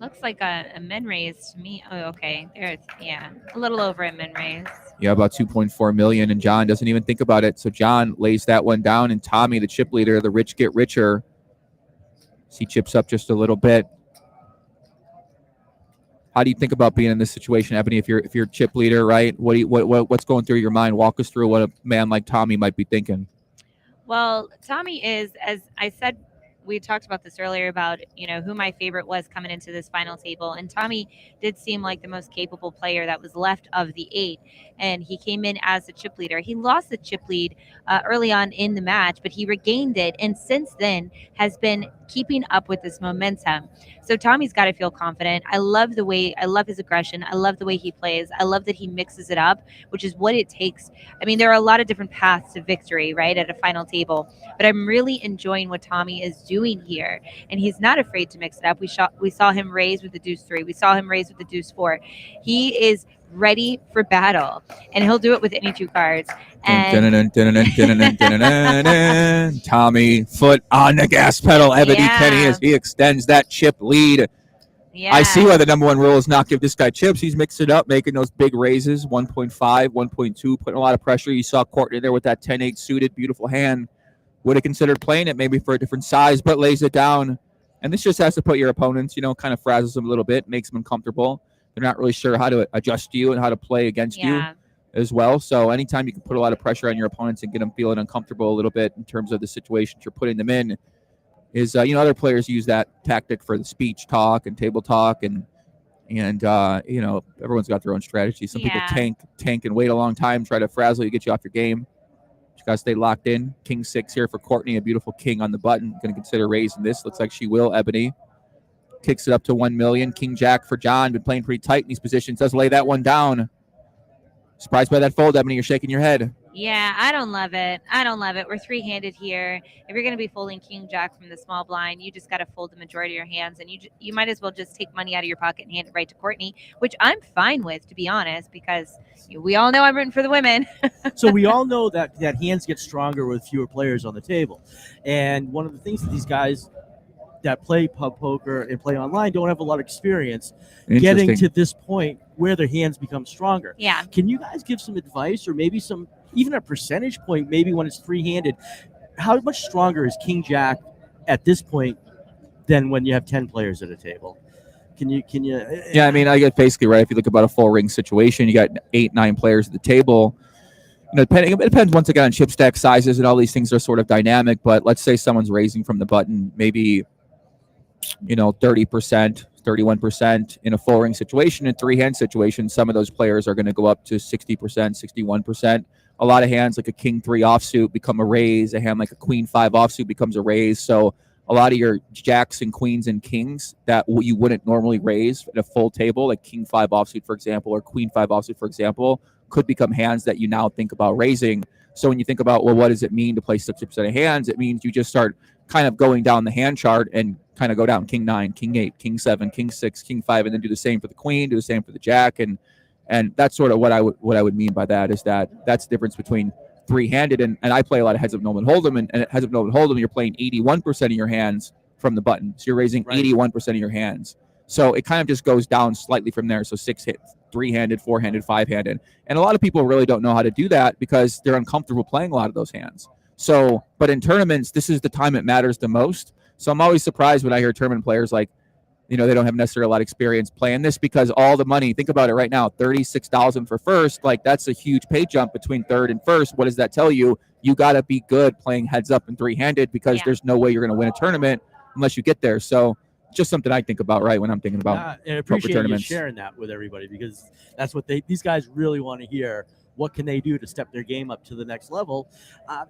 Looks like a min raise to me. Oh, okay. There's, yeah, a little over a min raise. Yeah, about 2.4 million, and John doesn't even think about it. So John lays that one down, and Tommy, the chip leader, the rich get richer. He chips up just a little bit. How do you think about being in this situation, Ebony? If you're chip leader, right? What's going through your mind? Walk us through what a man like Tommy might be thinking. Well, Tommy is, as I said, we talked about this earlier about, who my favorite was coming into this final table. And Tommy did seem like the most capable player that was left of the 8. And he came in as a chip leader. He lost the chip lead early on in the match, but he regained it. And since then has been keeping up with this momentum. So Tommy's got to feel confident. I love his aggression. I love the way he plays. I love that he mixes it up, which is what it takes. I mean, there are a lot of different paths to victory, right, at a final table. But I'm really enjoying what Tommy is doing here. And he's not afraid to mix it up. We saw him raise with the deuce 3. We saw him raise with the deuce 4. He is ready for battle, and he'll do it with any 2 cards. And Tommy, foot on the gas pedal. Ebony Kenny as he extends that chip lead. Yeah. I see why the number 1 rule is not give this guy chips. He's mixed it up, making those big raises, 1.5, 1.2, putting a lot of pressure. You saw Courtney there with that 10-8 suited, beautiful hand. Would have considered playing it maybe for a different size, but lays it down. And this just has to put your opponents, kind of frazzles them a little bit, makes them uncomfortable. They're not really sure how to adjust you and how to play against you as well. So anytime you can put a lot of pressure on your opponents and get them feeling uncomfortable a little bit in terms of the situations you're putting them in is, other players use that tactic for the speech talk and table talk. And everyone's got their own strategy. Some people tank and wait a long time, try to frazzle you, get you off your game. You got to stay locked in. King 6 here for Courtney, a beautiful king on the button. Going to consider raising this. Looks like she will, Ebony. Kicks it up to 1 million. King Jack for John. Been playing pretty tight in these positions. Does lay that one down. Surprised by that fold, Ebony. You're shaking your head. Yeah, I don't love it. We're 3-handed here. If you're going to be folding King Jack from the small blind, you just got to fold the majority of your hands, and you might as well just take money out of your pocket and hand it right to Courtney, which I'm fine with, to be honest, because we all know I'm rooting for the women. So we all know that hands get stronger with fewer players on the table. And one of the things that these guys that play pub poker and play online don't have a lot of experience getting to this point where their hands become stronger. Yeah. Can you guys give some advice, or maybe even a percentage point, maybe when it's 3-handed, how much stronger is King Jack at this point than when you have 10 players at a table? Can you? Yeah, I mean, I get basically right. If you look about a full ring situation, you got 8-9 players at the table. It depends once again on chip stack sizes, and all these things are sort of dynamic. But let's say someone's raising from the button, maybe 30%, 31% in a full ring situation. In 3-hand situation, some of those players are going to go up to 60%, 61%. A lot of hands like a King 3 offsuit become a raise. A hand like a Queen 5 offsuit becomes a raise. So a lot of your jacks and queens and kings that you wouldn't normally raise at a full table, like King 5 offsuit, for example, or Queen 5 offsuit, for example, could become hands that you now think about raising. So when you think about, well, what does it mean to play 60% of hands? It means you just start kind of going down the hand chart and kind of go down King 9, King 8, King 7, King 6, King 5, and then do the same for the queen, do the same for the jack. And that's sort of what I would mean by that, is that's the difference between 3-handed and I play a lot of heads up Noble Hold'em, and at heads up Noble Hold'em, you're playing 81% of your hands from the button. So you're raising 81% of your hands. So it kind of just goes down slightly from there. So 6 hits, 3-handed, 4-handed, 5-handed. And a lot of people really don't know how to do that because they're uncomfortable playing a lot of those hands. So, but in tournaments, this is the time it matters the most. So I'm always surprised when I hear tournament players like, they don't have necessarily a lot of experience playing this, because all the money, think about it right now, $36,000 for first, like that's a huge pay jump between third and first. What does that tell you? You got to be good playing heads up and 3-handed, because there's no way you're going to win a tournament unless you get there. So just something I think about, right, when I'm thinking about and I poker appreciate you tournaments. sharing that with everybody, because that's what these guys really want to hear What can they do to step their game up to the next level?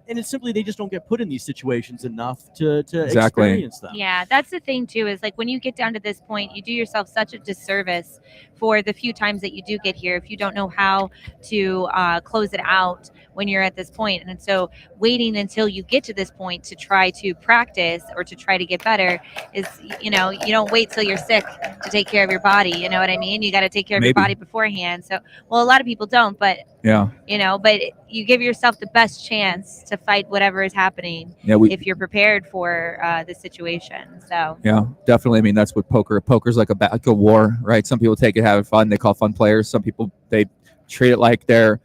And it's simply they just don't get put in these situations enough to Exactly. experience them. Yeah, that's the thing too, is like when you get down to this point, you do yourself such a disservice for the few times that you do get here if you don't know how to close it out when you're at this point. And so waiting until you get to this point to try to practice or to try to get better is, you don't wait till you're sick to take care of your body. You know what I mean? You got to take care of your Maybe. body beforehand. So, well, a lot of people don't, but Yeah. but you give yourself the best chance to fight whatever is happening if you're prepared for the situation. So Yeah, definitely. I mean, that's what poker's like a war, right? Some people take it having fun. They call fun players. Some people, they treat it like they're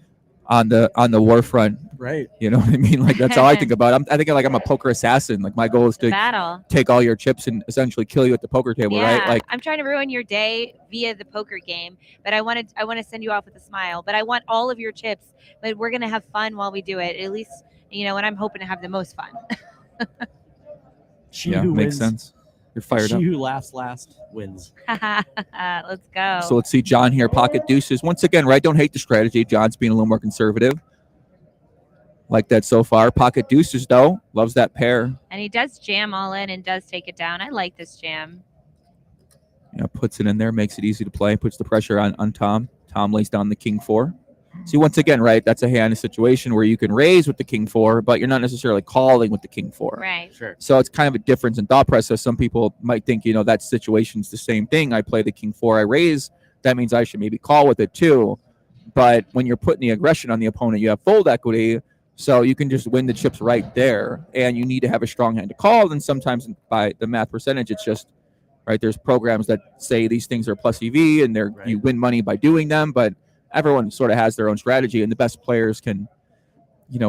on the war front. Right. You know what I mean? Like, that's how I think about it. I think like I'm a poker assassin. Like, my goal is to battle. take all your chips and essentially kill you at the poker table, right? Like, I'm trying to ruin your day via the poker game, but I want to send you off with a smile. But I want all of your chips. But we're gonna have fun while we do it. At least, and I'm hoping to have the most fun. She yeah, who makes wins, sense. You're fired up. She who laughs last wins. Let's go. So let's see John here. Pocket deuces. Once again, right? Don't hate the strategy. John's being a little more conservative. Like that so far. Pocket deuces, though. Loves that pair. And he does jam all in and does take it down. I like this jam. Puts it in there, makes it easy to play, puts the pressure on Tom. Tom lays down the king 4. See, once again, right, that's a hand situation where you can raise with the king 4, but you're not necessarily calling with the king 4. Right. Sure. So it's kind of a difference in thought process. Some people might think, that situation's the same thing. I play the king 4, I raise. That means I should maybe call with it too. But when you're putting the aggression on the opponent, you have fold equity. So you can just win the chips right there, and you need to have a strong hand to call. And sometimes by the math percentage, it's just right. There's programs that say these things are plus EV, and you win money by doing them. But everyone sort of has their own strategy, and the best players can,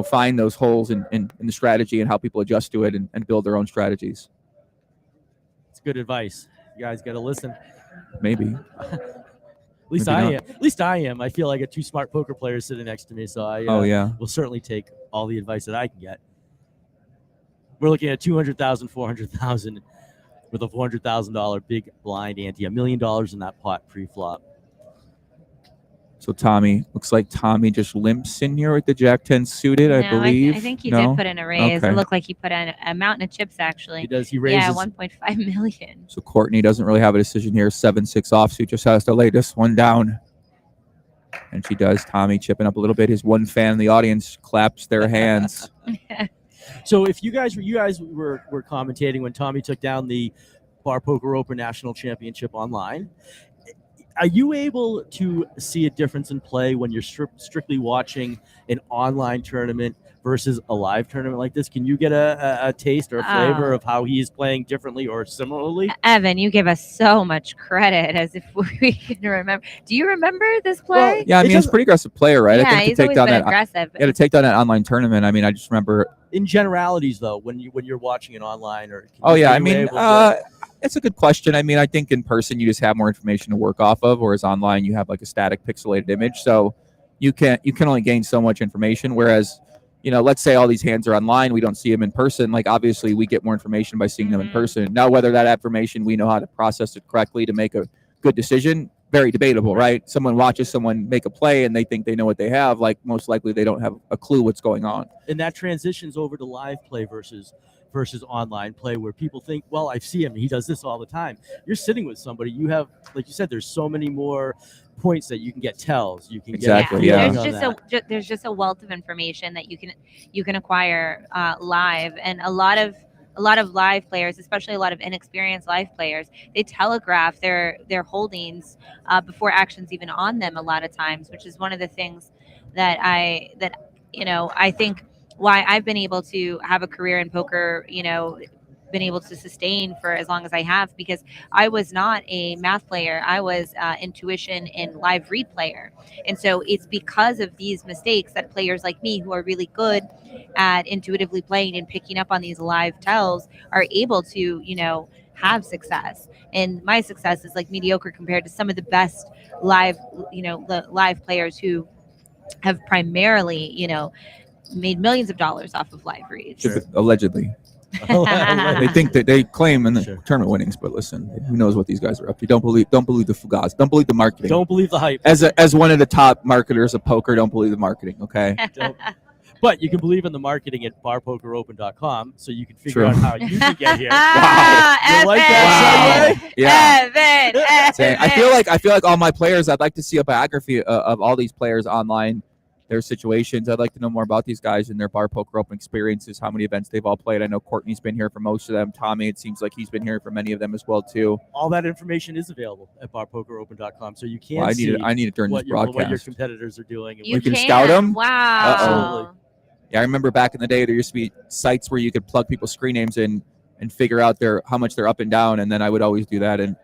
find those holes in the strategy and how people adjust to it and build their own strategies. It's good advice. You guys got to listen. Maybe. At least Maybe I not. am. At least I am. I feel like a two smart poker player sitting next to me, so I will certainly take all the advice that I can get. We're looking at 200,000, 400,000 with a $400,000 big blind ante, $1 million in that pot pre-flop. So looks like Tommy just limps in here with the Jack 10 suited, I believe. I think he No? did put in a raise. Okay. It looked like he put in a mountain of chips, actually. He does. He raises. Yeah, 1.5 million. So Courtney doesn't really have a decision here. 7-6 offsuit, just has to lay this one down. And she does. Tommy chipping up a little bit. His one fan in the audience claps their hands. So if you guys were commentating when Tommy took down the Bar Poker Open National Championship online, are you able to see a difference in play when you're strictly watching an online tournament versus a live tournament like this? Can you get a taste or a flavor of how he's playing differently or similarly? Evan, you give us so much credit as if we can remember. Do you remember this play? Well, yeah, I mean, he's a pretty aggressive player, right? Yeah, I think he's to always take down been that aggressive. Yeah, to take down that online tournament. I mean, I just remember in generalities though, when you're watching it online or it's a good question. I mean, I think in person you just have more information to work off of, whereas online you have like a static pixelated image. So you can only gain so much information. Whereas, let's say all these hands are online, we don't see them in person. Like obviously we get more information by seeing them in person. Now, whether that information we know how to process it correctly to make a good decision, very debatable, right? Someone watches someone make a play and they think they know what they have. Like most likely they don't have a clue what's going on. And that transitions over to live play versus online play, where people think, well, I see him, he does this all the time. You're sitting with somebody, you have, like you said, there's so many more points that you can get tells. You can exactly, get There's just a wealth of information that you can acquire live, and a lot of live players, especially a lot of inexperienced live players, they telegraph their holdings before action's even on them a lot of times, which is one of the things that I think why I've been able to have a career in poker, been able to sustain for as long as I have, because I was not a math player. I was intuition and live read player. And so it's because of these mistakes that players like me who are really good at intuitively playing and picking up on these live tells are able to, have success. And my success is like mediocre compared to some of the best live players who have primarily, made millions of dollars off of live reads. Allegedly. They think that they claim in the tournament winnings, but listen, who knows what these guys are up to? Don't believe the fugazi. Don't believe the marketing. Don't believe the hype. As one of the top marketers of poker, don't believe the marketing. Okay. But you can believe in the marketing at barpokeropen.com, so you can figure True. out how you can get here. Wow. You like that? Wow. Yeah. Evan. Saying, I feel like all my players. I'd like to see a biography of all these players online, their situations. I'd like to know more about these guys and their bar poker open experiences. How many events they've all played. I know Courtney's been here for most of them. Tommy, it seems like he's been here for many of them as well too. All that information is available at barpokeropen.com, so you can Well, see I need it during this what your broadcast. competitors are doing. And You what can scout 'em? Wow. Absolutely. Yeah, I remember back in the day there used to be sites where you could plug people's screen names in and figure out how much they're up and down, and then I would always do that, and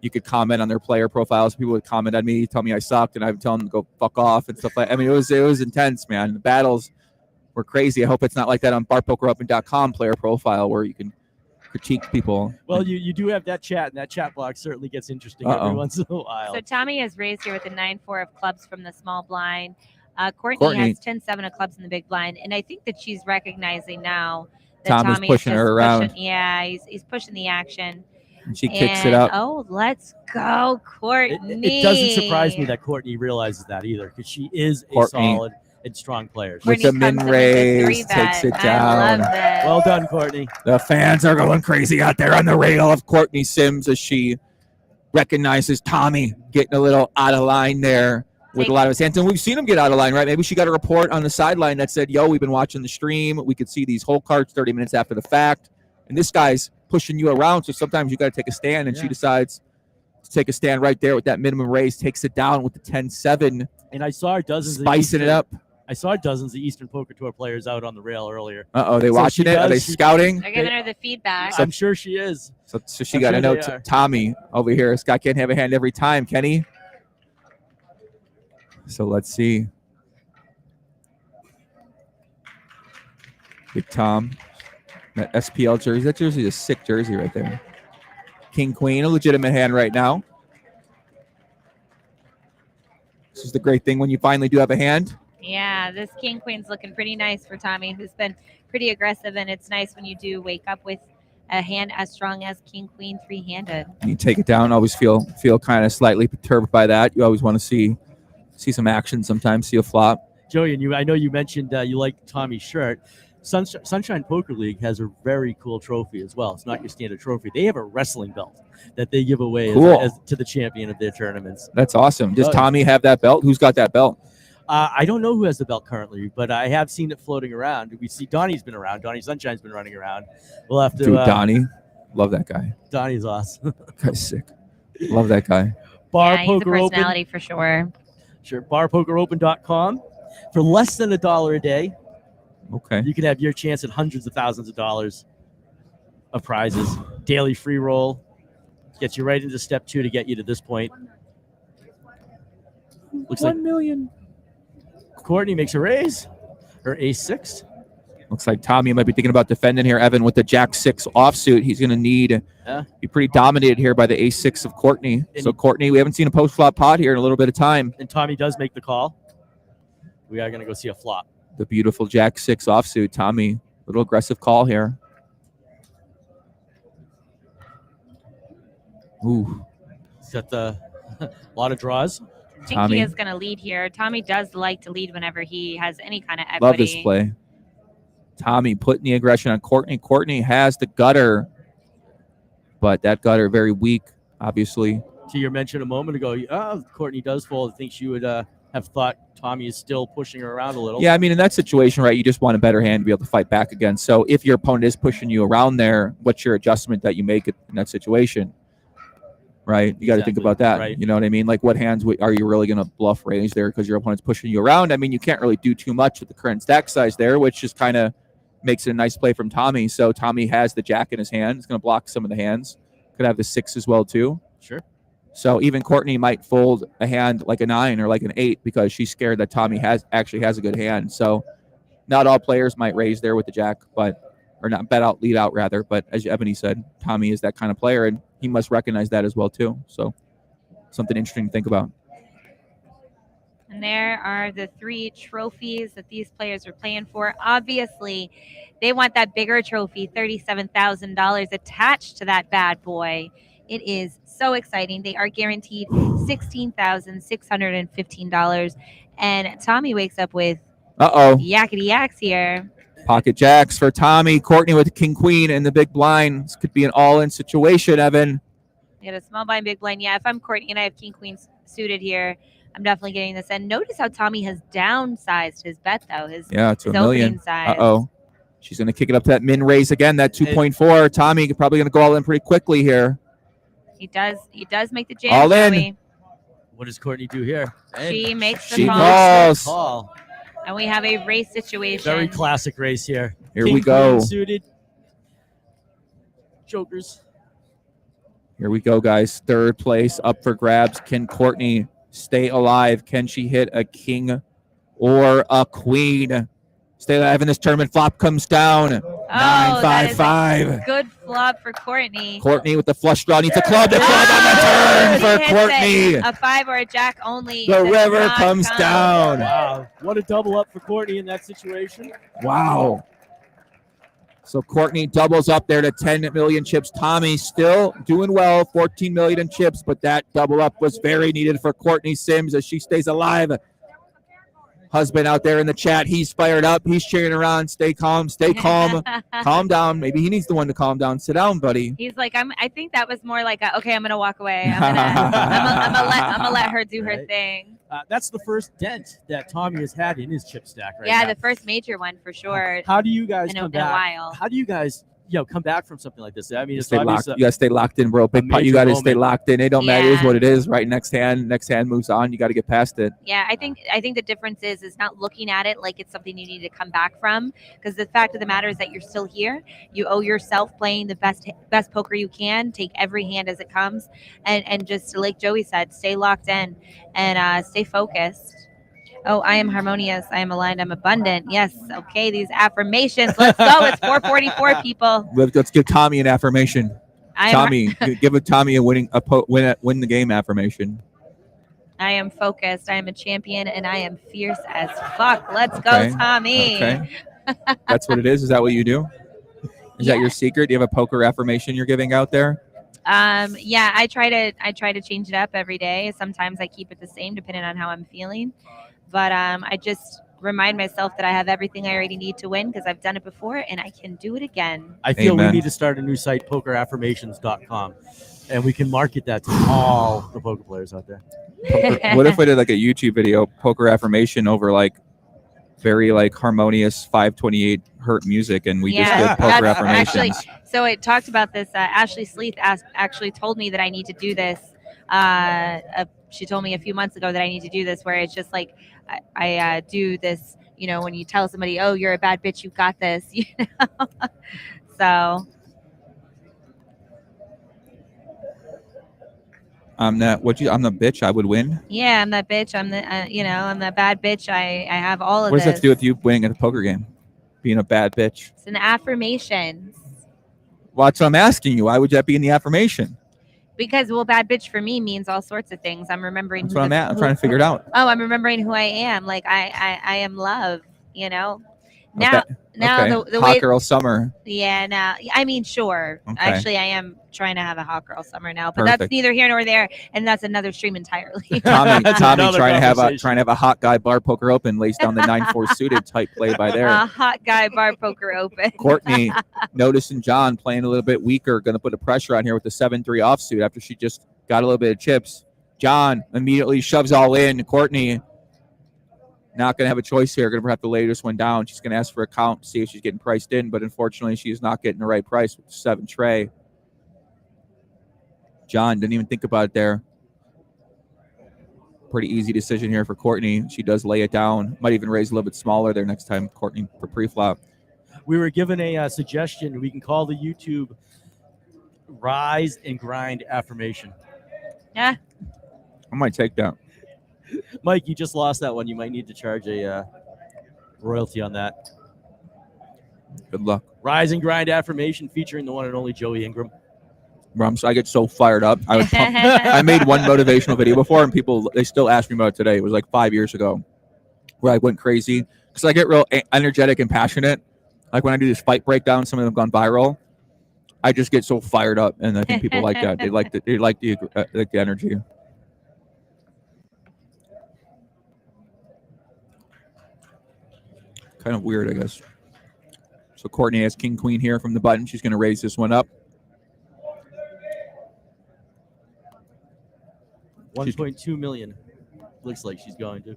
you could comment on their player profiles. People would comment on me, tell me I sucked, and I would tell them to go fuck off and stuff like. I mean, it was intense, man. The battles were crazy. I hope it's not like that on barpokeropen.com player profile where you can critique people. Well, you do have that chat, and that chat box certainly gets interesting every once in a while. So Tommy has raised here with a 9-4 of clubs from the small blind. Courtney Courtney. has 10-7 of clubs in the big blind, and I think that she's recognizing now that Tom is Tommy pushing just her around. Yeah, he's pushing the action. And she kicks it up. Oh, let's go, Courtney. It doesn't surprise me that Courtney realizes that either, because she is a Courtney. solid and strong player. With the min raise, takes it down. Well done, Courtney. The fans are going crazy out there on the rail of Courtney Sims as she recognizes Tommy getting a little out of line there with a lot of his hands. And we've seen him get out of line, right? Maybe she got a report on the sideline that said, yo, we've been watching the stream. We could see these hole cards 30 minutes after the fact. And this guy's pushing you around, so sometimes you got to take a stand. And she decides to take a stand right there with that minimum raise, takes it down with the 10-7. And I saw dozens spicing it up. I saw dozens of Eastern Poker Tour players out on the rail earlier. Uh-oh, they watching it? Are they scouting? They're giving her the feedback. I'm sure she is. So she I'm got sure a note they to are. Tommy over here. This guy can't have a hand every time, can he? So let's see. Big Tom. That SPL jersey. That jersey is a sick jersey right there. King Queen, a legitimate hand right now. This is the great thing when you finally do have a hand. Yeah, this King Queen's looking pretty nice for Tommy, who's been pretty aggressive, and it's nice when you do wake up with a hand as strong as King Queen three-handed. You take it down. Always feel kind of slightly perturbed by that. You always want to see some action sometimes, see a flop. Joey, and I know you mentioned you like Tommy's shirt. Sunshine Poker League has a very cool trophy as well. It's not your standard trophy. They have a wrestling belt that they give away Cool. as to the champion of their tournaments. That's awesome. Does Tommy have that belt? Who's got that belt? I don't know who has the belt currently, but I have seen it floating around. We see Donnie's been around. Donnie Sunshine's been running around. We'll have to. Dude, Donnie. Love that guy. Donnie's awesome. Guy's sick. Love that guy. Bar Yeah, he's a Poker Open. personality for sure. Sure. Barpokeropen.com. For less than $1 a day, Okay. you can have your chance at hundreds of thousands of dollars of prizes. Daily free roll. Gets you right into step 2 to get you to this point. Looks like 1 million. Courtney makes a raise. Her ace-6. Looks like Tommy might be thinking about defending here. Evan with the Jack-6 offsuit. He's going to need be pretty dominated here by the ace-6 of Courtney. So Courtney, we haven't seen a post-flop pot here in a little bit of time. And Tommy does make the call. We are going to go see a flop. The beautiful Jack-6 offsuit. Tommy, little aggressive call here. Ooh. He's got a lot of draws. I think Tommy. he is going to lead here. Tommy does like to lead whenever he has any kind of equity. Love this play. Tommy putting the aggression on Courtney. Courtney has the gutter, but that gutter very weak, obviously. To your mention a moment ago, Courtney does fold. I think she would have thought Tommy is still pushing her around a little. Yeah, I mean, in that situation, right, you just want a better hand to be able to fight back against. So if your opponent is pushing you around there, what's your adjustment that you make in that situation? Right? You got to think about that. Right. You know what I mean? Like, what hands are you really going to bluff raise there because your opponent's pushing you around? I mean, you can't really do too much with the current stack size there, which just kind of makes it a nice play from Tommy. So Tommy has the jack in his hand. He's going to block some of the hands. Could have the 6 as well, too. Sure. So even Courtney might fold a hand like a 9 or like an 8 because she's scared that Tommy actually has a good hand. So not all players might raise there with the jack, or not bet out, lead out rather. But as Ebony said, Tommy is that kind of player, and he must recognize that as well too. So something interesting to think about. And there are the 3 trophies that these players are playing for. Obviously, they want that bigger trophy, $37,000 attached to that bad boy. It is so exciting. They are guaranteed $16,615. And Tommy wakes up with yakety yaks here. Pocket jacks for Tommy. Courtney with the king queen and the big blind. This could be an all-in situation, Evan. You got a small blind, big blind. Yeah, if I'm Courtney and I have king queen suited here, I'm definitely getting this. And notice how Tommy has downsized his bet, though. His To a opening million. size. She's going to kick it up to that min raise again, that 2.4. Tommy probably going to go all in pretty quickly here. He does make the jam. All in. Joey. What does Courtney do here? She makes the She call. calls. And we have a race situation. Very classic race here. Here King, we go. queen suited. Jokers. Here we go, guys. Third place up for grabs. Can Courtney stay alive? Can she hit a king or a queen? Stay alive in this tournament. Flop comes down. 9-5-5. Good flop for Courtney. Courtney with the flush draw needs a club. The club on the turn for He hits Courtney. it. A 5 or a jack only. The does river not comes count. down. Wow. What a double up for Courtney in that situation. Wow. So Courtney doubles up there to 10 million chips. Tommy still doing well, 14 million in chips, but that double up was very needed for Courtney Sims as she stays alive. Husband out there in the chat, he's fired up. He's cheering around. Stay calm, stay calm. Calm down. Maybe he needs the one to calm down. Sit down, buddy. He's like, I think that was more like, okay, I'm going to walk away. I'm gonna let her do her thing. That's the first dent that Tommy has had in his chip stack right Yeah, now. the first major one for sure. How do you guys in come a back? while. How do you guys, come back from something like this? I mean, it's Stay obvious. locked. You gotta stay locked in, bro. Big pot. You major gotta stay moment. locked in. It don't matter Yeah. what it is. Right, next hand moves on. You got to get past it. Yeah, I think the difference is not looking at it like it's something you need to come back from, because the fact of the matter is that you're still here. You owe yourself playing the best poker you can. Take every hand as it comes, and just like Joey said, stay locked in and stay focused. Oh, I am harmonious. I am aligned. I'm abundant. Yes. Okay. These affirmations. Let's go. It's 444 people. Let's give Tommy an affirmation. Tommy, give Tommy a win the game affirmation. I am focused. I am a champion, and I am fierce as fuck. Let's go, Okay. Tommy. Okay. That's what it is. Is that what you do? Is that your secret? Do you have a poker affirmation you're giving out there? Yeah, I try to change it up every day. Sometimes I keep it the same depending on how I'm feeling. But I just remind myself that I have everything I already need to win because I've done it before and I can do it again. I feel Amen. we need to start a new site, pokeraffirmations.com, and we can market that to all the poker players out there. What if I did like a YouTube video, poker affirmation over like very like harmonious 528 hertz music, and we just did poker that's affirmations. Actually, so it talked about this. Ashley Sleeth actually told me that I need to do this. She told me a few months ago that I need to do this, where it's just like I do this, when you tell somebody, "Oh, you're a bad bitch, you got this," So I'm the bitch. I would win. yeah, I'm that bitch. I'm the I'm that bad bitch. I have all of What does this. that have to do with you winning at a poker game? Being a bad bitch. It's an affirmation. Well, that's what I'm asking you. Why would that be in the affirmation? Because bad bitch for me means all sorts of things. I'm remembering. That's what I'm at. I'm trying to figure it out. Oh, I'm remembering who I am. Like I am love. Now, Okay. now Okay. the Hot way. girl summer. Yeah. Now, I mean, sure. Okay. Actually, I am trying to have a hot girl summer now, but that's Perfect. neither here nor there, and that's another stream entirely. Tommy another trying to have conversation. a hot guy bar poker open, lays down the 9-4 suited type play by there. A hot guy bar poker open. Courtney noticing John playing a little bit weaker, going to put a pressure on here with the 7-3 offsuit after she just got a little bit of chips. John immediately shoves all in. Courtney not going to have a choice here. Going to have to lay this one down. She's going to ask for a count, see if she's getting priced in, but unfortunately, she's not getting the right price with the 7 tray. John didn't even think about it there. Pretty easy decision here for Courtney. She does lay it down. Might even raise a little bit smaller there next time, Courtney, for pre-flop. We were given a suggestion. We can call the YouTube Rise and Grind affirmation. Yeah. I might take that. Mike, you just lost that one. You might need to charge a royalty on that. Good luck. Rise and Grind affirmation featuring the one and only Joey Ingram. I get so fired up. I was pumped. I made one motivational video before, and they still ask me about it today. It was like 5 years ago, where I went crazy because I get real energetic and passionate. Like when I do this fight breakdown, some of them gone viral. I just get so fired up, and I think people like that. They like the energy. Kind of weird, I guess. So Courtney has king queen here from the button. She's going to raise this one up. 1.2 million. Looks like she's going to.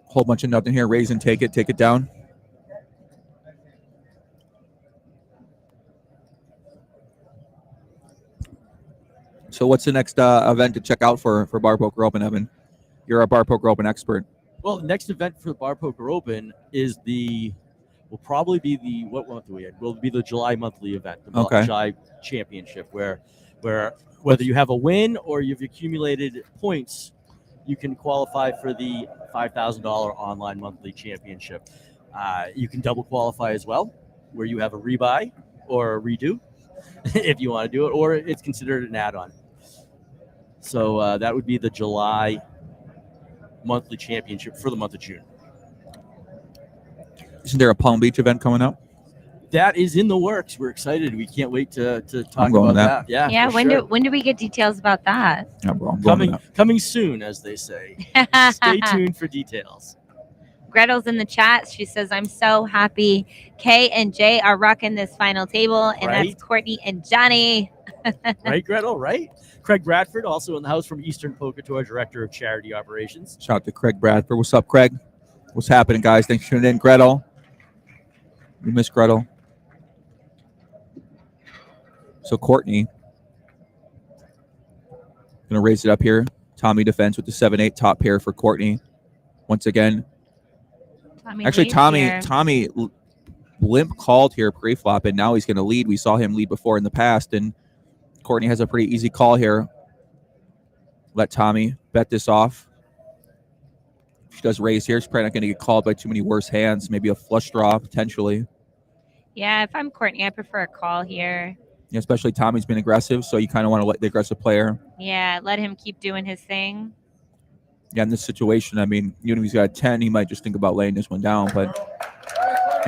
Whole bunch of nothing here. Raise and take it down. So what's the next event to check out for Bar Poker Open, Evan? You're a Bar Poker Open expert. Well, the next event for the Bar Poker Open will probably be what month are we in? Will be the July monthly event, the July championship, where whether you have a win or you've accumulated points, you can qualify for the $5,000 online monthly championship. You can double qualify as well, where you have a rebuy or a redo if you want to do it, or it's considered an add-on. So that would be the July monthly championship for the month of June. Isn't there a Palm Beach event coming up? That is in the works. We're excited. We can't wait to talk about that. Yeah. When do we get details about that? Yeah, bro, coming soon, as they say. Stay tuned for details. Gretel's in the chat. She says, "I'm so happy. Kay and Jay are rocking this final table, and that's Courtney and Johnny." Right, Gretel. Right. Craig Bradford, also in the house from Eastern Poker Tour, Director of Charity Operations. Shout out to Craig Bradford. What's up, Craig? What's happening, guys? Thanks for tuning in. Gretel. We miss Gretel. So Courtney gonna raise it up here. Tommy defense with the 7-8 top pair for Courtney. Once again. Tommy limp called here pre-flop, and now he's gonna lead. We saw him lead before in the past, and Courtney has a pretty easy call here. Let Tommy bet this off. She does raise here. She's probably not going to get called by too many worse hands. Maybe a flush draw, potentially. Yeah, if I'm Courtney, I prefer a call here. Yeah, especially Tommy's been aggressive, so you kind of want to let the aggressive player. Yeah, let him keep doing his thing. Yeah, in this situation, I mean, even if he's got a 10, he might just think about laying this one down, and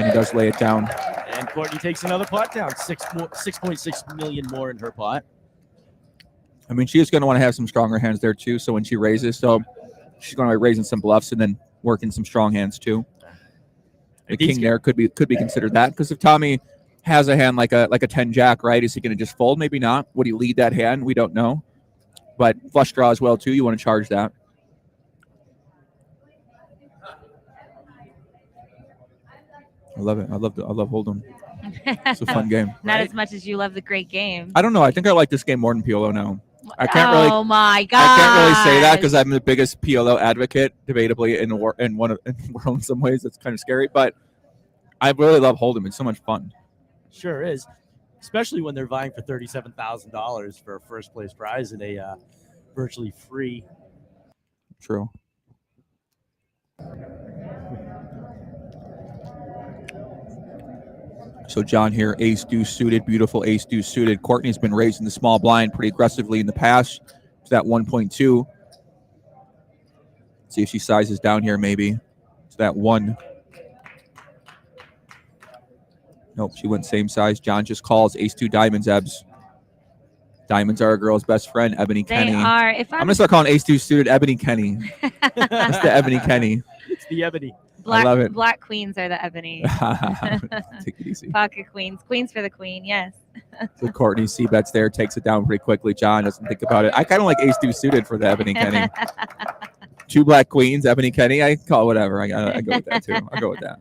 he does lay it down. And Courtney takes another pot down, 6.6 million more in her pot. I mean, she is going to want to have some stronger hands there too. So when she raises, she's going to be raising some bluffs and then working some strong hands too. The king there could be considered that, because if Tommy has a hand like a 10 jack, right? Is he going to just fold? Maybe not. Would he lead that hand? We don't know. But flush draw as well too. You want to charge that. I love it. I love Hold'em. It's a fun game. Not as much as you love the great game. I don't know. I think I like this game more than PLO now. I can't really. Oh my god! I can't really say that because I'm the biggest PLO advocate, debatably in the world in some ways. That's kind of scary, but I really love Hold'em. It's so much fun. Sure is, especially when they're vying for $37,000 for a first place prize in a virtually free. True. So John here, ace deuce suited, beautiful ace deuce suited. Courtney's been raising the small blind pretty aggressively in the past. It's that 1.2. See if she sizes down here maybe. It's that 1. Nope, she went same size. John just calls ace 2 diamonds, Ebs. Diamonds are a girl's best friend, Ebony Kenny. They are. I'm going to start calling ace 2 suited Ebony Kenny. That's the Ebony Kenny. It's the Ebony. I love it. Black queens are the ebony. Take it easy. Pocket queens. Queens for the queen, yes. So Courtney C-bets there, takes it down pretty quickly. John doesn't think about it. I kind of like ace 2 suited for the Ebony Kenny. 2 black queens, Ebony Kenny. I call it whatever. I go with that too. I'll go with that.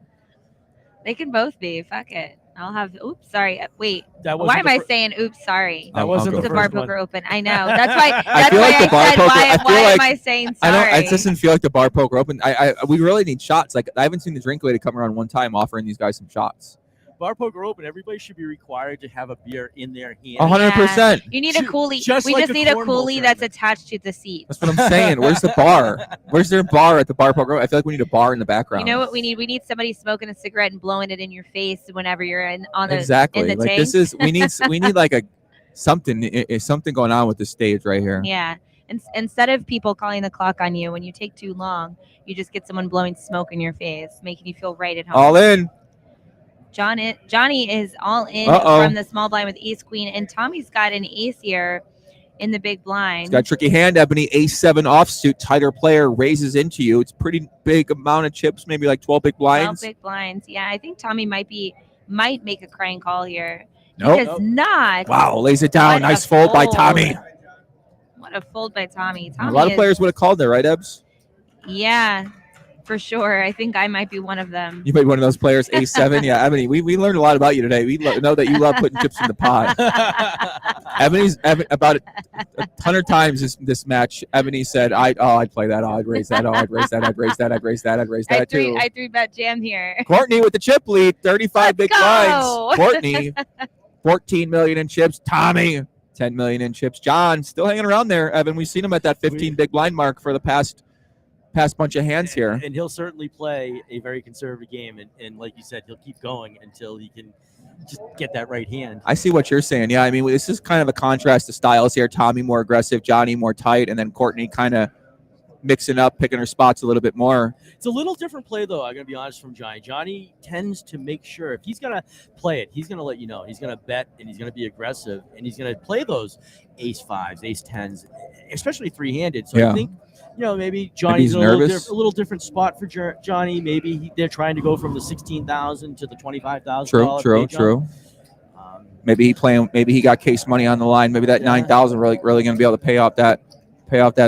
They can both be. Fuck it. I'll have. Oops, sorry. Wait. Why am I saying oops? Sorry. That wasn't the the Bar first Poker one. Open. I know. That's why. That's I feel why like the Bar I said. Poker. Why am I saying sorry? I just didn't feel like the Bar Poker Open. We really need shots. Like I haven't seen the Drink Lady come around one time offering these guys some shots. Bar Poker Open, everybody should be required to have a beer in their hand. 100%. You need a coolie. Just We like just a need a cornhole coolie that's tournament. attached to the seat. That's what I'm saying. Where's the bar? Where's their bar at the Bar Poker? I feel like we need a bar in the You background. know what we need? We need somebody smoking a cigarette and blowing it in your face whenever you're in the Exactly. in the Like tank. this is we need like a something going on with the stage right here. Yeah. And instead of people calling the clock on you when you take too long, you just get someone blowing smoke in your face, making you feel right at home. All in. Johnny is all in Uh-oh. from the small blind with ace queen, and Tommy's got an ace here in the big blind. He's got a tricky hand, Ebony. Ace-7 offsuit. Tighter player raises into you. It's pretty big amount of chips, maybe like 12 big 12 blinds. big blinds. Yeah, I think Tommy might make a crying call here. Nope. He does not. Wow, lays it down. What a Nice fold by Tommy. What a fold by Tommy. A lot of players would have called there, right, Ebs? Yeah, for sure. I think I might be one of them. You might be one of those players, Ace-7. Yeah, Ebony, we learned a lot about you today. We know that you love putting chips in the pot. Ebony's about 100 times this match. Ebony said, I'd play that. I'd raise that. I'd raise that. I'd raise that. I'd raise that. I'd raise that too. I three bet jam here. Courtney with the chip lead, 35 big go. blinds. Courtney, 14 million in chips. Tommy, 10 million in chips. John still hanging around there. Evan, we've seen him at that 15 big blind mark for the past bunch of hands here. And he'll certainly play a very conservative game. And like you said, he'll keep going until he can just get that right hand. I see what you're saying. Yeah, I mean, this is kind of a contrast to styles here. Tommy more aggressive, Johnny more tight, and then Courtney kind of mixing up, picking her spots a little bit more. It's a little different play, though. I'm going to be honest from Johnny. Johnny tends to make sure if he's going to play it, he's going to let you know. He's going to bet and he's going to be aggressive and he's going to play those ace-5s, ace-10s, especially three-handed. So Yeah. I think, maybe Johnny's Maybe in he's a little different spot for Johnny. Maybe they're trying to go from the $16,000 to the $25,000. True. Maybe he got case money on the line. Maybe that 9,000 really going to be able to pay off that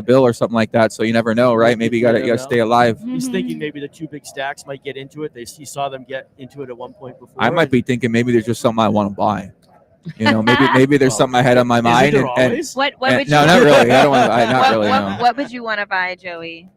bill or something like that. So you never know, right? Maybe you got to stay alive. He's thinking maybe the two big stacks might get into it. He saw them get into it at one point before. I might be thinking maybe there's just something I want to buy. Maybe there's something I had on my mind. What would no, you not really. I don't want. No. What would you want to buy, Joey?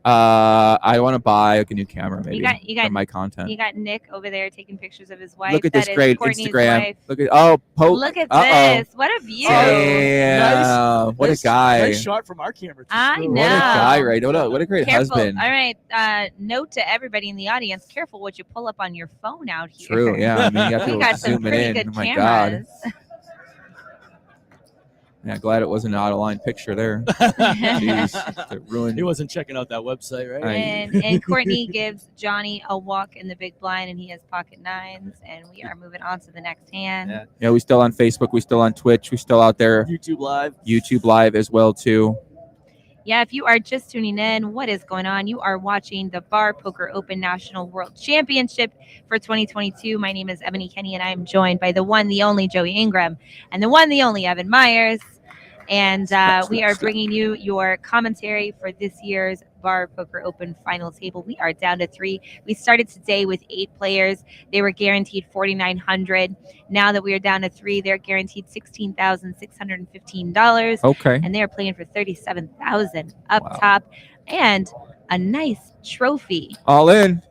I want to buy a new camera, maybe. You got for my content. You got Nick over there taking pictures of his wife. Look at That this is great Courtney's Instagram. wife. Look at Look at this. What a view. Damn. What a guy. Nice shot from our camera. I know. What a guy, right? What a great Careful. husband. All right. Note to everybody in the audience: careful what you pull up on your phone out here. True. Yeah. I mean, you have We to got some zoom it pretty in. good Oh my cameras. God. Yeah, glad it wasn't an out of line picture there. Jeez, it ruined. He wasn't checking out that website, right? And Courtney gives Johnny a walk in the big blind, and he has pocket nines. And we are moving on to the next hand. Yeah, we still on Facebook. We still on Twitch. We still out there. YouTube Live as well too. Yeah, if you are just tuning in, what is going on? You are watching the Bar Poker Open National World Championship for 2022. My name is Ebony Kenny, and I am joined by the one, the only Joey Ingram, and the one, the only Evan Myers. And we are bringing you your commentary for this year's Bar Poker Open final table. We are down to 3. We started today with 8 players. They were guaranteed $4,900. Now that we are down to 3, they're guaranteed $16,615. Okay. And they're playing for $37,000 up top, and a nice trophy. All in.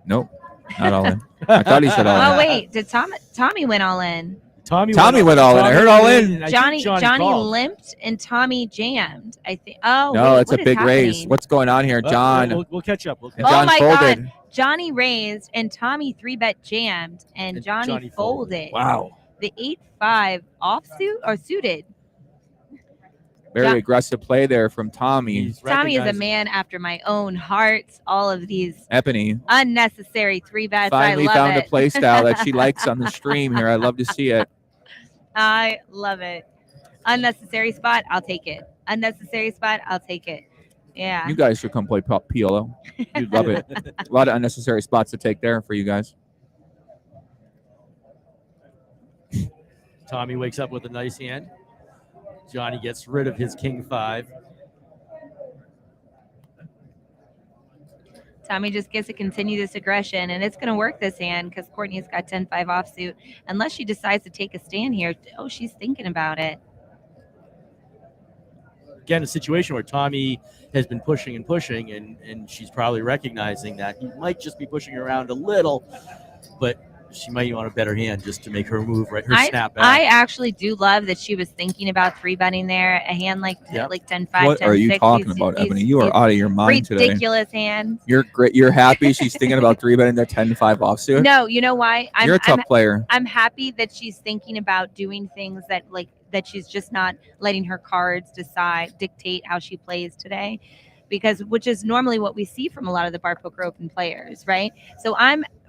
Nope, not all in. I thought he said all in. Oh wait, did Tommy went all in? Tommy went all in. I heard all in. Johnny limped and Tommy jammed. I think. Oh No, wait, it's a what is big raise. happening? What's going on here, John? We'll catch up. And John my folded. God. Johnny raised and Tommy 3-bet jammed and Johnny folded. Wow. The 8-5 offsuit or suited. Very aggressive play there from Tommy. Tommy is a man after my own heart. All of these Ebony unnecessary 3-bets. finally I love found it. a play style that she likes on the stream here. I love to see it. I love it. Unnecessary spot, I'll take it. Unnecessary spot, I'll take it. Yeah. You guys should come play PLO. You'd love it. A lot of unnecessary spots to take there for you guys. Tommy wakes up with a nice hand. Johnny gets rid of his king 5. Tommy just gets to continue this aggression, and it's going to work this hand because Courtney's got 10-5 offsuit. Unless she decides to take a stand here. Oh, she's thinking about it. Again, a situation where Tommy has been pushing and pushing, and she's probably recognizing that he might just be pushing around a little, but she might want a better hand just to make her move right, her snap back. I actually do love that she was thinking about 3-betting there. A hand like 10-5, What are you 10-6. talking about, Ebony? You are out of your mind today. Ridiculous hands. You're great. You're happy she's thinking about 3-betting that 10-5 offsuit? No, you know why? You're a tough player. I'm happy that she's thinking about doing things that she's just not letting her cards dictate how she plays today, which is normally what we see from a lot of the Bar Poker Open players, right? So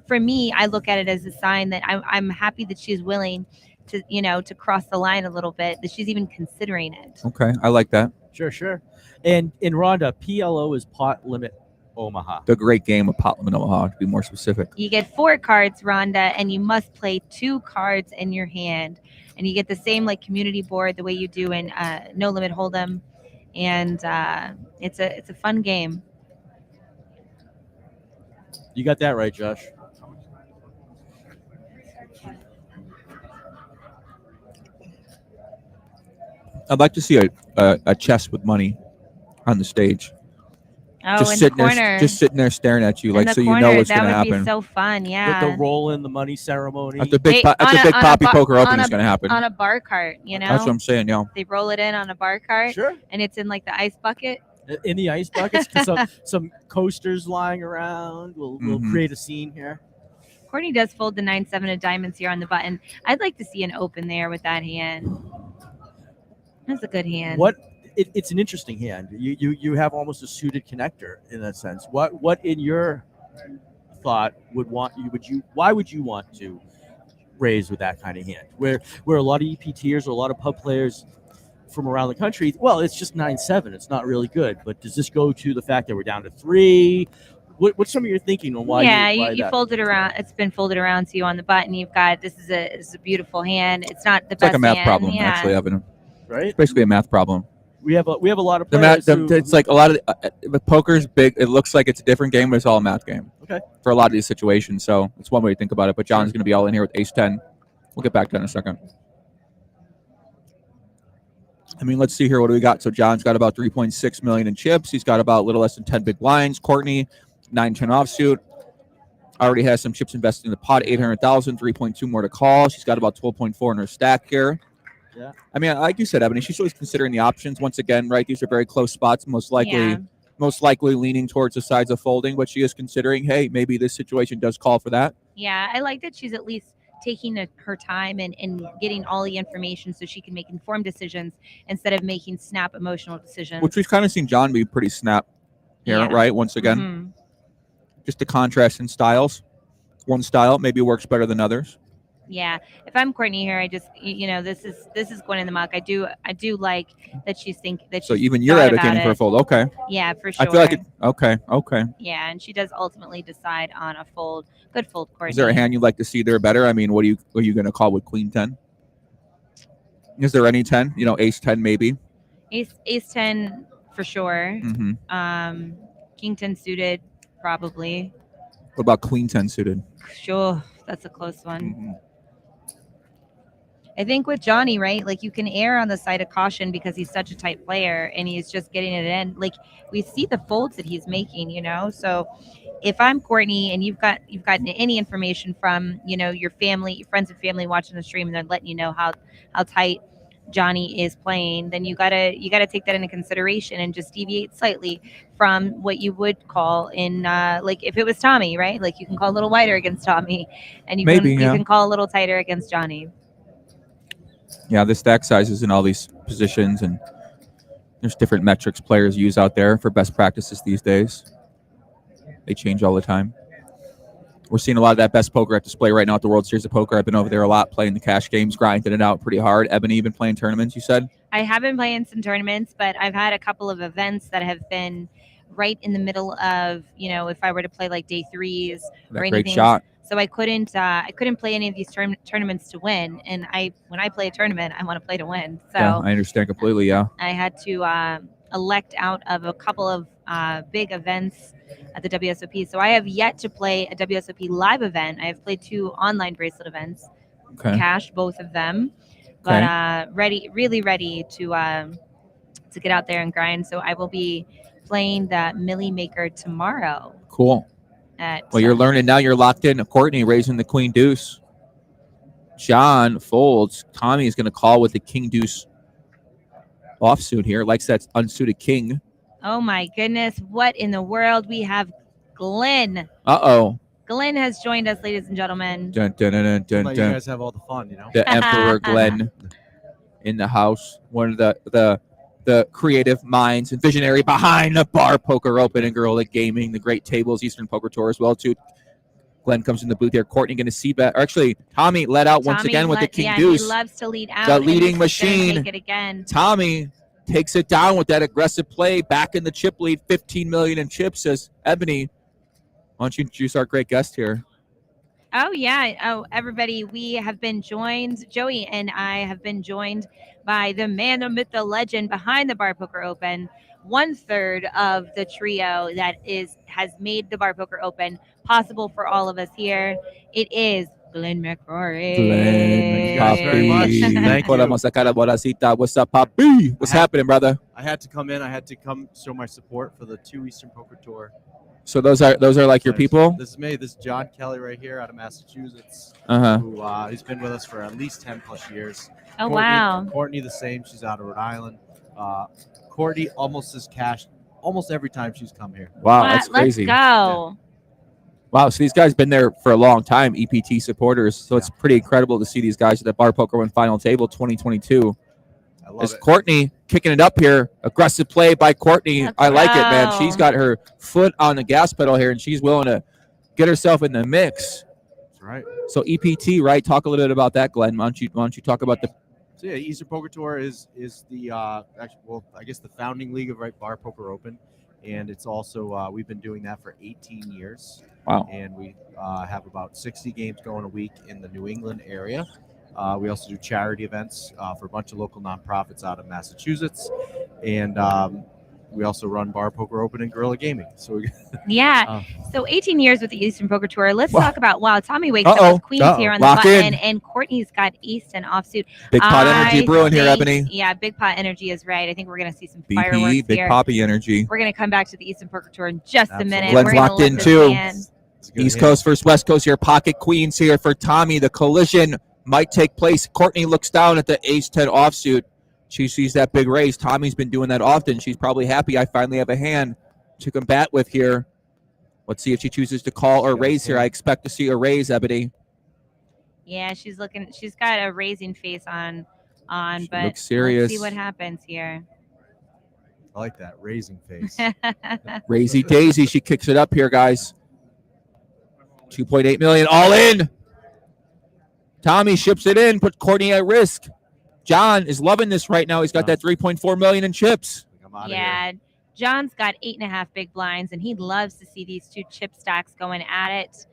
for me, I look at it as a sign that I'm happy that she's willing to cross the line a little bit, that she's even considering it. Okay, I like that. Sure. And in Rhonda, PLO is Pot Limit Omaha. The great game of Pot Limit Omaha, to be more specific. You get 4 cards, Rhonda, and you must play 2 cards in your hand. And you get the same community board the way you do in No Limit Hold'em. And it's a fun game. You got that right, Josh. I'd like to see a chest with money on the stage. Oh, just in sitting the corner. there, just sitting there staring at you, In so the you know corner, what's going to That happen. would be so fun, yeah. The roll in the money ceremony. At the big Poppy Poker Open is going to happen. On a bar cart, That's what I'm saying, yeah. They roll it in on a bar cart. Sure. And it's in the ice bucket. In the ice buckets, some coasters lying around. We'll create a scene here. Courtney does fold the 9-7 of diamonds here on the button. I'd like to see an open there with that hand. That's a good hand. It's an interesting hand. You have almost a suited connector in that sense. What in your thought why would you want to raise with that kind of hand? Where a lot of EPTers or a lot of pub players from around the country, well, it's just 9-7. It's not really good. But does this go to the fact that we're down to 3? What's some of your thinking on why? Yeah, why you that? fold it around. It's been folded around to you on the button. You've got this is a beautiful hand. It's not the It's best like a math hand. problem, Yeah. actually, Evan. Right? It's basically a math problem. We have a lot of players. It's like a lot of the poker's big. It looks like it's a different game, but it's all a math game. Okay. For a lot of these situations, so it's one way to think about it. But John's going to be all in here with Ace-10. We'll get back to that in a second. I mean, let's see here. What do we got? So John's got about 3.6 million in chips. He's got about a little less than 10 big blinds. Courtney, 9-10 offsuit. Already has some chips invested in the pot. 800,000. 3.2 more to call. She's got about 12.4 in her stack here. Yeah. I mean, like you said, Ebony, she's always considering the options. Once again, right? These are very close spots. Most likely leaning towards the sides of folding, but she is considering, hey, maybe this situation does call for that. Yeah, I like that she's at least taking her time and getting all the information so she can make informed decisions instead of making snap emotional decisions. Which we've kind of seen John be pretty snap here, right? Once again, just the contrast in styles. One style maybe works better than others. Yeah, if I'm Courtney here, I just this is going in the muck. I do like that she's So even you're advocating for a fold, okay? Yeah, for sure. I feel like okay. Yeah, and she does ultimately decide on a fold. Good fold, Courtney. Is there a hand you'd like to see there better? I mean, what are you going to call with Queen 10? Is there any 10? Ace 10 maybe. Ace 10 for sure. Mm-hmm. King 10 suited probably. What about Queen 10 suited? Sure, that's a close one. Mm-hmm. I think with Johnny, right? Like you can err on the side of caution because he's such a tight player and he's just getting it in. Like we see the folds that he's making, So if I'm Courtney and you've gotten any information from, your family, your friends and family watching the stream and they're letting you know how tight Johnny is playing, then you gotta take that into consideration and just deviate slightly from what you would call in like if it was Tommy, right? Like you can call a little wider against Tommy and you can call a little tighter against Johnny. Yeah, the stack sizes in all these positions, and there's different metrics players use out there for best practices these days. They change all the time. We're seeing a lot of that best poker at display right now at the World Series of Poker. I've been over there a lot playing the cash games, grinding it out pretty hard. Ebony, you've been playing tournaments, you said? I have been playing some tournaments, but I've had a couple of events that have been right in the middle of, if I were to play like day threes or anything. Great shot. So I couldn't play any of these tournaments to win. And when I play a tournament, I want to play to win. So yeah, I understand completely. Yeah. I had to elect out of a couple of big events at the WSOP. So I have yet to play a WSOP live event. I have played 2 online bracelet events, cashed both of them, but really ready to get out there and grind. So I will be playing the Millie Maker tomorrow. Cool. at. Well, you're learning now. You're locked in. Courtney raising the queen deuce. John folds. Tommy is going to call with the king deuce offsuit here. Likes that unsuited king. Oh my goodness! What in the world? We have Glenn. Uh-oh. Glenn has joined us, ladies and gentlemen. Dun, dun, dun, dun, dun, Let you guys have all the fun, you know. The Emperor Glenn in the house. One of the creative minds and visionary behind the Bar Poker Open and Gorilla Gaming, the great tables, Eastern Poker Tour as well too. Glenn comes in the booth here. Courtney going to see bet. Actually, Tommy led out once again with the king deuce. He loves to lead out. The and leading he's gonna machine. Take it again. Tommy takes it down with that aggressive play. Back in the chip lead, 15 million in chips. Says Ebony, why don't you introduce our great guest here? Oh, yeah. Oh, everybody, we have been joined, Joey and I have been joined by the man, the myth, the legend behind the Bar Poker Open, 1/3 of the trio that has made the Bar Poker Open possible for all of us here. It is Glenn McCrory. Glenn, guys very much. Thank you. What's up, Poppy? What's happening, brother? I had to come in. I had to come show my support for the 2 Eastern Poker Tour. So those are like your people? This is me. This is John Kelly right here out of Massachusetts. Uh-huh. Who's been with us for at least 10 plus years. Oh, wow. Courtney the same. She's out of Rhode Island. Courtney almost has cashed almost every time she's come here. Wow, that's crazy. Let's go. Wow, so these guys been there for a long time, EPT supporters. So it's pretty incredible to see these guys at the Bar Poker One Final Table 2022. I love As it. Courtney kicking it up here. Aggressive play by Courtney. I like it, man. She's got her foot on the gas pedal here, and she's willing to get herself in the mix. That's right. So EPT, right? Talk a little bit about that, Glenn. Why don't you talk about the... So yeah, Eastern Poker Tour is the I guess the founding league of Bar Poker Open, and it's also we've been doing that for 18 years. Wow. And we have about 60 games going a week in the New England area. We also do charity events for a bunch of local nonprofits out of Massachusetts, and we also run Bar Poker Open and Gorilla Gaming. So Yeah. So 18 years with the Eastern Poker Tour. Let's talk about, Tommy wakes up with queens here on the Lock button, in. and Courtney's got ace and offsuit. Big pot energy brewing here, Ebony. Yeah, big pot energy is right. I think we're going to see some BP, fireworks big here. poppy energy. We're going to come back to the Eastern Poker Tour in just a minute. Glenn's We're gonna locked in let this too. man- East Coast versus West Coast here. Pocket queens here for Tommy. The collision might take place. Courtney looks down at the ace-10 offsuit. She sees that big raise. Tommy's been doing that often. She's probably happy I finally have a hand to combat with here. Let's see if she chooses to call or raise here. I expect to see a raise, Ebony. Yeah, she's got a raising face on, but looks serious. Let's see what happens here. I like that raising face. Raisy Daisy. She kicks it up here, guys. 2.8 million all in. Tommy ships it in, put Courtney at risk. John is loving this right now. He's got that 3.4 million in chips. Yeah, John's got 8.5 big blinds, and he loves to see these two chip stacks going at it.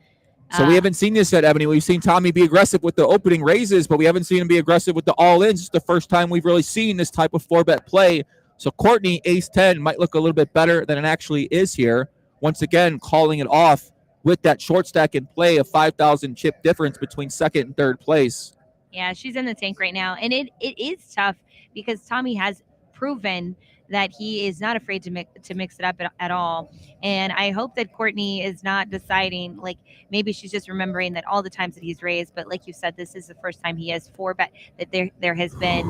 So we haven't seen this yet, Ebony. We've seen Tommy be aggressive with the opening raises, but we haven't seen him be aggressive with the all-ins. It's the first time we've really seen this type of 4-bet play. So Courtney, ace-10, might look a little bit better than it actually is here. Once again, calling it off with that short stack in play, a 5,000 chip difference between second and third place. Yeah, she's in the tank right now, and it is tough because Tommy has proven that he is not afraid to mix it up at all. And I hope that Courtney is not deciding, like, maybe she's just remembering that all the times that he's raised, but like you said, this is the first time he has 4-bet, that there has been,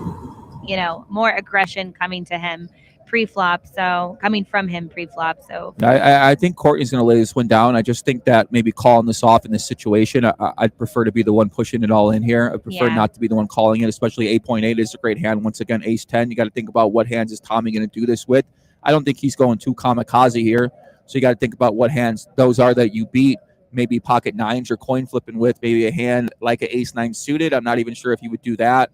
more aggression coming to him pre-flop, so coming from him pre-flop. So I think Courtney's going to lay this one down. I just think that maybe calling this off in this situation, I'd prefer to be the one pushing it all in here. I prefer not to be the one calling it, especially 8.8 is a great hand. Once again, ace-10, you got to think about what hands is Tommy going to do this with. I don't think he's going too kamikaze here, so you got to think about what hands those are that you beat. Maybe pocket nines or coin flipping with, maybe a hand like an ace-9 suited. I'm not even sure if you would do that.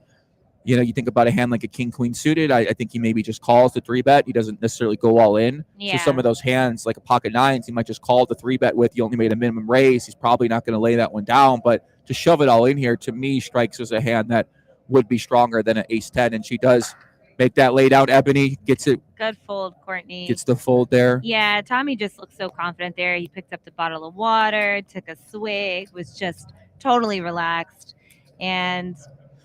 You think about a hand like a king-queen suited. I think he maybe just calls the 3-bet. He doesn't necessarily go all in. Yeah. So some of those hands, like a pocket nines, he might just call the 3-bet with. You only made a minimum raise. He's probably not going to lay that one down. But to shove it all in here, to me, strikes as a hand that would be stronger than an ace-10. And she does make that lay down. Ebony gets it. good fold, Courtney. Gets the fold there. Yeah, Tommy just looked so confident there. He picked up the bottle of water, took a swig, was just totally relaxed. And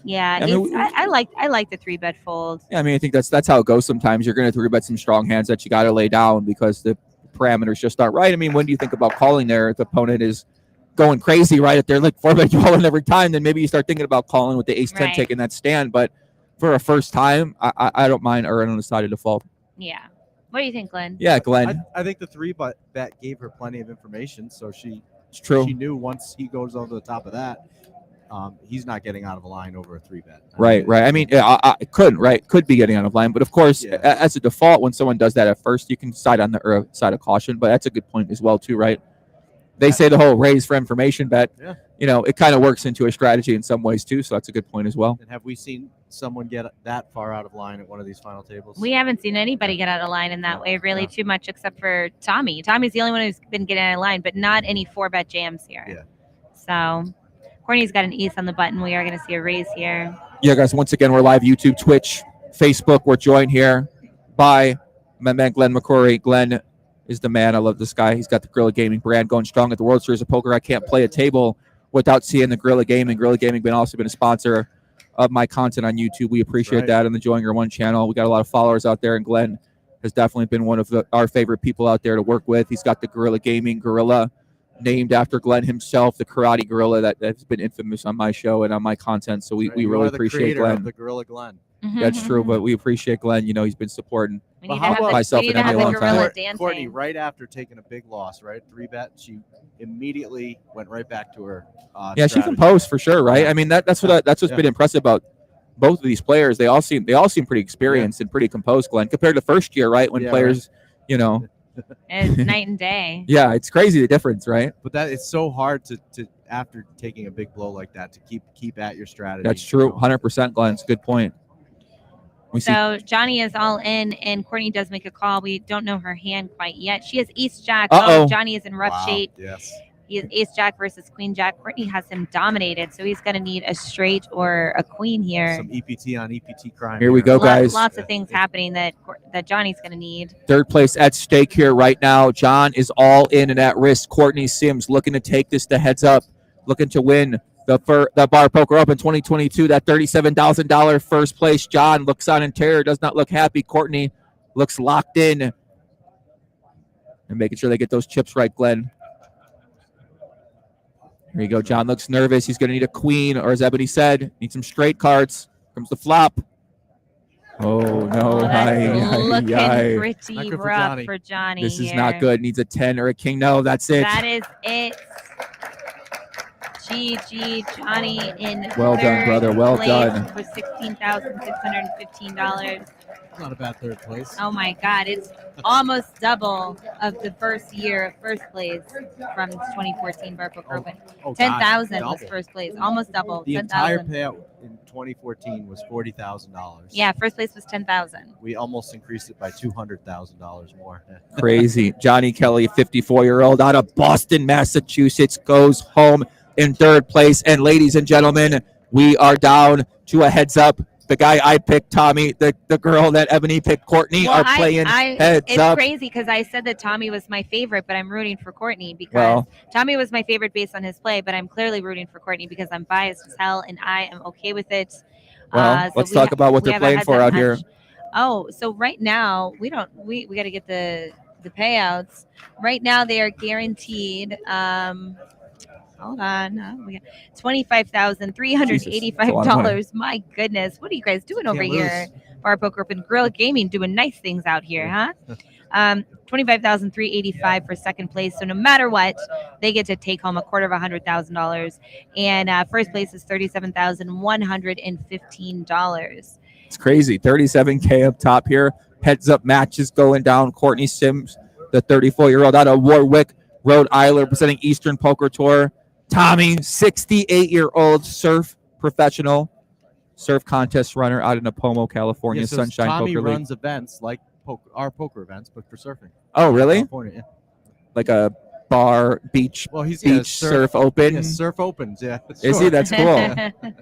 yeah, I like the 3-bet fold. Yeah, I mean, I think that's how it goes sometimes. You're going to 3-bet some strong hands that you got to lay down because the parameters just aren't right. I mean, when do you think about calling there if the opponent is going crazy, right? If they're like 4-bet calling every time, then maybe you start thinking about calling with the ace-10 Right. taking that stand. But for a first time, I don't mind erring on the side of default. Yeah. What do you think, Glenn? Yeah, Glenn. I think the 3-bet gave her plenty of information, so It's true. she knew once he goes over the top of that, he's not getting out of a line over a 3-bet. Right. I mean, it could be getting out of line, but of course, as a default, when someone does that at first, you can side on the side of caution. But that's a good point as well, too, right? They say the whole raise for information bet. Yeah. You know, it kind of works into a strategy in some ways too. So that's a good point as well. And have we seen someone get that far out of line at one of these final tables? We haven't seen anybody get out of line in that way really too much except for Tommy. Tommy's the only one who's been getting out of line, but not any 4-bet jams here. Yeah. So Courtney's got an ace on the button. We are going to see a raise here. Yeah, guys, once again, we're live YouTube, Twitch, Facebook. We're joined here by my man, Glenn McCrory. Glenn is the man. I love this guy. He's got the Gorilla Gaming brand going strong at the World Series of Poker. I can't play a table without seeing the Gorilla Gaming. Gorilla Gaming also been a sponsor of my content on YouTube. We appreciate that on the Join Your One channel. We got a lot of followers out there, and Glenn has definitely been one of our favorite people out there to work with. He's got the Gorilla Gaming Gorilla, named after Glenn himself, the karate gorilla that's been infamous on my show and on my content. So we really appreciate Glenn. Of the Gorilla Glenn. That's true, but we appreciate Glenn. You know, he's been supporting myself and Emily a long time. Courtney, right after taking a big loss, right? 3-bet, she immediately went right back to her yeah, strategy. she can post for sure, right? I mean, that's what's been impressive about both of these players. They all seem pretty experienced and pretty composed, Glenn, compared to first year, right? When players, you know, it's night and day. Yeah, it's crazy the difference, right? But that it's so hard to after taking a big blow like that to keep at your strategy. That's true, 100%, Glenn. It's a good point. So Johnny is all in, and Courtney does make a call. We don't know her hand quite yet. She has Ace Jack. Oh, Johnny is in rough shape. Yes. He has Ace Jack versus Queen Jack. Courtney has him dominated, so he's going to need a straight or a queen here. Some EPT on EPT crime. Here we go, guys. Lots of things happening that Johnny's going to need. Third place at stake here right now. John is all in and at risk. Courtney Sims looking to take this to heads up, looking to win the Bar Poker Open 2022, that $37,000 first place. John looks on in terror, does not look happy. Courtney looks locked in and making sure they get those chips right, Glenn. Here you go. John looks nervous. He's going to need a queen, or as Ebony said, need some straight cards. Comes the flop. Oh, no. Looking pretty rough for Johnny. This is not good. Needs a 10 or a king. No, that's it. That is it. GG, Johnny in well done, brother. Well done. For $16,615. Not a bad third place. Oh my God, it's almost double of the first year of first place from 2014 Bar Poker Open. 10,000 was first place, almost double. The 10,000. entire payout in 2014 was $40,000. Yeah, first place was 10,000. We almost increased it by $200,000 more. Crazy. Johnny Kelly, 54-year-old out of Boston, Massachusetts, goes home in third place. And ladies and gentlemen, we are down to a heads up. The guy I picked, Tommy, the girl that Ebony picked, Courtney, are playing heads it's up. It's crazy because I said that Tommy was my favorite, but I'm rooting for Courtney because Tommy was my favorite based on his play, but I'm clearly rooting for Courtney because I'm biased as hell and I am okay with it. Well, let's talk about what they're playing for out here. Oh, so right now we got to get the payouts. Right now they are guaranteed. Hold on. We got $25,385. My goodness. What are you guys doing over here? Bar Poker Open Gorilla Gaming doing nice things out here, huh? $25,385 for second place. So no matter what, they get to take home $250,000. And first place is $37,115. It's crazy. 37K up top here. Heads up matches going down. Courtney Sims, the 34-year-old out of Warwick, Rhode Island, representing Eastern Poker Tour. Tommy, 68-year-old surf professional, surf contest runner out in Napomo, California, so Sunshine Tommy Poker League. runs events like our poker events, but for surfing. Oh, really? California, yeah. Like a bar, beach surf open? Yeah, surf opens, yeah. Is he? That's cool.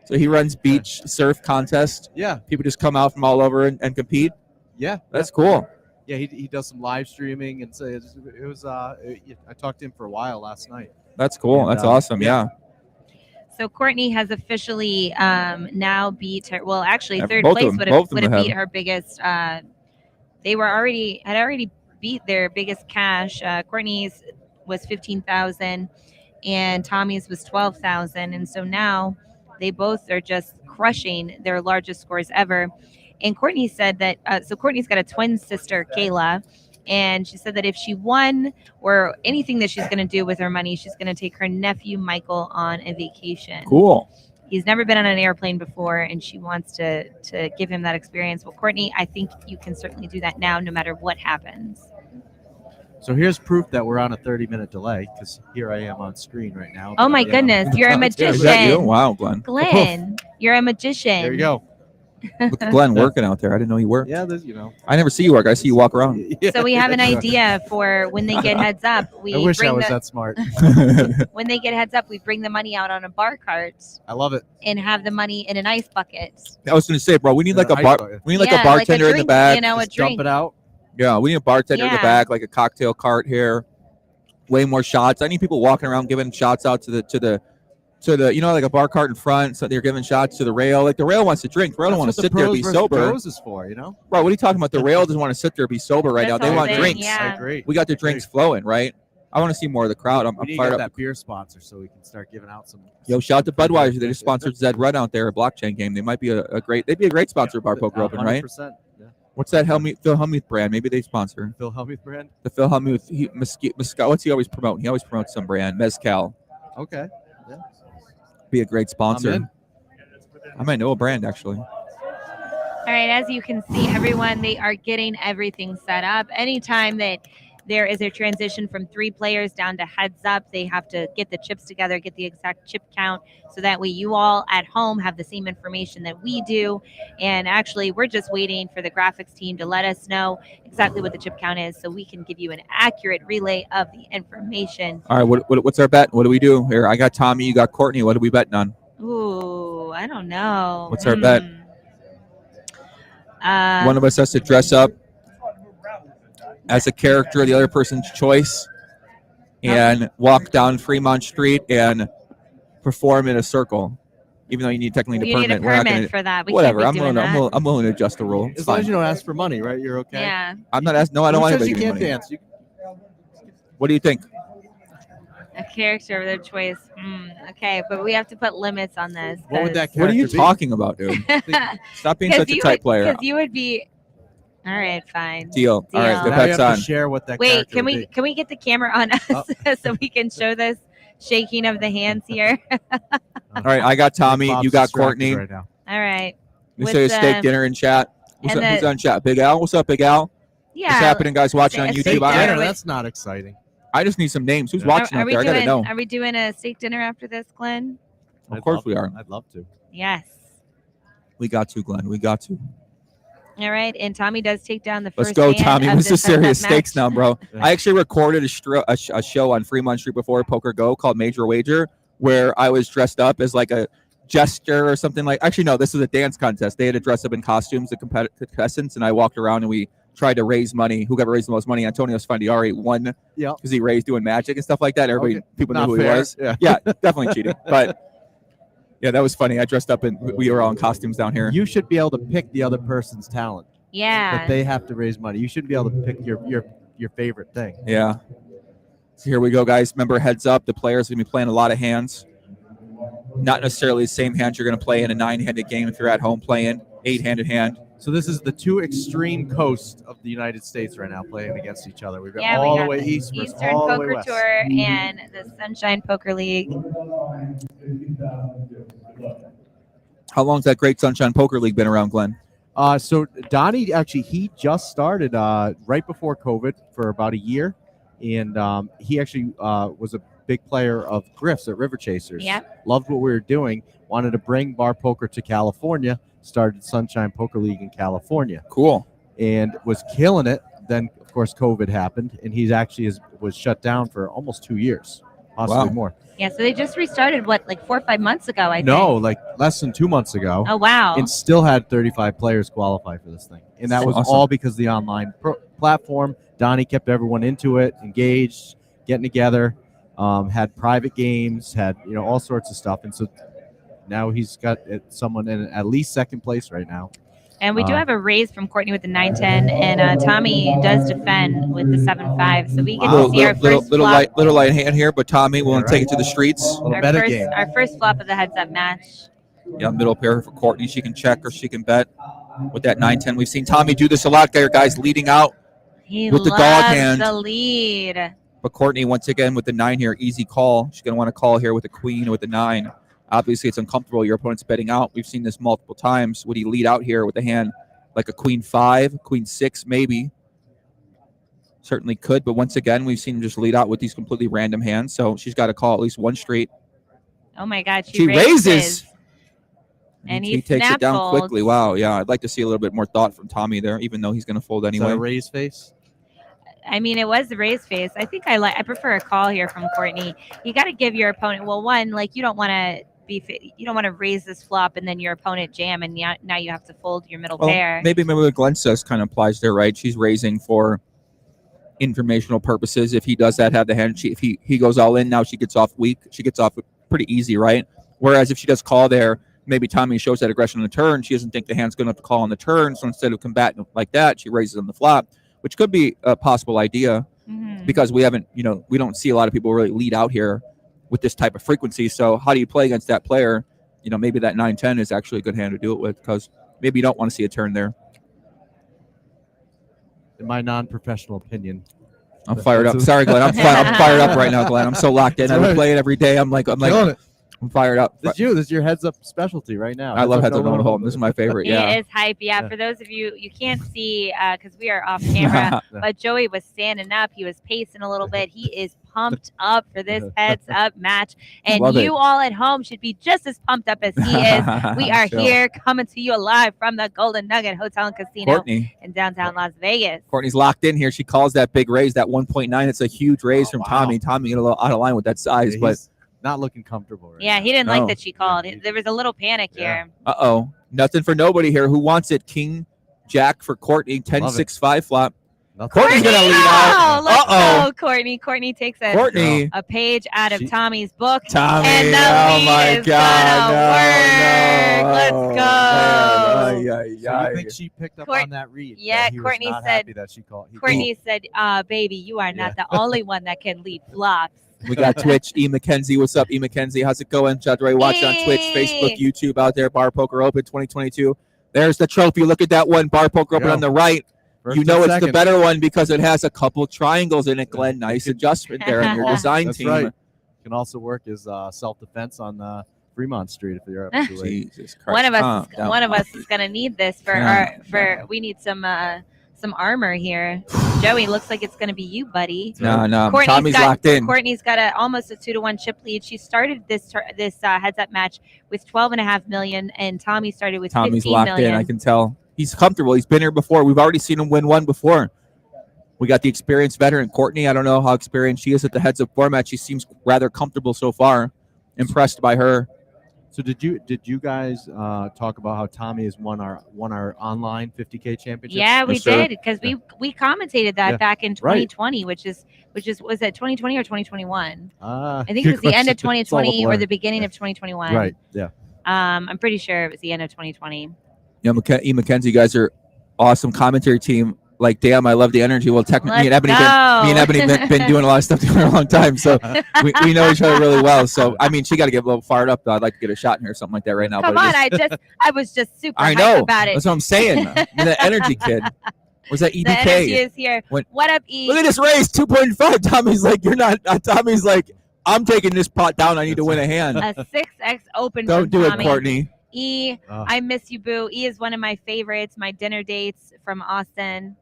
So he runs beach surf contest? Yeah. People just come out from all over and compete? Yeah. That's cool. Yeah, he does some live streaming, and so it was I talked to him for a while last night. That's cool. And, that's awesome. Yeah. So Courtney has officially now beat her. Well, actually, third both place of them would have have. beat her biggest. They had already beat their biggest cash. Courtney's was 15,000 and Tommy's was 12,000. And so now they both are just crushing their largest scores ever. And Courtney said that, so Courtney's got a twin sister, Kayla, and she said that if she won or anything that she's going to do with her money, she's going to take her nephew, Michael, on a vacation. Cool. He's never been on an airplane before, and she wants to give him that experience. Well, Courtney, I think you can certainly do that now, no matter what happens. So here's proof that we're on a 30-minute delay because here I am on screen right now. Oh my goodness, you're a magician. Is that you? Wow, Glenn. Glenn, you're a magician. There you go. Look at Glenn working out there. I didn't know you worked. Yeah, there's, you know. I never see you work. I see you walk around. So we have an idea for when they get heads up. We I wish I bring was the, that smart. when they get heads up, we bring the money out on a bar cart I love it. and have the money in an ice bucket. I was going to say, bro, we need like a Ice bar. bucket. We need like Yeah, a bartender in the drink, back. You know, Just a drink. dump it out. Yeah, we need a bartender in the Yeah. back, like a cocktail cart here. Way more shots. I need people walking around giving shots out to the you know, like a bar cart in front. So they're giving shots to the rail. Like the rail wants to drink. The rail don't want to sit there and be sober. Pros is for, you know. Bro, what are you talking about? The rail doesn't want to sit there and be sober right That's now. They all want day, drinks. yeah. I agree. We got the drinks flowing, right? I want to see more of the crowd. I'm We need to fired get up. that beer sponsor so we can start giving out some. Yo, shout out to Budweiser. They just sponsored Zed Run out there, a blockchain game. They might be they'd be a great sponsor of Bar Poker Open, right? 100%. Yeah. What's that Phil Hellmuth brand? Maybe they sponsor. Phil Hellmuth brand. The Phil Hellmuth, Mezcal. What's he always promote? He always promotes some brand, Mezcal. Okay. Yeah. Be a great sponsor. I'm in. I might know a brand actually. All right, as you can see, everyone, they are getting everything set up. Anytime that there is a transition from 3 players down to heads up, they have to get the chips together, get the exact chip count, so that way you all at home have the same information that we do. And actually, we're just waiting for the graphics team to let us know exactly what the chip count is so we can give you an accurate relay of the information. All right, what's our bet? What do we do here? I got Tommy, you got Courtney. What are we betting on? Ooh, I don't know. What's our bet? Uh, One of us has to dress up as a character of the other person's choice and walk down Fremont Street and perform in a circle. Even though you need technically You a need a permit. We're not permit gonna, for that. We whatever. can't be doing that. I'm willing to adjust the rule. It's As long fine. as you don't ask for money, right? You're okay. Yeah. I'm not asking. No, I don't Who want says anybody you to give me can't money. dance. What do you think? A character of their choice. Okay, but we have to put limits on this. What would that What are you character be? talking about, dude? Stop being such a tight player. Because you would be. All right, fine. Deal. All right, the Now you bet's have on. to share what that Wait, character can would we be. can we get the camera on us so we can show this shaking of the hands here? All right, I got Tommy. Bob's You got distracted Courtney. right now. All right. We With say a the- steak dinner in chat. Who's and who's the- on chat? Big Al. What's up, Big Al? Yeah. What's happening, guys? Watching on a YouTube. steak I- dinner Dinner, with- that's not exciting. I just need some names. Who's watching Are out we there? I gotta doing? know. Are we doing a steak dinner after this, Glenn? Of course we are. I'd love to. Yes. We got to, Glenn. We got to. All right, and Tommy does take down the Let's first. go, hand Tommy. of This is setup serious match. stakes now, bro. I actually recorded a show on Fremont Street before Poker Go called Major Wager, where I was dressed up as like a jester or something like. Actually, no, this is a dance contest. They had to dress up in costumes, the contestants, and I walked around and we tried to raise money. Whoever raised the most money, Antonio Sfandiari won because he raised doing magic and stuff like that. Everybody, people Not knew who fair. he was. Yeah. Definitely cheating. But yeah, that was funny. I dressed up and we were all in costumes down here. You should be able to pick the other person's talent. Yeah. But they have to raise money. You should be able to pick your favorite thing. Yeah. So here we go, guys. Remember, heads up. The players are going to be playing a lot of hands. Not necessarily the same hands you're going to play in a 9-handed game if you're at home playing 8-handed hand. So this is the two extreme coasts of the United States right now playing against each other. We've got Yeah, we all got the way the east versus Eastern all the way Poker west. Tour and the Sunshine Poker League. How long's that Great Sunshine Poker League been around, Glenn? So Donnie actually he just started right before COVID for about a year, and he actually was a big player of Griff's at River Chasers. Yep. Loved what we were doing. Wanted to bring bar poker to California. Started Sunshine Poker League in California. Cool. And was killing it. Then of course COVID happened, and he's actually was shut down for almost 2 years, possibly Wow. more. Yeah, so they just restarted like 4 or 5 months ago, I think. No, like less than 2 months ago. Oh, wow. And still had 35 players qualify for this thing. And that was Awesome. all because of the online platform. Donnie kept everyone into it, engaged, getting together, had private games, had all sorts of stuff. And so now he's got someone in at least second place right now. And we do have a raise from Courtney with the 9-10, and Tommy does defend with the 7-5. So we get to see our first flop. Little light hand here, but Tommy willing to take it to the streets. Our first flop of the heads-up match. Yeah, middle pair for Courtney. She can check or she can bet with that 9-10. We've seen Tommy do this a lot, guys leading out He with the loves dog hand. the lead. But Courtney, once again, with the 9 here, easy call. She's going to want to call here with the queen or with the 9. Obviously, it's uncomfortable. Your opponent's betting out. We've seen this multiple times. Would he lead out here with a hand like a queen 5, queen 6, maybe? Certainly could. But once again, we've seen him just lead out with these completely random hands. So she's got to call at least one straight. Oh, my God. She raises. And he takes it down quickly. Wow. Yeah, I'd like to see a little bit more thought from Tommy there, even though he's going to fold anyway. Is that a raise face? I mean, it was the raise face. I think I prefer a call here from Courtney. You got to give your opponent, well, one, like you don't want to raise this flop and then your opponent jam and now you have to fold your middle pair. Maybe what Glenn says kind of applies there, right? She's raising for informational purposes. If he does that, have the hand. If he goes all in, now she gets off weak. She gets off pretty easy, right? Whereas if she does call there, maybe Tommy shows that aggression on the turn. She doesn't think the hand's good enough to call on the turn. So instead of combating like that, she raises on the flop, which could be a possible idea because we don't see a lot of people really lead out here with this type of frequency. So how do you play against that player? Maybe that 9-10 is actually a good hand to do it with because maybe you don't want to see a turn there. In my non-professional opinion, I'm fired up. Sorry, Glenn. I'm fired up right now, Glenn. I'm so locked in. I would play it every day. I'm fired up. This is your heads up specialty right now. I love heads up no home. This is my favorite. Yeah, it is hype. Yeah, for those of you can't see because we are off camera, but Joey was standing up. He was pacing a little bit. He is pumped up for this heads up match, and you all at home should be just as pumped up as he is. We are here coming to you live from the Golden Nugget Hotel and Casino in downtown Las Vegas. Courtney's locked in here. She calls that big raise, that 1.9. It's a huge raise from Tommy. Tommy a little out of line with that size, but not looking comfortable. Yeah, he didn't like that she called. There was a little panic here. Uh-oh. Nothing for nobody here. Who wants it? King, Jack for Courtney. 10-6-5 flop. Courtney's going to lead out. Let's go, Courtney. Courtney takes a page out of Tommy's book. Tommy, and the lead is gonna work. Let's go. So you think she picked up on that read? Yeah, Courtney said that she called. Courtney said, baby, you are not the only one that can lead flops. We got Twitch. E. McKenzie. What's up, E. McKenzie? How's it going? Shout out to everybody watching on Twitch, Facebook, YouTube out there. Bar Poker Open 2022. There's the trophy. Look at that one. Bar Poker Open on the right. First you know it's second. the better one because it has a couple triangles in it, Glenn. Nice adjustment there on your design That's team. right. Can also work as self-defense on Fremont Street if you're up too late. Jesus Christ. One of us is gonna need this we need some armor here. Joey, looks like it's gonna be you, buddy. No. Tommy's locked in. Courtney's got almost a 2-1 chip lead. She started this heads up match with 12.5 million, and Tommy started with Tommy's 15 locked million. in. I can tell. He's comfortable. He's been here before. We've already seen him win one before. We got the experienced veteran, Courtney. I don't know how experienced she is at the heads-up format. She seems rather comfortable so far. Impressed by her. So did you guys talk about how Tommy has won our online 50K championship? Yeah, we did because we commentated that back in 2020, right. which was that 2020 or 2021? I think it was the end of 2020 or the beginning of 2021. Right. Yeah. I'm pretty sure it was the end of 2020. Yeah, E. McKenzie, you guys are awesome commentary team. Like, damn, I love the energy. Well, technically, me and Ebony been doing a lot of stuff together for a long time, so we know each other really well. So, I mean, she got to get a little fired up, though. I'd like to get a shot in here or something like that right now. Come on, I was just super hyped about it. That's what I'm saying. The energy kid. Was that EDK? The energy is here. What up, E? Look at this raise, 2.5. Tommy's like, you're not. Tommy's like, I'm taking this pot down. I need to win a hand. A 6x open. Don't do Tommy. it, Courtney. E, I miss you, boo. E is one of my favorites. My dinner dates from Austin.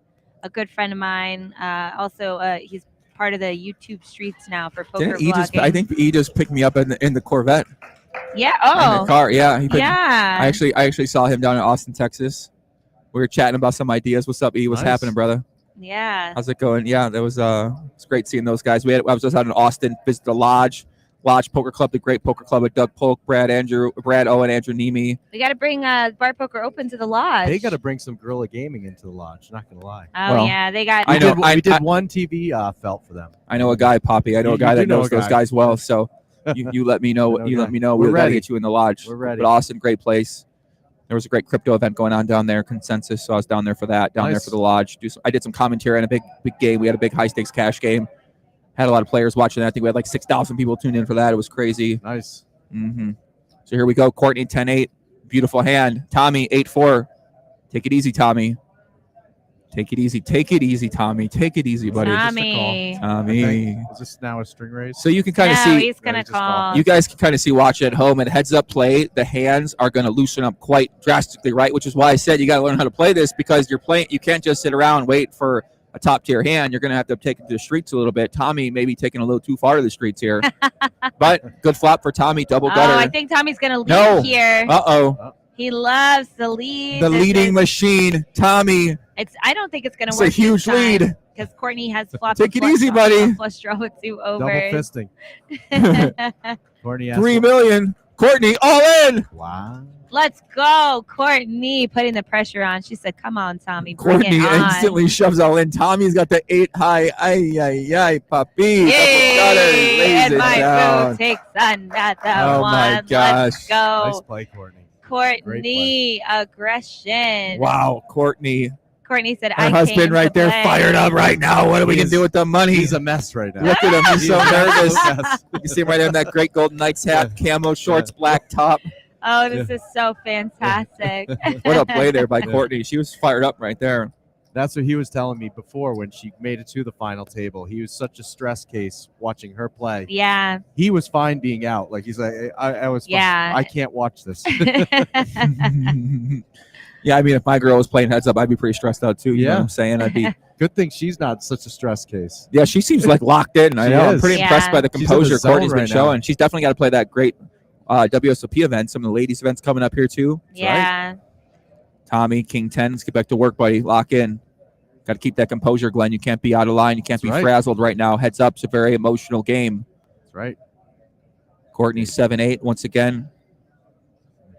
A good friend of mine. Also, he's part of the YouTube streets now for poker vlogging. I think E just picked me up in the Corvette. Yeah. In the car. Yeah. I Yeah. actually saw him down in Austin, Texas. We were chatting about some ideas. What's up, E? What's happening, brother? Yeah. How's it going? Yeah, that was it's great seeing those guys. I was just out in Austin, visited the Lodge Poker Club, the great poker club with Doug Polk, Brad Owen, Andrew Nemi. We got to bring Bar Poker Open to the lodge. They got to bring some Guerrilla Gaming into the lodge. Not gonna lie. Oh yeah, they got. We did one TV felt for them. I know a guy, Poppy. I know a guy that knows those guys well. So you let me know. You let me know. We're ready to get you in the lodge. We're ready. But Austin, great place. There was a great crypto event going on down there, Consensus. So I was down there for that, down there for the lodge. I did some commentary on a big game. We had a big high stakes cash game. Had a lot of players watching that. I think we had like 6,000 people tuned in for that. It was crazy. Nice. Mm-hmm. So here we go. Courtney 10-8. Beautiful hand. Tommy 8-4. Take it easy, Tommy. Take it easy. Take it easy, Tommy. Take it easy, buddy. Tommy. Tommy. Is this now a string raise? So you can kind of see. He's going to call. You guys can kind of see watching at home and heads up play. The hands are going to loosen up quite drastically, right? Which is why I said you got to learn how to play this because you're playing. You can't just sit around and wait for a top tier hand. You're going to have to take it to the streets a little bit. Tommy maybe taking a little too far to the streets here, but good flop for Tommy. Double gutter. I think Tommy's going to lead here. He loves the lead. The leading machine, Tommy. I don't think it's going to It's work. a huge lead. Because Courtney has flopped. Take it easy, buddy. Flush draw with 2 overs. Double fisting. Courtney has 3 million. Courtney all in. Wow. Let's go, Courtney, putting the pressure on. She said, "Come on, Tommy, bring Courtney it on." instantly shoves all in. Tommy's got the 8 high. Ay, papi. Yay! And Lays it my down. boo takes another Oh, one. my gosh. Let's go. Nice play, Courtney. Courtney, aggression. Wow, Courtney. Courtney said, Her "I husband came right to there, play." fired up right now. What are we going to do with the money? He's a mess right now. Look at him. He's so He's a nervous. mess. You see him right there in that great Golden Knights hat, camo shorts, black top. Oh, this is so fantastic. What a play there by Courtney. She was fired up right there. That's what he was telling me before when she made it to the final table. He was such a stress case watching her play. Yeah. He was fine being out. Like he's like, I was fine. Yeah. I can't watch this. Yeah, I mean, if my girl was playing heads up, I'd be pretty stressed out too. You know what I'm saying? I'd be. Good thing she's not such a stress case. Yeah, she seems like locked in. I She know. I'm is. pretty impressed by the She's in the composure zone Courtney's been right now. showing. She's definitely got to play that great WSOP event. Some of the ladies' events coming up here too. Yeah. Tommy, King 10. Let's get back to work, buddy. Lock in. Got to keep that composure, Glenn. You can't be out of line. You can't be right. frazzled right now. Heads up. It's a very emotional game. That's right. Courtney 7-8 once again.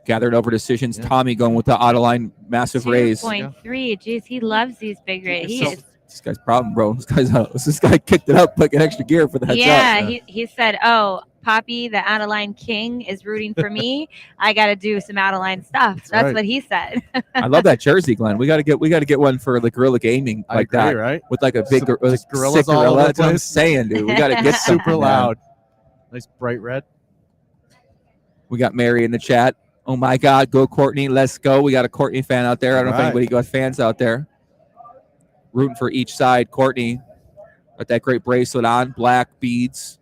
Gathered over decisions. Tommy going with the out of line massive raise. 2.3. Jeez, he loves these big raises. This guy's problem, bro. This guy kicked it up like an extra gear for the heads up. He said, "Oh, Poppy, the out of line king, is rooting for me. I got to do some out of line stuff." That's right. what he said. I love that jersey, Glenn. We got to get one for the Gorilla Gaming I like agree, that, right? With like a big Just gorillas sick all over gorilla. the That's what I'm place. saying, dude. We got to get Super something, man. loud. Nice bright red. We got Mary in the chat. Oh my God, go Courtney, let's go. We got a Courtney fan out there. I don't know if Right. anybody got fans out there. Rooting for each side. Courtney, got that great bracelet on, black beads,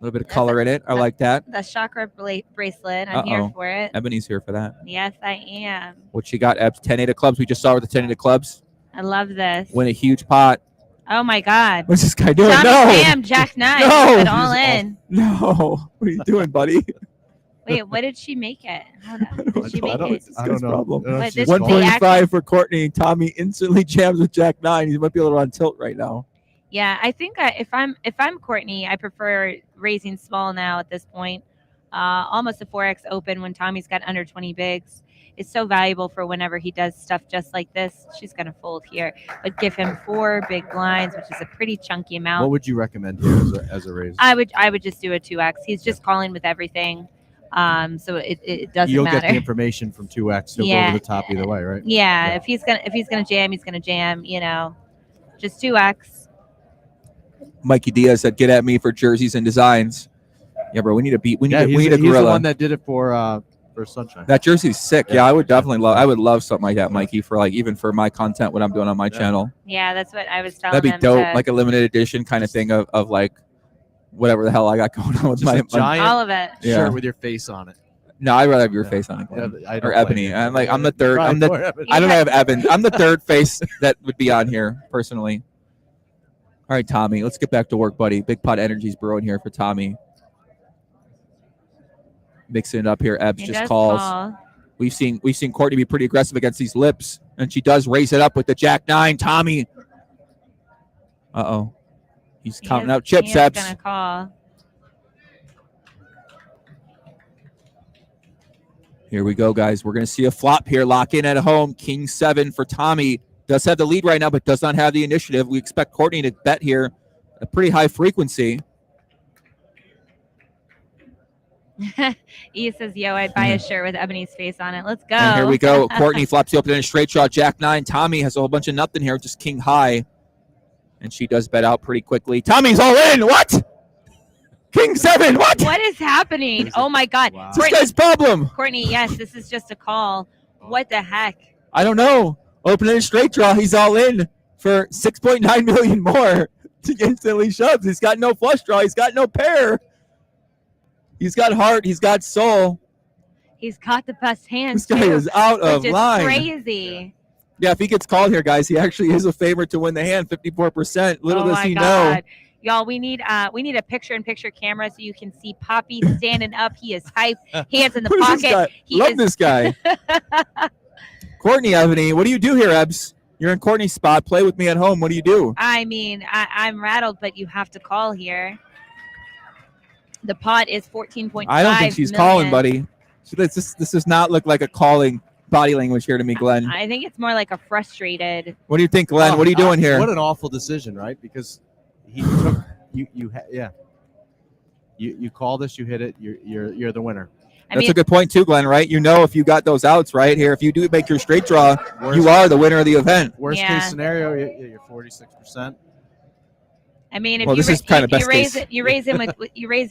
a little bit of color in it. I like that. The chakra bracelet. I'm here for it. Ebony's here for that. Yes, I am. What she got, Ebs? 10-8 of clubs. We just saw her with the 10-8 of clubs. I love this. Win a huge pot. Oh my God. What's this guy doing? Tommy No. Sam, Jack 9. No. Put it all in. No. What are you doing, buddy? Wait, what did she make it? Hold on. Did she make it? I don't know. Problem. What, did she 1.5 for Courtney. Tommy instantly jams with Jack 9. He might be a little on tilt right now. Yeah, I think if I'm Courtney, I prefer raising small now at this point. Almost a 4x open when Tommy's got under 20 bigs. It's so valuable for whenever he does stuff just like this. She's gonna fold here, but give him 4 big blinds, which is a pretty chunky amount. What would you recommend here as a raise? I would just do a 2x. He's just calling with everything, so it doesn't You'll matter. get the information from 2x. He'll go to the top either way, right? Yeah, if he's gonna jam, he's gonna jam. You know, just 2x. Mikey Diaz said, "Get at me for jerseys and designs." Yeah, bro, we need a beat. We need he's a the gorilla. one that did it for Sunshine. That jersey's sick. Yeah, I would definitely love. I would love something like that, Mikey, for like even for my content, what I'm doing on my channel. Yeah, that's what I was telling That'd be him dope, to- like a limited edition kind of thing of like whatever the hell I got going on with Just my a giant all of it. Yeah. shirt with your face on it. No, I'd rather have your face on it, Yeah, Glenn. I don't or blame Ebony. you. I'm the third. Try I'm for the. Ebony. I don't have Evan. I'm the third face that would be on here personally. All right, Tommy, let's get back to work, buddy. Big pot energy's brewing here for Tommy. Mixing it up here. Ebs He just does calls. call. We've seen Courtney be pretty aggressive against these lips, and she does raise it up with the Jack 9. Tommy. He's counting out chips. He's Ebs. gonna call. Here we go, guys. We're going to see a flop here. Lock in at home. King 7 for Tommy. Does have the lead right now, but does not have the initiative. We expect Courtney to bet here a pretty high frequency. E says, yo, I'd buy a shirt with Ebony's face on it. Let's go. And here we go. Courtney flops the open in a straight draw. Jack 9. Tommy has a whole bunch of nothing here. Just king high. And she does bet out pretty quickly. Tommy's all in. What? King 7. What? What is happening? Oh, my God. What's this guy's problem? Courtney, yes, this is just a call. What the heck? I don't know. Open in a straight draw. He's all in for 6.9 million more to instantly shoves. He's got no flush draw. He's got no pair. He's got heart. He's got soul. He's got the best hand. This guy is out of line. Crazy. Yeah, if he gets called here, guys, he actually is a favorite to win the hand, 54%. Little does he know. Y'all, we need a picture-in-picture camera so you can see Poppy standing up. He is hyped. Hands in the What is this pocket. guy? Love this guy. Courtney, Ebony, what do you do here, Ebs? You're in Courtney's spot. Play with me at home. What do you do? I mean, I'm rattled, but you have to call here. The pot is 14.5 I don't think she's calling, buddy. This does not look like a calling body language here to me, Glenn. I think it's more like a frustrated. What do you think, Glenn? What are you doing here? What an awful decision, right? Because he took you call this, you hit it, you're the winner. That's a good point too, Glenn, right? You know, if you got those outs right here, if you do make your straight draw, you are the winner of the event. Worst case scenario, you're 46%. I mean, if Well, you, this is kind of you best raise case. it, you raise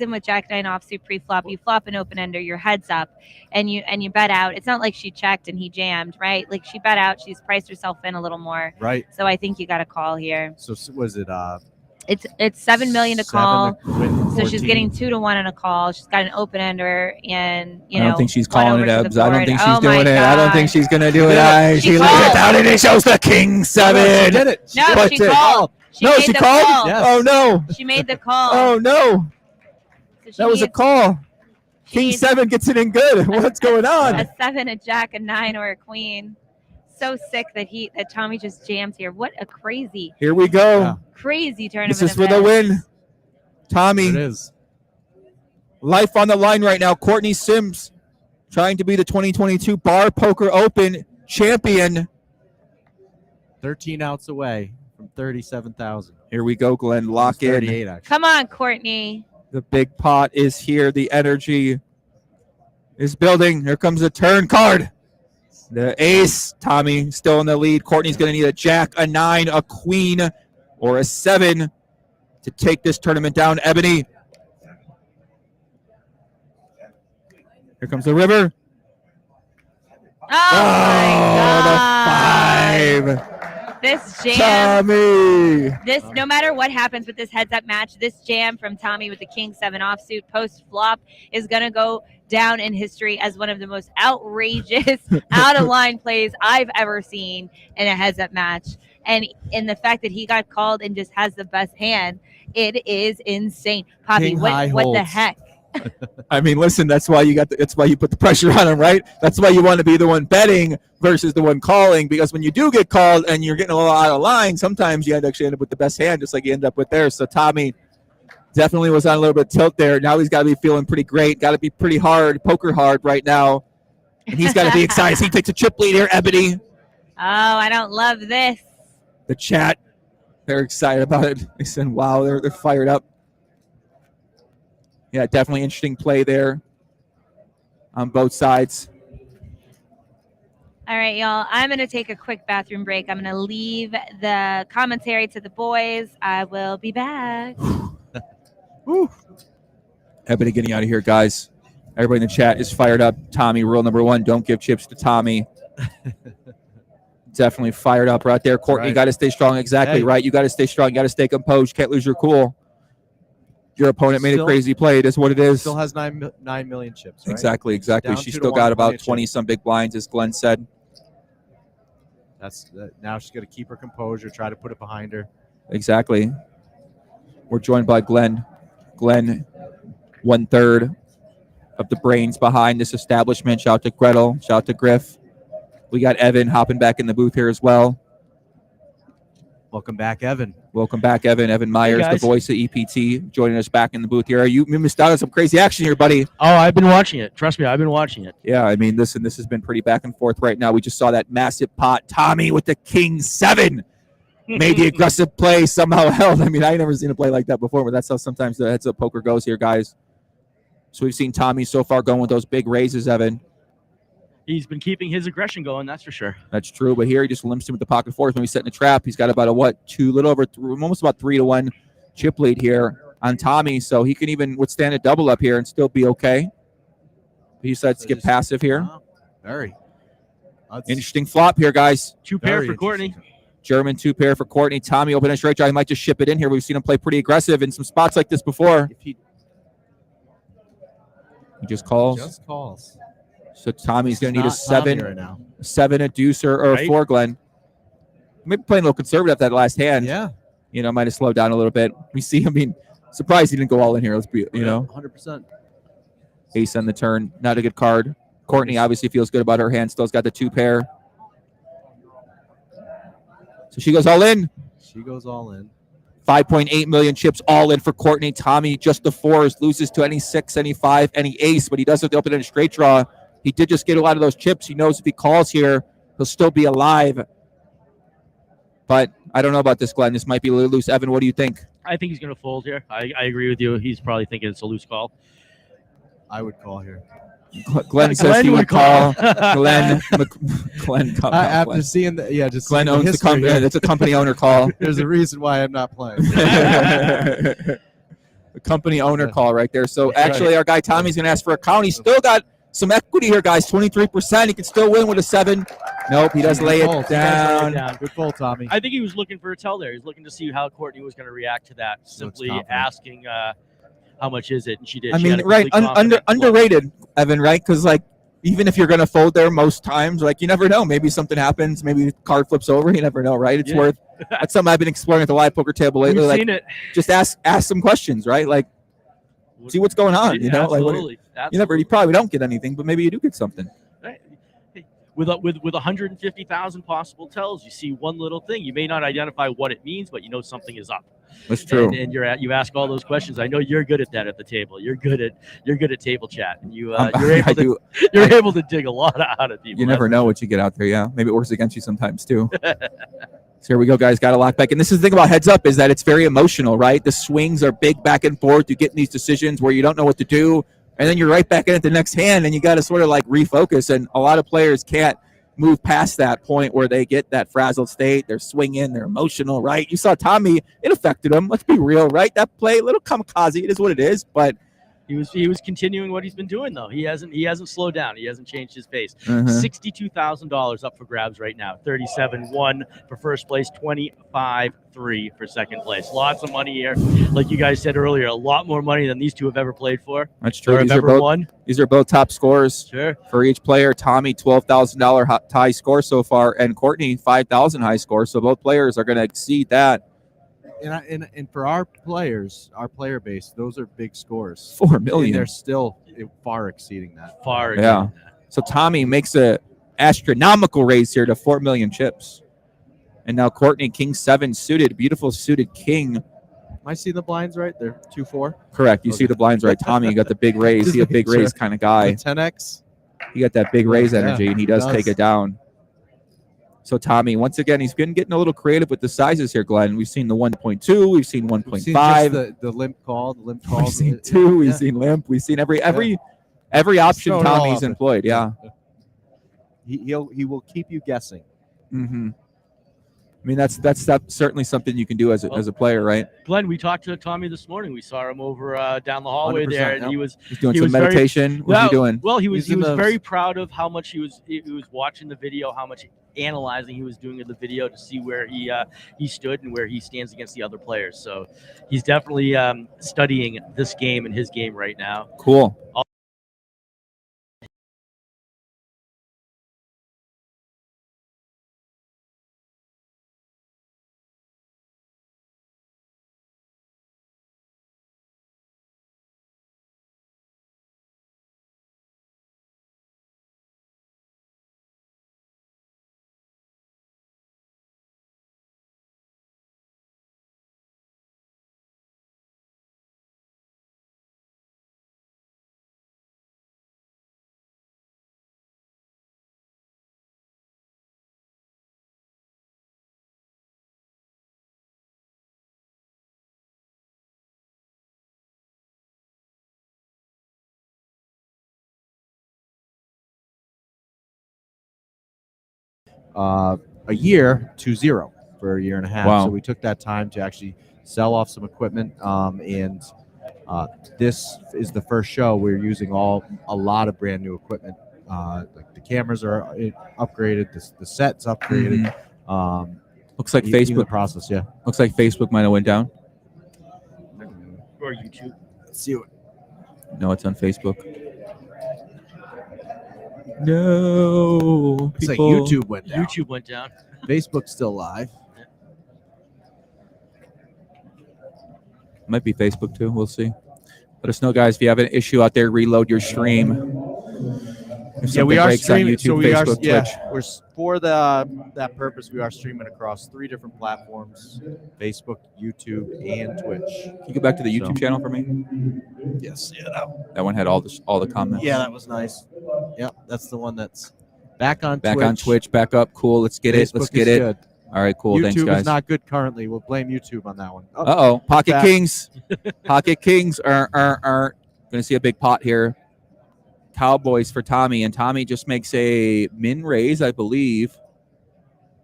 him with Jack 9 offsuit pre-flop. You flop an open ender, your heads up, and you bet out. It's not like she checked and he jammed, right? Like she bet out, she's priced herself in a little more. Right. So I think you got a call here. So was it? It's 7 million to call. So she's 14. getting 2 to 1 on a call. She's got an open ender, and I don't think she's calling it, Ebs. I don't think she's Oh my doing it. I don't think God. she's gonna do it. She She lays called. it down and it shows the king 7. She did it. No, Puts she it. called. She No, made she the called? call. Yes. Oh no. She made the call. Oh no. So she That was a needs call. King needs 7 gets it in good. What's going on? a 7, a Jack, a 9, or a Queen. So sick that Tommy just jams here. What a crazy, Here we go. crazy tournament. This is for the event. win. Tommy. It is. Life on the line right now. Courtney Sims trying to be the 2022 Bar Poker Open champion. 13 outs away from 37,000. Here we go, Glenn. Lock in. 38 actually. Come on, Courtney. The big pot is here. The energy is building. Here comes the turn card. The ace. Tommy still in the lead. Courtney's going to need a jack, a 9, a queen, or a 7 to take this tournament down. Ebony. Here comes the river. Oh, my the God. 5. This jam. Tommy. This, no matter what happens with this heads-up match, this jam from Tommy with the King 7 offsuit post-flop is going to go down in history as one of the most outrageous, out-of-line plays I've ever seen in a heads-up match. And in the fact that he got called and just has the best hand, it is insane. Poppy, King what high the holds. heck? I mean, listen, that's why that's why you put the pressure on him, right? That's why you want to be the one betting versus the one calling, because when you do get called and you're getting a little out of line, sometimes you actually end up with the best hand, just like you end up with there. So Tommy definitely was on a little bit of tilt there. Now he's got to be feeling pretty great, got to be pretty hard, poker hard right now. And he's got to be excited. He takes a chip lead here, Ebony. Oh, I don't love this. The chat, they're excited about it. They said, wow, they're fired up. Yeah, definitely interesting play there on both sides. All right, y'all. I'm going to take a quick bathroom break. I'm going to leave the commentary to the boys. I will be back. Woo. Ebony getting out of here, guys. Everybody in the chat is fired up. Tommy, rule number 1, don't give chips to Tommy. Definitely fired up right there. Courtney, right. you got to stay strong. Exactly Hey. right. You got to stay strong. You got to stay composed. Can't lose your cool. Your opponent made a Still- crazy play. It is what it is. Still has 9 million chips, right? Exactly. Down She's 2 to still 1, got about plenty of 20 chips. some big blinds, as Glenn said. Now she's got to keep her composure, try to put it behind her. Exactly. We're joined by Glenn. Glenn, 1/3 of the brains behind this establishment. Shout out to Gretel. Shout out to Griff. We got Evan hopping back in the booth here as well. Welcome back, Evan. Welcome back, Evan. Evan Myers, the guys. voice of EPT, joining us back in the booth here. You missed out on some crazy action here, buddy. Oh, I've been watching it. Trust me, I've been watching it. Yeah, I mean, listen, this has been pretty back and forth right now. We just saw that massive pot. Tommy with the King 7 made the aggressive play, somehow held. I mean, I never seen a play like that before, but that's how sometimes the heads-up poker goes here, guys. So we've seen Tommy so far going with those big raises, Evan. He's been keeping his aggression going, that's for sure. That's true, but here he just limps him with the pocket fours when he's setting a trap. He's got about a almost about 3-1 chip lead here on Tommy, so he can even withstand a double up here and still be okay. He decides to get passive here. Very interesting flop here, guys. 2-pair for Courtney. German 2-pair for Courtney. Tommy open a straight draw. He might just ship it in here. We've seen him play pretty aggressive in some spots like this before. He just calls. Just calls. So Tommy's going to need a Tommy 7, right now. 7, a deuce, or a 4, Glenn. Maybe playing a little conservative that last hand. Yeah. Might have slowed down a little bit. We see, surprised he didn't go all in here. Let's be, 100%. Ace on the turn. Not a good card. Courtney obviously feels good about her hand. Still's got the 2-pair. So she goes all in. She goes all in. 5.8 million chips all in for Courtney. Tommy just the 4s, loses to any 6, any 5, any ace, but he does have the open in a straight draw. He did just get a lot of those chips. He knows if he calls here, he'll still be alive. But I don't know about this, Glenn. This might be a little loose. Evan, what do you think? I think he's going to fold here. I agree with you. He's probably thinking it's a loose call. I would call here. Glenn says he would call. Glenn, after seeing just Glenn owns the company. It's a company owner call. There's a reason why I'm not playing. The company owner call right there. So actually, our guy Tommy's going to ask for a count. He's still got some equity here, guys. 23%. He can still win with a 7. Nope, he does lay it down. Good fold, Tommy. I think he was looking for a tell there. He's looking to see how Courtney was going to react to that. Simply asking, how much is it? And she did. Underrated, Evan, right? Because, even if you're going to fold there most times, you never know. Maybe something happens. Maybe the card flips over. You never know, right? It's worth. That's something I've been exploring at the live poker table lately. We've seen it. Just ask some questions, right? See what's going on. Absolutely. You probably don't get anything, but maybe you do get something. Right. With 150,000 possible tells, you see one little thing. You may not identify what it means, but you know something is up. That's true. And you ask all those questions. I know you're good at that at the table. You're good at table chat, and you're able to dig a lot out of people. You never know what you get out there. Yeah, maybe it works against you sometimes too. So here we go, guys. Got to lock back. And this is the thing about heads up is that it's very emotional, right? The swings are big back and forth. You get in these decisions where you don't know what to do. And then you're right back in at the next hand, and you got to sort of refocus. And a lot of players can't move past that point where they get that frazzled state. They're swinging, they're emotional, right? You saw Tommy, it affected him. Let's be real, right? That play, a little kamikaze, it is what it is, but he was continuing what he's been doing though. He hasn't slowed down. He hasn't changed his pace. $62,000 up for grabs right now. 37-1 for first place, 25-3 for second place. Lots of money here. Like you guys said earlier, a lot more money than these two have ever played for. That's true. These are both top scores for each player. Tommy, $12,000 high score so far, and Courtney, $5,000 high score. So both players are going to exceed that. And for our players, our player base, those are big scores. 4 million. And they're still far exceeding that. So Tommy makes a astronomical raise here to 4 million chips. And now Courtney, King 7 suited, beautiful suited king. Am I seeing the blinds right? They're 2-4. Correct. You see the blinds right. Tommy, you got the big raise. He's a big raise kind of guy. 10x. He got that big raise energy, and he does take it down. So Tommy, once again, he's been getting a little creative with the sizes here, Glenn. We've seen the 1.2, we've seen 1.5. The limp call, We've seen 2, we've seen limp, we've seen every option Tommy's employed. Yeah. He will keep you guessing. Mm-hmm. I mean, that's certainly something you can do as a player, right? Glenn, we talked to Tommy this morning. We saw him over down the hallway there, and he was doing some meditation. What was he doing? Well, he was very proud of how much he was watching the video, how much analyzing he was doing in the video to see where he stood and where he stands against the other players. So he's definitely studying this game and his game right now. Cool. a year 2-0 for a year and a half. Wow. So we took that time to actually sell off some equipment, and this is the first show we're using a lot of brand new equipment. Like the cameras are upgraded, the set's upgraded. Looks like even the Facebook process. Yeah. Looks like Facebook might have went down. Or YouTube. Let's see what. No, it's on Facebook. No. It's like people- YouTube went down. YouTube went down. Facebook's still live. Might be Facebook too. We'll see. Let us know, guys, if you have an issue out there. Reload your stream. If Yeah, we something are breaks on streaming. YouTube, So we Facebook, are. Yeah, Twitch. we're for that purpose. We are streaming across 3 different platforms: Facebook, YouTube, and Twitch. Can you go back to the YouTube channel for me? Yes. Yeah. That one had all the comments. Yeah, that was nice. Yep, that's the one that's back on Back Twitch. on Twitch. Back up. Cool. Let's get it. Let's Facebook get is it. good. All right. Cool. YouTube Thanks, guys. is not good currently. We'll blame YouTube on that one. Uh-oh. Pocket back. Kings. Pocket Kings are going to see a big pot here. Cowboys for Tommy. And Tommy just makes a min raise, I believe,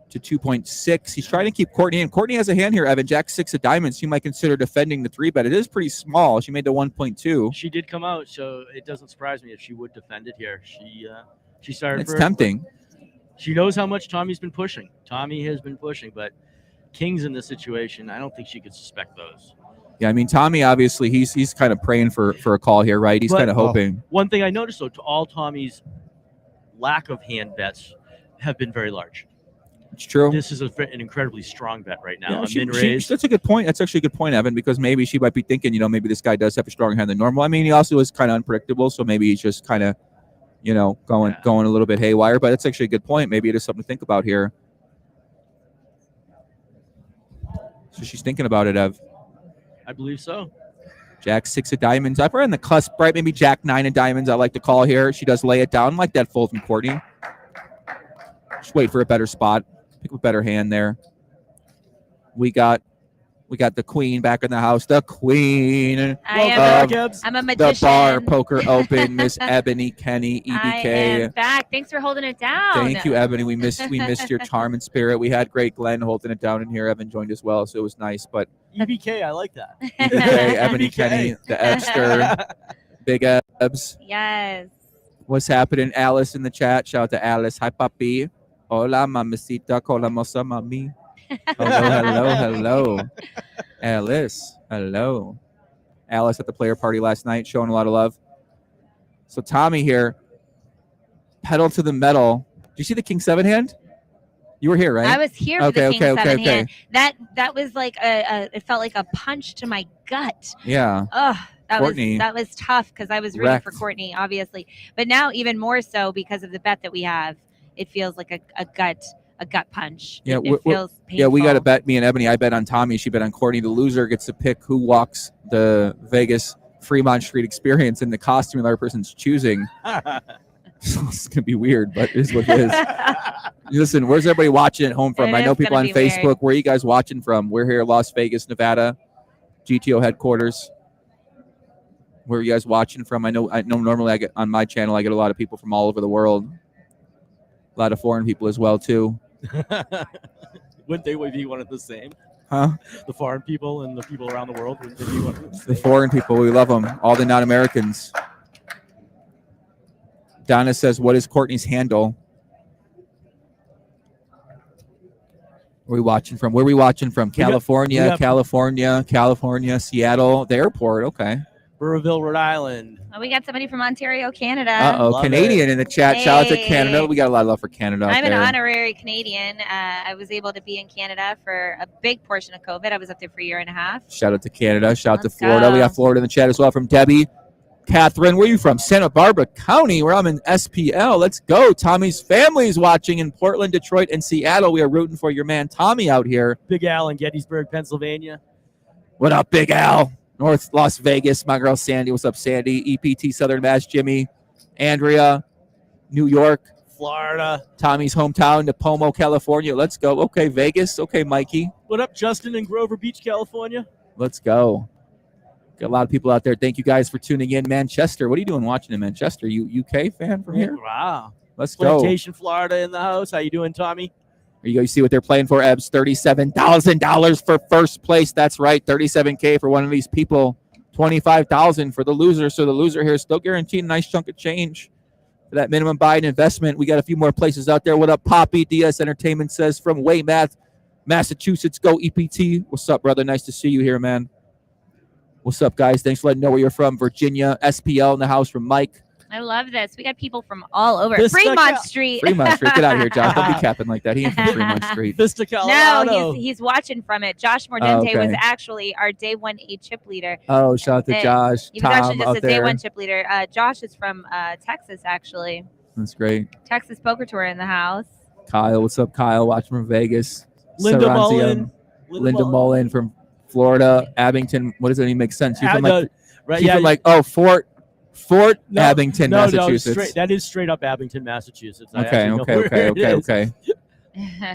to 2.6. He's trying to keep Courtney in. Courtney has a hand here, Evan. Jack 6 of diamonds. She might consider defending the 3-bet. It is pretty small. She made the 1.2. She did come out, so it doesn't surprise me if she would defend it here. She started. It's first, tempting. but she knows how much Tommy's been pushing. Tommy has been pushing, but Kings in this situation, I don't think she could suspect those. Yeah, I mean, Tommy, obviously, he's kind of praying for a call here, right? He's But- kind of hoping. One thing I noticed, though, to all Tommy's lack of hand bets have been very large. It's true. This is an incredibly strong bet right now. Yeah, a she- min raise. that's a good point. That's actually a good point, Evan, because maybe she might be thinking, maybe this guy does have a stronger hand than normal. I mean, he also is kind of unpredictable, so maybe he's just kind of, going a little bit haywire. But that's actually a good point. Maybe it is something to think about here. So she's thinking about it, Ev. I believe so. Jack 6 of diamonds. I've on the cusp, right? Maybe Jack 9 of diamonds. I like to call here. She does lay it down like that fold from Courtney. Just wait for a better spot. Pick a better hand there. We got the queen back in the house. The queen. I'm a magician. The bar poker open. Miss Ebony Kenny, EBK. I am back. Thanks for holding it down. Thank you, Ebony. We missed your charm and spirit. We had great Glenn holding it down in here. Evan joined as well, so it was nice. But EBK, I like that. EBK, Ebony Kenny, the Ebster, Big Ebs. Yes. What's happening? Alice in the chat. Shout out to Alice. Hi, papi. Hola, mamacita. Hola, mosa, mami. Hello. Alice, hello. Alice at the player party last night, showing a lot of love. So Tommy here, pedal to the metal. Did you see the King 7 hand? You were here, right? I was here for the King 7 hand. That was like it felt like a punch to my gut. Yeah. Ugh. Courtney That was tough because I was rooting wrecked. for Courtney, obviously. But now even more so because of the bet that we have, it feels like a gut punch. Yeah, it feels painful. yeah, we got to bet. Me and Ebony, I bet on Tommy. She bet on Courtney. The loser gets to pick who walks the Vegas Fremont Street experience in the costume the other person's choosing. So it's gonna be weird, but it is what it is. Listen, where's everybody watching at home from? It I know is people on gonna be Facebook. weird. Where are you guys watching from? We're here, Las Vegas, Nevada, GTO headquarters. Where are you guys watching from? I know normally I get on my channel, I get a lot of people from all over the world. A lot of foreign people as well too. Wouldn't they be one of the same? Huh? The foreign people and the people around the world, wouldn't they be one of the The same? foreign people, we love them. All the non-Americans. Donna says, what is Courtney's handle? Where are we watching from? California, California, Seattle, the airport. Okay. Burrillville, Rhode Island. Oh, we got somebody from Ontario, Canada. Uh-oh, Canadian in the chat. Shout out to Canada. Hey. We got a lot of love for Canada out I'm an there. honorary Canadian. I was able to be in Canada for a big portion of COVID. I was up there for a year and a half. Shout out to Canada. Shout out to Let's Florida. go. We got Florida in the chat as well from Debbie. Catherine, where are you from? Santa Barbara County, where I'm in SPL. Let's go. Tommy's family's watching in Portland, Detroit, and Seattle. We are rooting for your man Tommy out here. Big Al in Gettysburg, Pennsylvania. What up, Big Al? North Las Vegas. My girl Sandy. What's up, Sandy? EPT Southern Mass, Jimmy. Andrea, New York. Florida. Tommy's hometown, Napomo, California. Let's go. Okay, Vegas. Okay, Mikey. What up, Justin in Grover Beach, California? Let's go. Got a lot of people out there. Thank you guys for tuning in. Manchester. What are you doing watching in Manchester? You UK fan from here? Wow. Let's go. Plantation, Florida in the house. How you doing, Tommy? There you go. You see what they're playing for, Ebbs. $37,000 for first place. That's right. $37K for one of these people. $25,000 for the loser. So the loser here is still guaranteed a nice chunk of change for that minimum buy and investment. We got a few more places out there. What up, Poppy? DS Entertainment says from Weymouth, Massachusetts. Go EPT. What's up, brother? Nice to see you here, man. What's up, guys? Thanks for letting me know where you're from. Virginia, SPL in the house from Mike. I love this. We got people from all over. Vista Fremont Street. Fremont Street. Get out of here, Josh. Don't be capping like that. He ain't from Fremont Street. Vista, Colorado. No, he's watching from it. Josh Mordente okay. was actually our day 1A chip leader. Oh, shout out to Josh. He was Tom actually just out a day there. 1 chip leader. Josh is from Texas, actually. That's great. Texas Poker Tour in the house. Kyle, what's up, Kyle? Watching from Vegas. Linda Sarantium. Mullen. Linda Mullen from Florida. Abington. What does that even make sense? She's from like, right, she's yeah, from like Fort Abington, Massachusetts. No, that is straight up Abington, Massachusetts. Okay.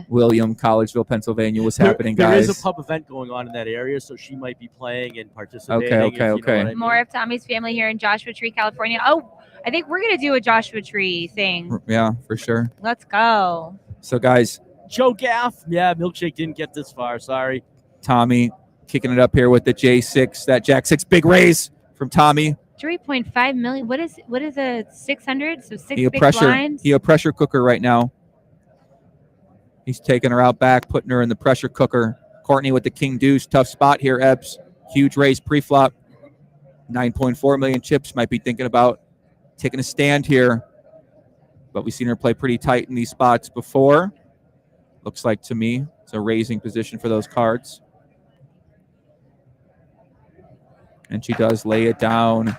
William, Collegeville, Pennsylvania. What's happening, There guys? is a pub event going on in that area, so she might be playing and participating. if you know what I mean. More of Tommy's family here in Joshua Tree, California. Oh, I think we're going to do a Joshua Tree thing. Yeah, for sure. Let's go. So, guys, Joe Gaff. Yeah, Milkshake didn't get this far. Sorry. Tommy kicking it up here with the J6, that Jack 6 big raise from Tommy. 3.5 million. What is a 600? So 6 He a big pressure. blinds. He a pressure cooker right now. He's taking her out back, putting her in the pressure cooker. Courtney with the king deuce. Tough spot here, Ebbs. Huge raise pre-flop. 9.4 million chips. Might be thinking about taking a stand here. But we've seen her play pretty tight in these spots before. Looks like to me it's a raising position for those cards. And she does lay it down.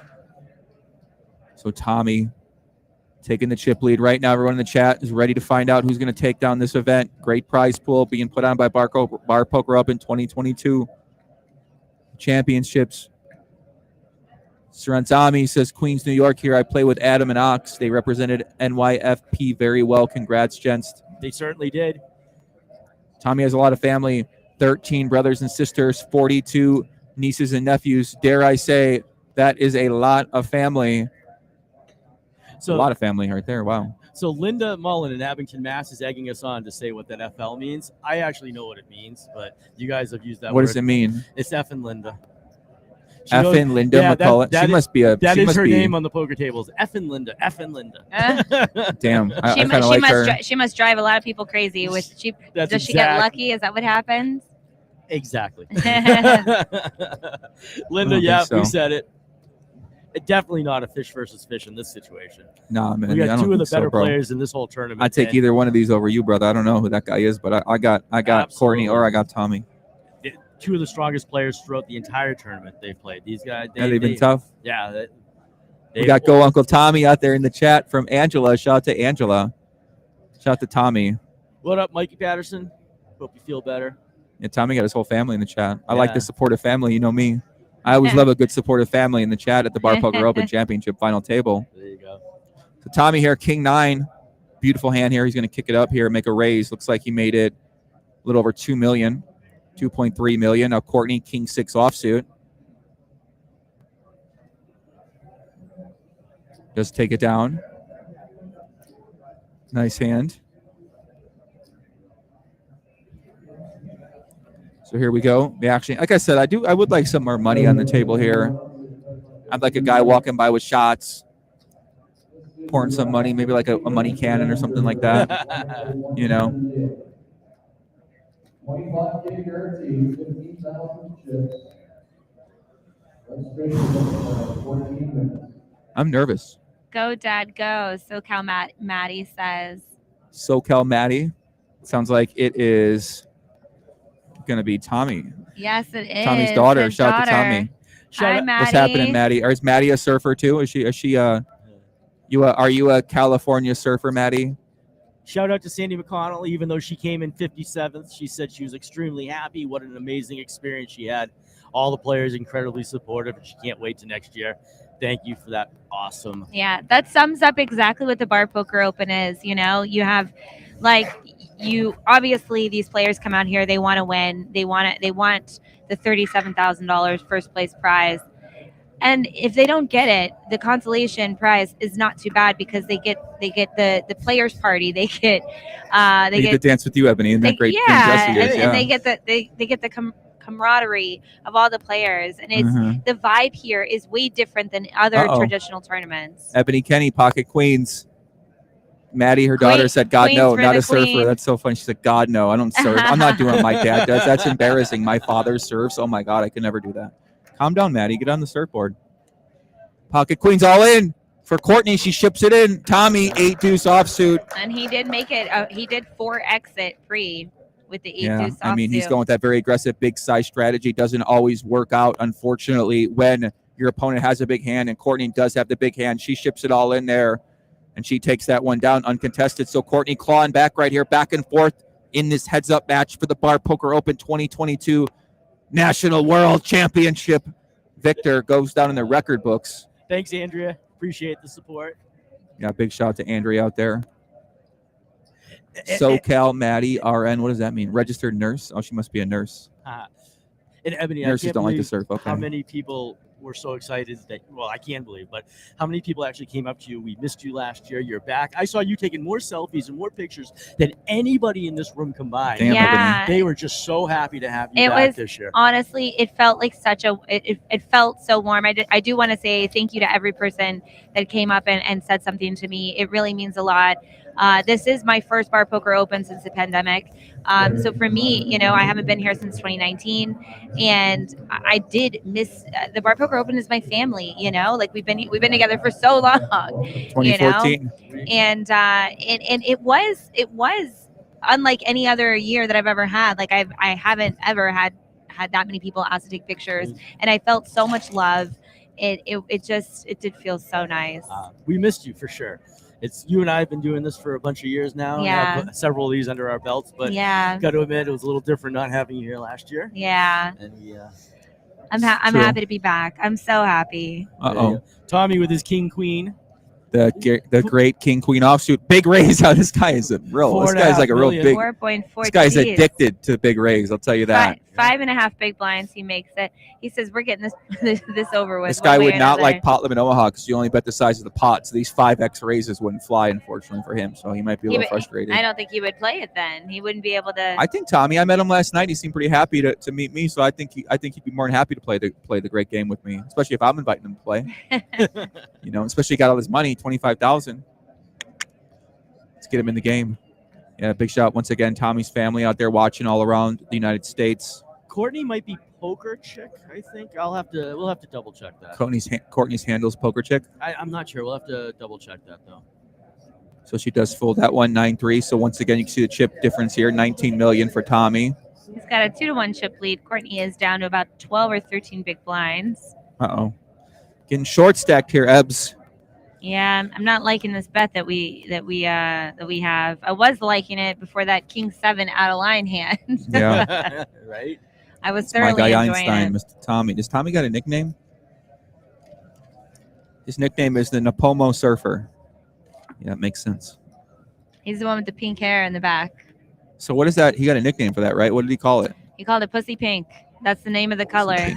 So Tommy taking the chip lead right now. Everyone in the chat is ready to find out who's going to take down this event. Great prize pool being put on by Bar Poker Up in 2022 championships. Saranzami says, Queens, New York here. I play with Adam and Ox. They represented NYFP very well. Congrats, gents. They certainly did. Tommy has a lot of family, 13 brothers and sisters, 42 nieces and nephews. Dare I say, that is a lot of family. So a lot of family right there. Wow. So Linda Mullen in Abington, Mass. is egging us on to say what that FL means. I actually know what it means, but you guys have used that What word. does it mean? It's F and Linda. Effing Linda McCullough. That She must be a. That she is must her be, name on the poker tables. F and Linda. F and Linda. Damn. I She kind of must, like her. she must drive a lot of people crazy. Does she get lucky? Is that what happens? Exactly. I Linda, don't yeah, think so. we said it. Definitely not a fish versus fish in this situation. Nah, man. We I got don't two of the think so, better bro. players in this whole tournament. I'd take and either one of these over you, brother. I don't know who that guy is, but I got Courtney or I got Tommy. Two of the strongest players throughout the entire tournament they've played. These guys, They've been tough. Yeah. We got Go Uncle Tommy out there in the chat from Angela. Shout out to Angela. Shout out to Tommy. What up, Mikey Patterson? Hope you feel better. Yeah, Tommy got his whole family in the chat. I like Yeah. the supportive family. You know me. I always love a good supportive family in the chat at the Bar Poker Open Championship final table. There you go. So Tommy here, King 9. Beautiful hand here. He's going to kick it up here, make a raise. Looks like he made it a little over 2 million. 2.3 million. Now Courtney, King 6 offsuit. Just take it down. Nice hand. So here we go. The action. Like I said, I would like some more money on the table here. I'd like a guy walking by with shots, pouring some money, maybe like a money cannon or something like that. You know. 25K guarantee, 15,000 chips. Registration 14 minutes. I'm nervous. Go, Dad, go. SoCal Maddie says. SoCal Maddie. Sounds like it is going to be Tommy. Yes, it is. Tommy's daughter. His Shout out to daughter. Tommy. Hi, Maddie. What's happening, Maddie? Or is Maddie a surfer too? Are you a California surfer, Maddie? Shout out to Sandy McConnell. Even though she came in 57th, she said she was extremely happy. What an amazing experience she had. All the players incredibly supportive, and she can't wait to next year. Thank you for that. Awesome. Yeah, that sums up exactly what the Bar Poker Open is. You know, you have obviously these players come out here, they want to win. They want the $37,000 first place prize. And if they don't get it, the consolation prize is not too bad because they get the players party. They get They get to dance with you, Ebony, and that great thing Jesse is. and they get the camaraderie of all the players, and it's the vibe here is way different than other traditional tournaments. Ebony Kenny, pocket queens. Maddie, her daughter, said, God, queens no, for not the a surfer. queen. That's so funny. She said, God, no, I don't surf. I'm not doing what my dad does. That's embarrassing. My father surfs. Oh, my God, I could never do that. Calm down, Maddie. Get on the surfboard. Pocket queens all in. For Courtney, she ships it in. Tommy, 8-deuce offsuit. And he did make it. He did 4 exit free with the 8 deuce I mean, he's offsuit. going with that very aggressive big size strategy. Doesn't always work out, unfortunately, when your opponent has a big hand, and Courtney does have the big hand. She ships it all in there, and she takes that one down uncontested. So Courtney clawing back right here, back and forth in this heads-up match for the Bar Poker Open 2022 National World Championship. Victor goes down in the record books. Thanks, Andrea. Appreciate the support. Yeah, big shout out to Andrea out there. SoCal Maddie RN. What does that mean? Registered nurse? Oh, she must be a nurse. And Ebony, Nurses I can't don't like to believe surf. Okay. how many people were so excited that, well, I can't believe, but how many people actually came up to you? We missed you last year. You're back. I saw you taking more selfies and more pictures than anybody in this room combined. Damn, Yeah. They were just so happy to have you It back was this year. honestly, it felt like it felt so warm. I do want to say thank you to every person that came up and said something to me. It really means a lot. This is my first Bar Poker Open since the pandemic. So for me, I haven't been here since 2019, and I did miss the Bar Poker Open is my family. Like we've been together for so long. 2014. And it was unlike any other year that I've ever had. Like I haven't ever had that many people ask to take pictures, and I felt so much love. It did feel so nice. We missed you for sure. It's you and I have been doing this for a bunch of years now. and Yeah. have several of these under our belts, but Yeah. got to admit it was a little different not having you here last year. Yeah. And I'm True. happy to be back. I'm so happy. Tommy with his king queen. The great king queen offsuit. Big raise. How this guy is a real. This guy's like a real big. 4.4. This guy's Gs. addicted to big raise. I'll tell you that. 5.5 big blinds. He makes it. He says we're getting this over with. This guy one way would or not another. like pot limit Omaha because you only bet the size of the pot. So these 5x raises wouldn't fly, unfortunately, for him. So he might be a little frustrated. I don't think he would play it then. He wouldn't be able to. I think Tommy. I met him last night. He seemed pretty happy to meet me. So I think he'd be more than happy to play the great game with me, especially if I'm inviting him to play. Especially got all his money, $25,000. Let's get him in the game. Yeah, big shout once again. Tommy's family out there watching all around the United States. Courtney might be poker chick. I think we'll have to double check that. Courtney's handles poker chick. I'm not sure. We'll have to double check that though. So she does fold that 1-9-3. So once again, you can see the chip difference here. 19 million for Tommy. He's got a 2-1 chip lead. Courtney is down to about 12 or 13 big blinds. Getting short stacked here, Ebbs. Yeah, I'm not liking this bet that we have. I was liking it before that King 7 out of line hand. Yeah. Right. I was It's my thoroughly guy enjoying Einstein, it. Mr. Tommy. Does Tommy got a nickname? His nickname is the Napomo Surfer. Yeah, it makes sense. He's the one with the pink hair in the back. So what is that? He got a nickname for that, right? What did he call it? He called it Pussy Pink. That's the name of the color.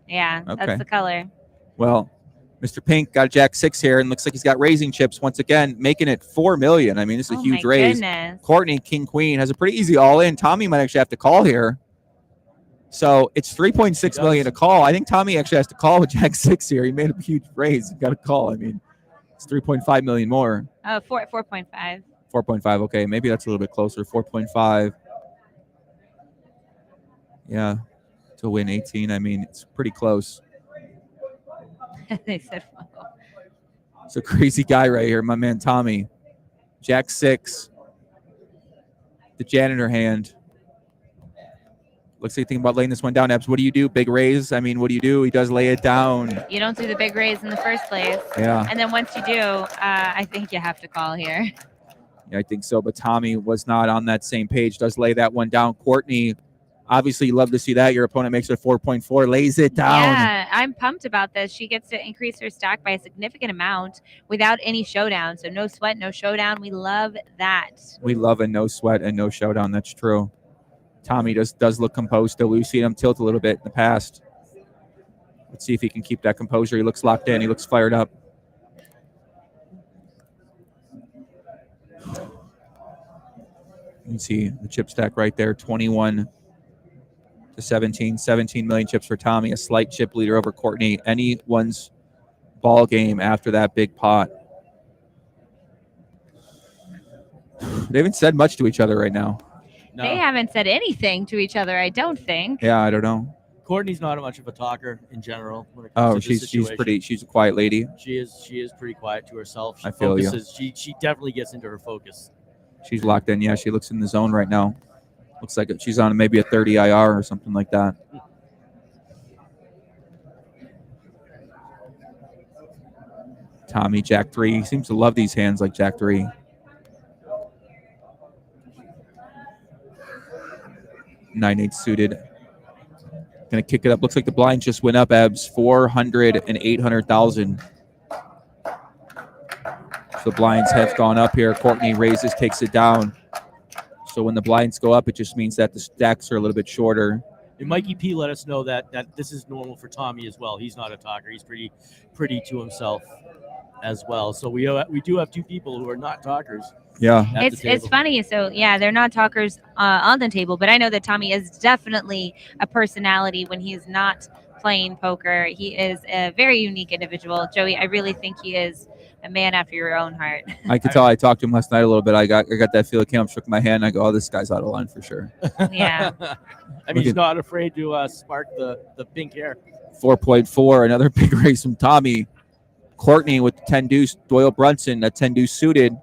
Yeah, Okay. that's the color. Well, Mr. Pink got a Jack 6 here and looks like he's got raising chips once again, making it 4 million. I mean, this is a Oh huge my raise. goodness. Courtney, King Queen, has a pretty easy all in. Tommy might actually have to call here. So it's 3.6 million to call. I think Tommy actually has to call with Jack 6 here. He made a huge raise. He got a call. I mean, it's 3.5 million more. Oh, 4.5. 4.5. Okay, maybe that's a little bit closer. 4.5. Yeah, to win 18. I mean, it's pretty close. They said, It's a crazy guy right here, my man Tommy. Jack 6. The janitor hand. Looks like thinking about laying this one down. Ebbs, what do you do? Big raise? I mean, what do you do? He does lay it down. you don't do the big raise in the first place. Yeah. And then once you do, I think you have to call here. Yeah, I think so. But Tommy was not on that same page. Does lay that one down. Courtney, obviously, you love to see that. Your opponent makes it 4.4, lays it down. Yeah, I'm pumped about this. She gets to increase her stack by a significant amount without any showdown. So no sweat, no showdown. We love that. We love a no sweat and no showdown. That's true. Tommy does look composed still. We've seen him tilt a little bit in the past. Let's see if he can keep that composure. He looks locked in. He looks fired up. You can see the chip stack right there, 21 to 17. 17 million chips for Tommy, a slight chip leader over Courtney. Anyone's ball game after that big pot. They haven't said much to each other right now. No. They haven't said anything to each other, I don't think. Yeah, I don't know. Courtney's not much of a talker in general. When it comes to this situation. She's a quiet lady. She is pretty quiet to herself. She I feel you. focuses. She definitely gets into her focus. She's locked in. Yeah, she looks in the zone right now. Looks like she's on maybe a 30 IR or something like that. Tommy, Jack 3. He seems to love these hands like Jack 3. Nine eight suited. Gonna kick it up. Looks like the blind just went up, Ebbs. 400 and 800,000. So the blinds have gone up here. Courtney raises, takes it down. So when the blinds go up, it just means that the stacks are a little bit shorter. And Mikey P let us know that this is normal for Tommy as well. He's not a talker. He's pretty to himself as well. So we do have two people who are not talkers. Yeah. It's funny. So yeah, they're not talkers on the table, but I know that Tommy is definitely a personality when he's not playing poker. He is a very unique individual. Joey, I really think he is a man after your own heart. I could tell. I talked to him last night a little bit. I got that feel. I came up, shook my hand. I go, oh, this guy's out of line for sure. Yeah. I mean, he's not afraid to spark the pink hair. 4.4, another big raise from Tommy. Courtney with the 10 deuce. Doyle Brunson, a 10 deuce suited.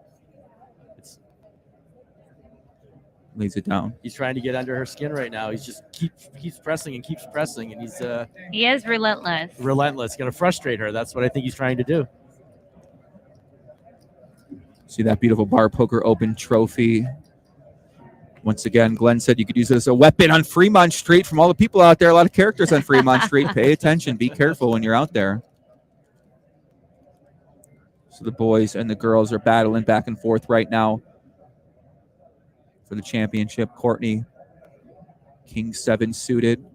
Lays it down. He's trying to get under her skin right now. He's just keeps pressing, and he's he is relentless. Going to frustrate her. That's what I think he's trying to do. See that beautiful Bar Poker Open trophy. Once again, Glenn said you could use it as a weapon on Fremont Street. From all the people out there, a lot of characters on Fremont Street. Pay attention. Be careful when you're out there. So the boys and the girls are battling back and forth right now for the championship. Courtney, King 7 suited.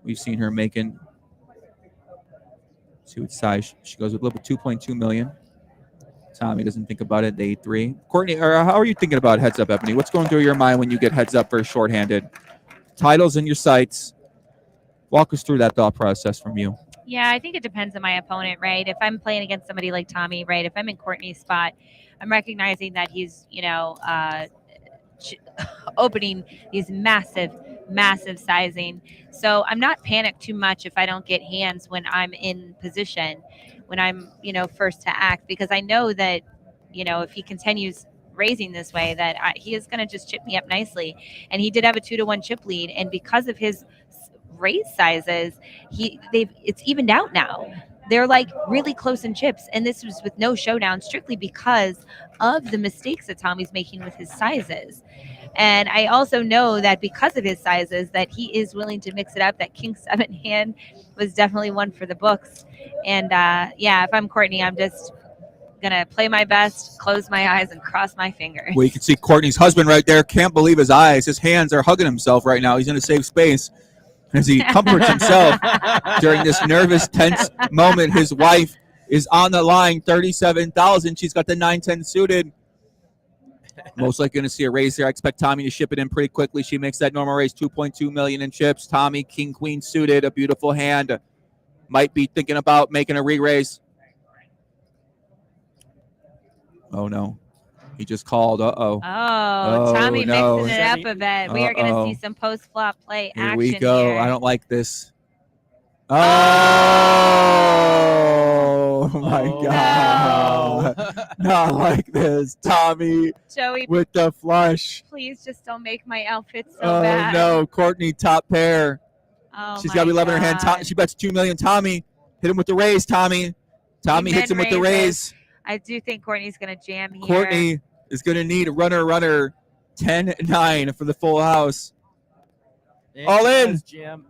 We've seen her making, see what size she goes with, a little bit, 2.2 million. Tommy doesn't think about it. Day 3. Courtney, or how are you thinking about heads up, Ebony? What's going through your mind when you get heads up for shorthanded? Titles in your sights. Walk us through that thought process from you. Yeah, I think it depends on my opponent, right? If I'm playing against somebody like Tommy, right? If I'm in Courtney's spot, I'm recognizing that he's, opening these massive sizing. So I'm not panicked too much if I don't get hands when I'm in position, when I'm, first to act, because I know that, if he continues raising this way, that he is going to just chip me up nicely. And he did have a 2-1 chip lead. And because of his raise sizes, it's evened out now. They're like really close in chips. And this was with no showdown, strictly because of the mistakes that Tommy's making with his sizes. And I also know that because of his sizes, that he is willing to mix it up. That King 7 hand was definitely one for the books. And if I'm Courtney, I'm just going to play my best, close my eyes, and cross my fingers. Well, you can see Courtney's husband right there. Can't believe his eyes. His hands are hugging himself right now. He's in a safe space as he comforts himself during this nervous, tense moment. His wife is on the line, 37,000. She's got the 9-10 suited. Most likely going to see a raise here. I expect Tommy to ship it in pretty quickly. She makes that normal raise, 2.2 million in chips. Tommy, King Queen suited, a beautiful hand. Might be thinking about making a re-raise. Oh no, he just called. Oh, Tommy mixing it up a bit. We are going to see some post-flop play action here. Here we go. I don't like this. Oh my God. No. Not like this. Tommy Joey, with the flush. please just don't make my outfit so Oh bad. no, Courtney top pair. Oh, She's got 11 in her hand. She bets 2 million. Tommy, hit him with the raise, Tommy. Tommy hits him with the raise. I do think Courtney's going to jam here. Courtney is going to need a runner 10-9 for the full house. And All in. Jam.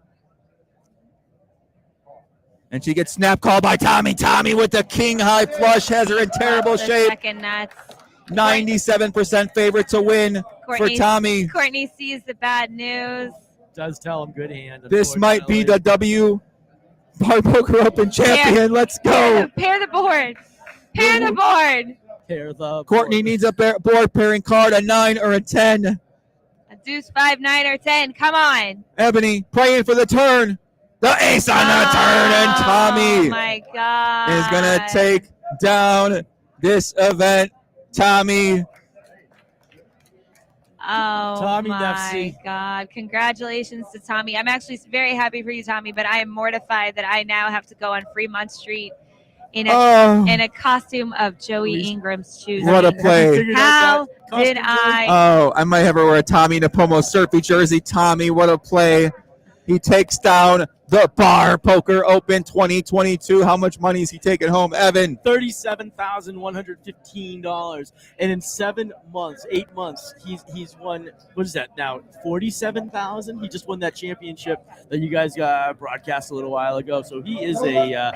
And she gets snap called by Tommy. Tommy with the king high flush has her in terrible shape. Second nuts. 97% favorite to win for Tommy. Courtney sees the bad news. Does tell him good hand. This might be the W Bar Poker Open champion. Let's go. Pair the board. Pair the board. Pair the Courtney board. needs a board pairing card, a 9 or a 10. A deuce, 5, 9, or 10. Come on. Ebony praying for the turn. The ace on the turn, and Oh Tommy my God. is going to take down this event. Tommy. Oh Tommy my Nefsey. God. Congratulations to Tommy. I'm actually very happy for you, Tommy, but I am mortified that I now have to go on Fremont Street in a costume of Joey Ingram's shoes. What a play. How did I? Oh, I might have her wear a Tommy Napomo Surfy jersey. Tommy, what a play. He takes down the Bar Poker Open 2022. How much money is he taking home, Evan? $37,115, and in 8 months, he's won. What is that now? $47,000. He just won that championship that you guys got broadcast a little while ago. So he is a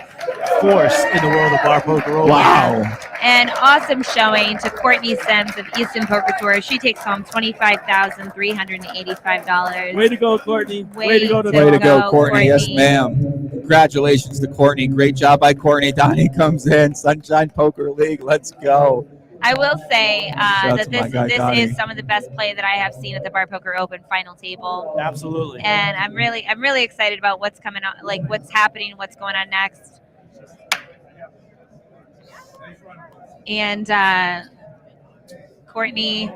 force in the world of bar poker. Wow! An awesome showing to Courtney Sims of Easton Poker Tour. She takes home $25,385. Way to go, Courtney! Way to go, Way to go, Courtney. Yes, ma'am. Congratulations to Courtney. Great job by Courtney. Donnie comes in. Sunshine Poker League. Let's go. I will say Shout that to my guy, this Donnie. is some of the best play that I have seen at the Bar Poker Open final table. Absolutely. And I'm really excited about what's coming on, like what's happening, what's going on next. And Courtney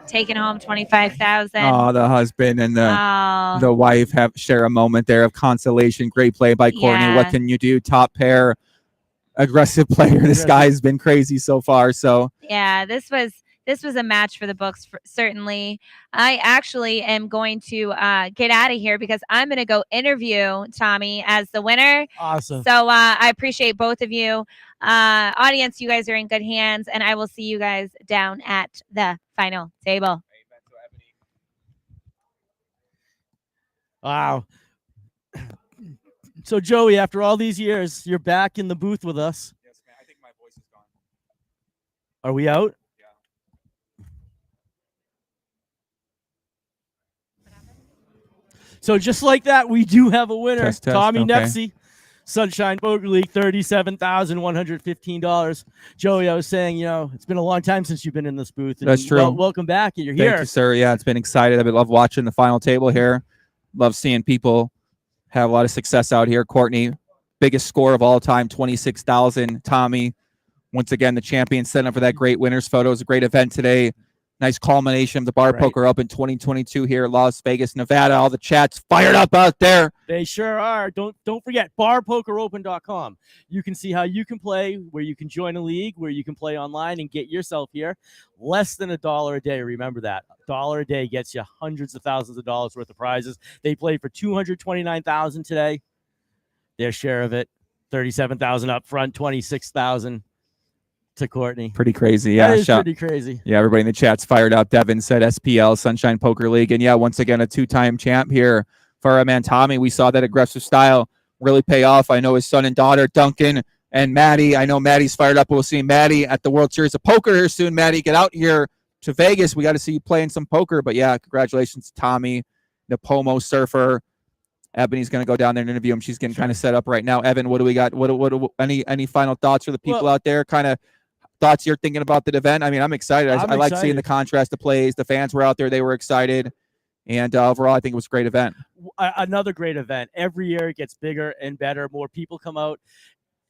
taking home $25,000. Oh, the husband and Oh. the wife share a moment there of consolation. Great play by Courtney. Yeah. What can you do? Top pair, aggressive player. This guy's been crazy so far. So Yeah, this was a match for the books, certainly. I actually am going to get out of here because I'm going to go interview Tommy as the winner. Awesome. So I appreciate both of you. Audience, you guys are in good hands, and I will see you guys down at the final table. Wow. So, Joey, after all these years, you're back in the booth with us. Yes, man. I think my voice is gone. Are we out? So just like that, we do have a winner. Test, Tommy okay. Nefsey, Sunshine Poker League, $37,115. Joey, I was saying, it's been a long time since you've been in this booth. And That's true. Welcome back. You're Thank here. you, sir. Yeah, it's been excited. I love watching the final table here. Love seeing people have a lot of success out here. Courtney, biggest score of all time, 26,000. Tommy, once again, the champion, setting up for that great winners photo. It was a great event today. Nice culmination of the Bar Poker Open 2022 here in Las Vegas, Nevada. All the chats fired up out there. They sure are. Don't forget barpokeropen.com. You can see how you can play, where you can join a league, where you can play online and get yourself here. Less than $1 a day. Remember that. $1 a day gets you hundreds of thousands of dollars worth of prizes. They played for $229,000 today. Their share of it, $37,000 up front, $26,000 to Courtney. Pretty crazy. Yeah. That is pretty crazy. Yeah, everybody in the chat's fired up. Devin said SPL, Sunshine Poker League. And yeah, once again, a two-time champ here for our man Tommy. We saw that aggressive style really pay off. I know his son and daughter, Duncan and Maddie. I know Maddie's fired up. We'll see Maddie at the World Series of Poker here soon. Maddie, get out here to Vegas. We got to see you playing some poker. But yeah, congratulations to Tommy, Napomo Surfer. Ebony's going to go down there and interview him. She's getting kind of set up right now. Evan, what do we got? What any final thoughts for the people out there? Kind of thoughts you're thinking about the event? I mean, I'm excited. I like seeing the contrast of plays. The fans were out there. They were excited. And overall, I think it was a great event. Another great event. Every year it gets bigger and better. More people come out.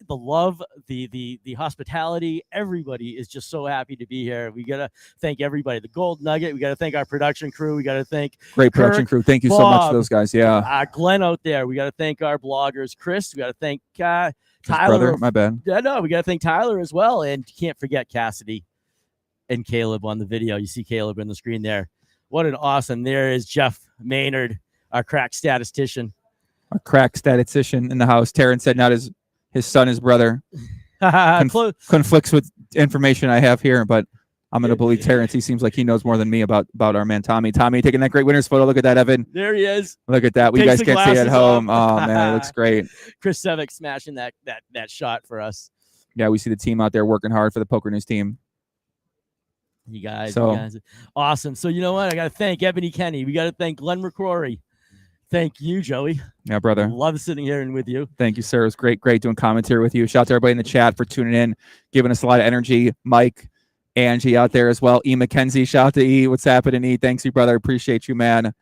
The love, the hospitality, everybody is just so happy to be here. We got to thank everybody. The Gold Nugget. We got to thank our production crew. We got to thank Great production Kirk, crew. Thank you so Bob, much to those guys. Yeah. Glenn out there. We got to thank our bloggers. Chris. We got to thank His Tyler. brother, my bad. Yeah, no, we got to thank Tyler as well. And you can't forget Cassidy and Caleb on the video. You see Caleb in the screen there. What an awesome. There is Jeff Maynard, our crack statistician. A crack statistician in the house. Terrence said not his son, his brother. Conflicts with information I have here, but I'm going to believe Terrence. He seems like he knows more than me about our man Tommy. Tommy taking that great winner's photo. Look at that, Evan. There he is. Look at that. You Takes guys the can't see it at glasses home. off. Oh, man, it looks great. Chris Sevick smashing that shot for us. Yeah, we see the team out there working hard for the Poker News team. You guys, So- you guys. Awesome. So you know what? I got to thank Ebony Kenny. We got to thank Glenn McCrory. Thank you, Joey. Yeah, brother. Love sitting here and with you. Thank you, sir. It was great doing commentary with you. Shout out to everybody in the chat for tuning in, giving us a lot of energy. Mike, Angie out there as well. E. McKenzie, shout out to E. What's happening, E? Thanks, you brother. Appreciate you, man.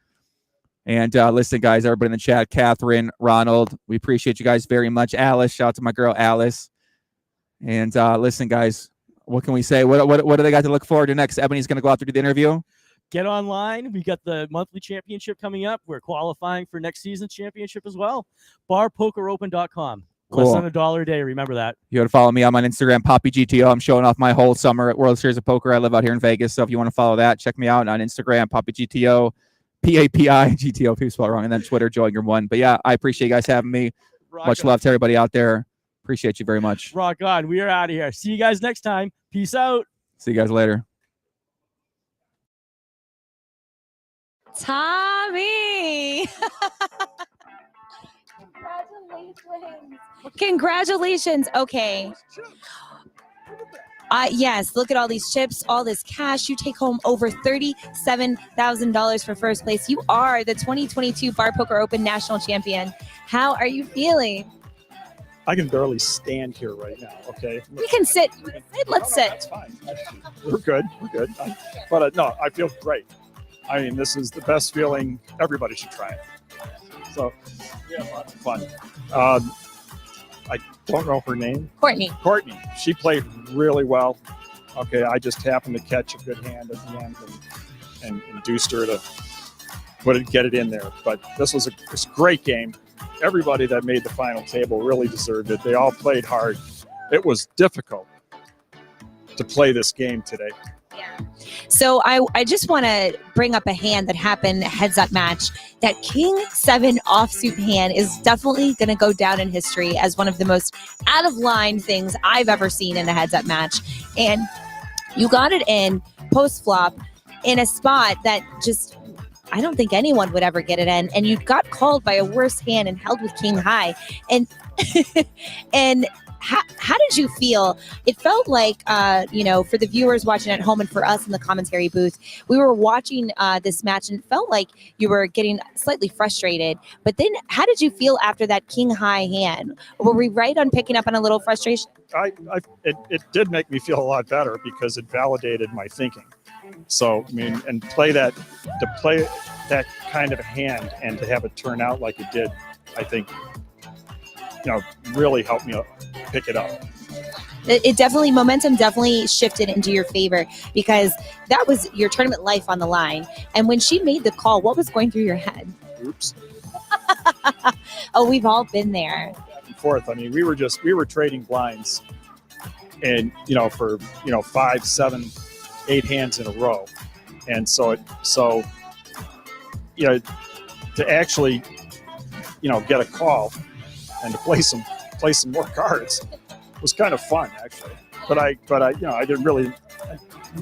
And listen, guys, everybody in the chat, Catherine, Ronald, we appreciate you guys very much. Alice, shout out to my girl Alice. And listen, guys, what can we say? What do they got to look forward to next? Ebony's going to go out there to do the interview. Get online. We got the monthly championship coming up. We're qualifying for next season's championship as well. BarPokerOpen.com. Cool. Less than $1 a day. Remember that. You got to follow me. I'm on Instagram, Poppy GTO. I'm showing off my whole summer at World Series of Poker. I live out here in Vegas, so if you want to follow that, check me out on Instagram, Poppy GTO, PAPI GTO. People spell it wrong, and then Twitter, Joe Ingram1. But yeah, I appreciate you guys having me. Much love to everybody out there. Appreciate you very much. Rock on. We are out of here. See you guys next time. Peace out. See you guys later. Tommy. Congratulations. Okay. Yes, look at all these chips, all this cash. You take home over $37,000 for first place. You are the 2022 Bar Poker Open National Champion. How are you feeling? I can barely stand here right now. Okay. We can sit. Let's sit. That's fine. We're good. We're good. But no, I feel great. I mean, this is the best feeling. Everybody should try it. So we had lots of fun. I don't know her name. Courtney. She played really well. Okay, I just happened to catch a good hand at the end and induced her to get it in there. But this was a great game. Everybody that made the final table really deserved it. They all played hard. It was difficult to play this game today. So I just want to bring up a hand that happened heads up match. That King 7 offsuit hand is definitely going to go down in history as one of the most out of line things I've ever seen in a heads up match. And you got it in post flop in a spot that just, I don't think anyone would ever get it in. And you got called by a worse hand and held with King high. And and how did you feel? It felt like, for the viewers watching at home and for us in the commentary booth, we were watching this match and it felt like you were getting slightly frustrated. But then how did you feel after that King high hand? Were we right on picking up on a little frustration? It did make me feel a lot better because it validated my thinking. So, I mean, to play that kind of a hand and to have it turn out like it did, I think, really helped me pick it up. Momentum definitely shifted into your favor because that was your tournament life on the line. And when she made the call, what was going through your head? Oops. Oh, we've all been there. Back and forth. I mean, we were trading blinds and, for, 5, 7, 8 hands in a row. And so to actually, get a call and to play some more cards was kind of fun actually. But I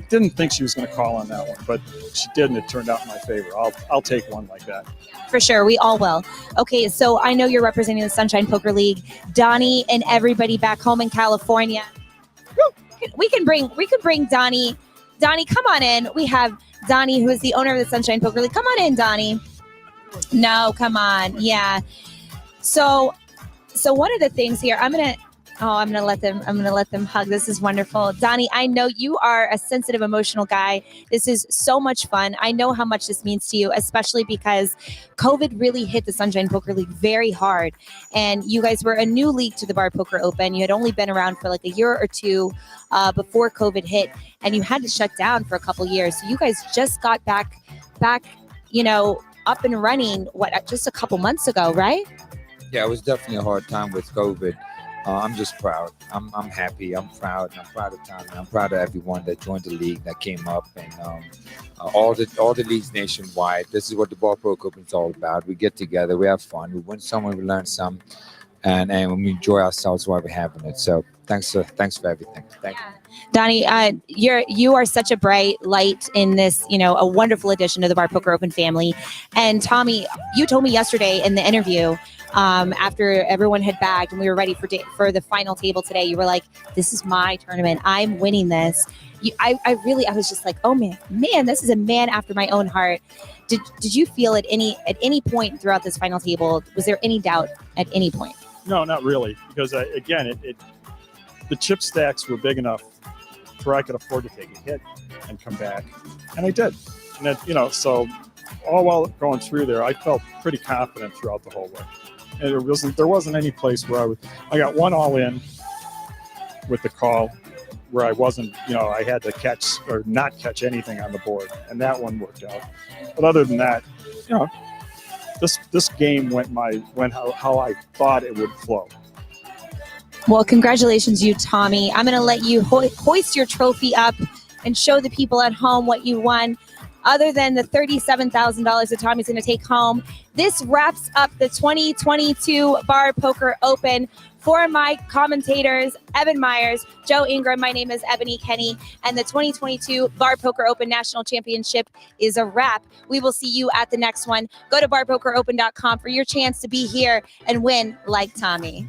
didn't think she was going to call on that one, but she did, and it turned out in my favor. I'll take one like that. For sure, we all will. Okay, so I know you're representing the Sunshine Poker League, Donnie, and everybody back home in California. We could bring Donnie. Donnie, come on in. We have Donnie, who is the owner of the Sunshine Poker League. Come on in, Donnie. No, come on. Yeah. So one of the things here, I'm gonna let them hug. This is wonderful. Donnie, I know you are a sensitive, emotional guy. This is so much fun. I know how much this means to you, especially because COVID really hit the Sunshine Poker League very hard. And you guys were a new league to the Bar Poker Open. You had only been around for like a year or two before COVID hit, and you had to shut down for a couple years. So you guys just got back, up and running, just a couple months ago, right? Yeah, it was definitely a hard time with COVID. I'm just proud. I'm happy. I'm proud. I'm proud of Tommy. I'm proud of everyone that joined the league, that came up, and all the leagues nationwide. This is what the Bar Poker Open is all about. We get together, we have fun, we win some, we learn some, and we enjoy ourselves while we're having it. So thanks for everything. Thank you. Donnie, you are such a bright light in this, a wonderful addition to the Bar Poker Open family. And Tommy, you told me yesterday in the interview, after everyone had bagged and we were ready for the final table today, you were like, "This is my tournament. I'm winning this." I was just like, "Oh man, this is a man after my own heart." Did you feel at any point throughout this final table? Was there any doubt at any point? No, not really, because again, the chip stacks were big enough where I could afford to take a hit and come back, and I did. And that, so all while going through there, I felt pretty confident throughout the whole way. And there wasn't any place where I got one all in with the call where I wasn't, I had to catch or not catch anything on the board, and that one worked out. But other than that, this game went how I thought it would flow. Well, congratulations, you, Tommy. I'm going to let you hoist your trophy up and show the people at home what you won. Other than the $37,000 that Tommy's going to take home, this wraps up the 2022 Bar Poker Open. For my commentators, Evan Myers, Joe Ingram, my name is Ebony Kenny, and the 2022 Bar Poker Open National Championship is a wrap. We will see you at the next one. Go to barpokeropen.com for your chance to be here and win like Tommy.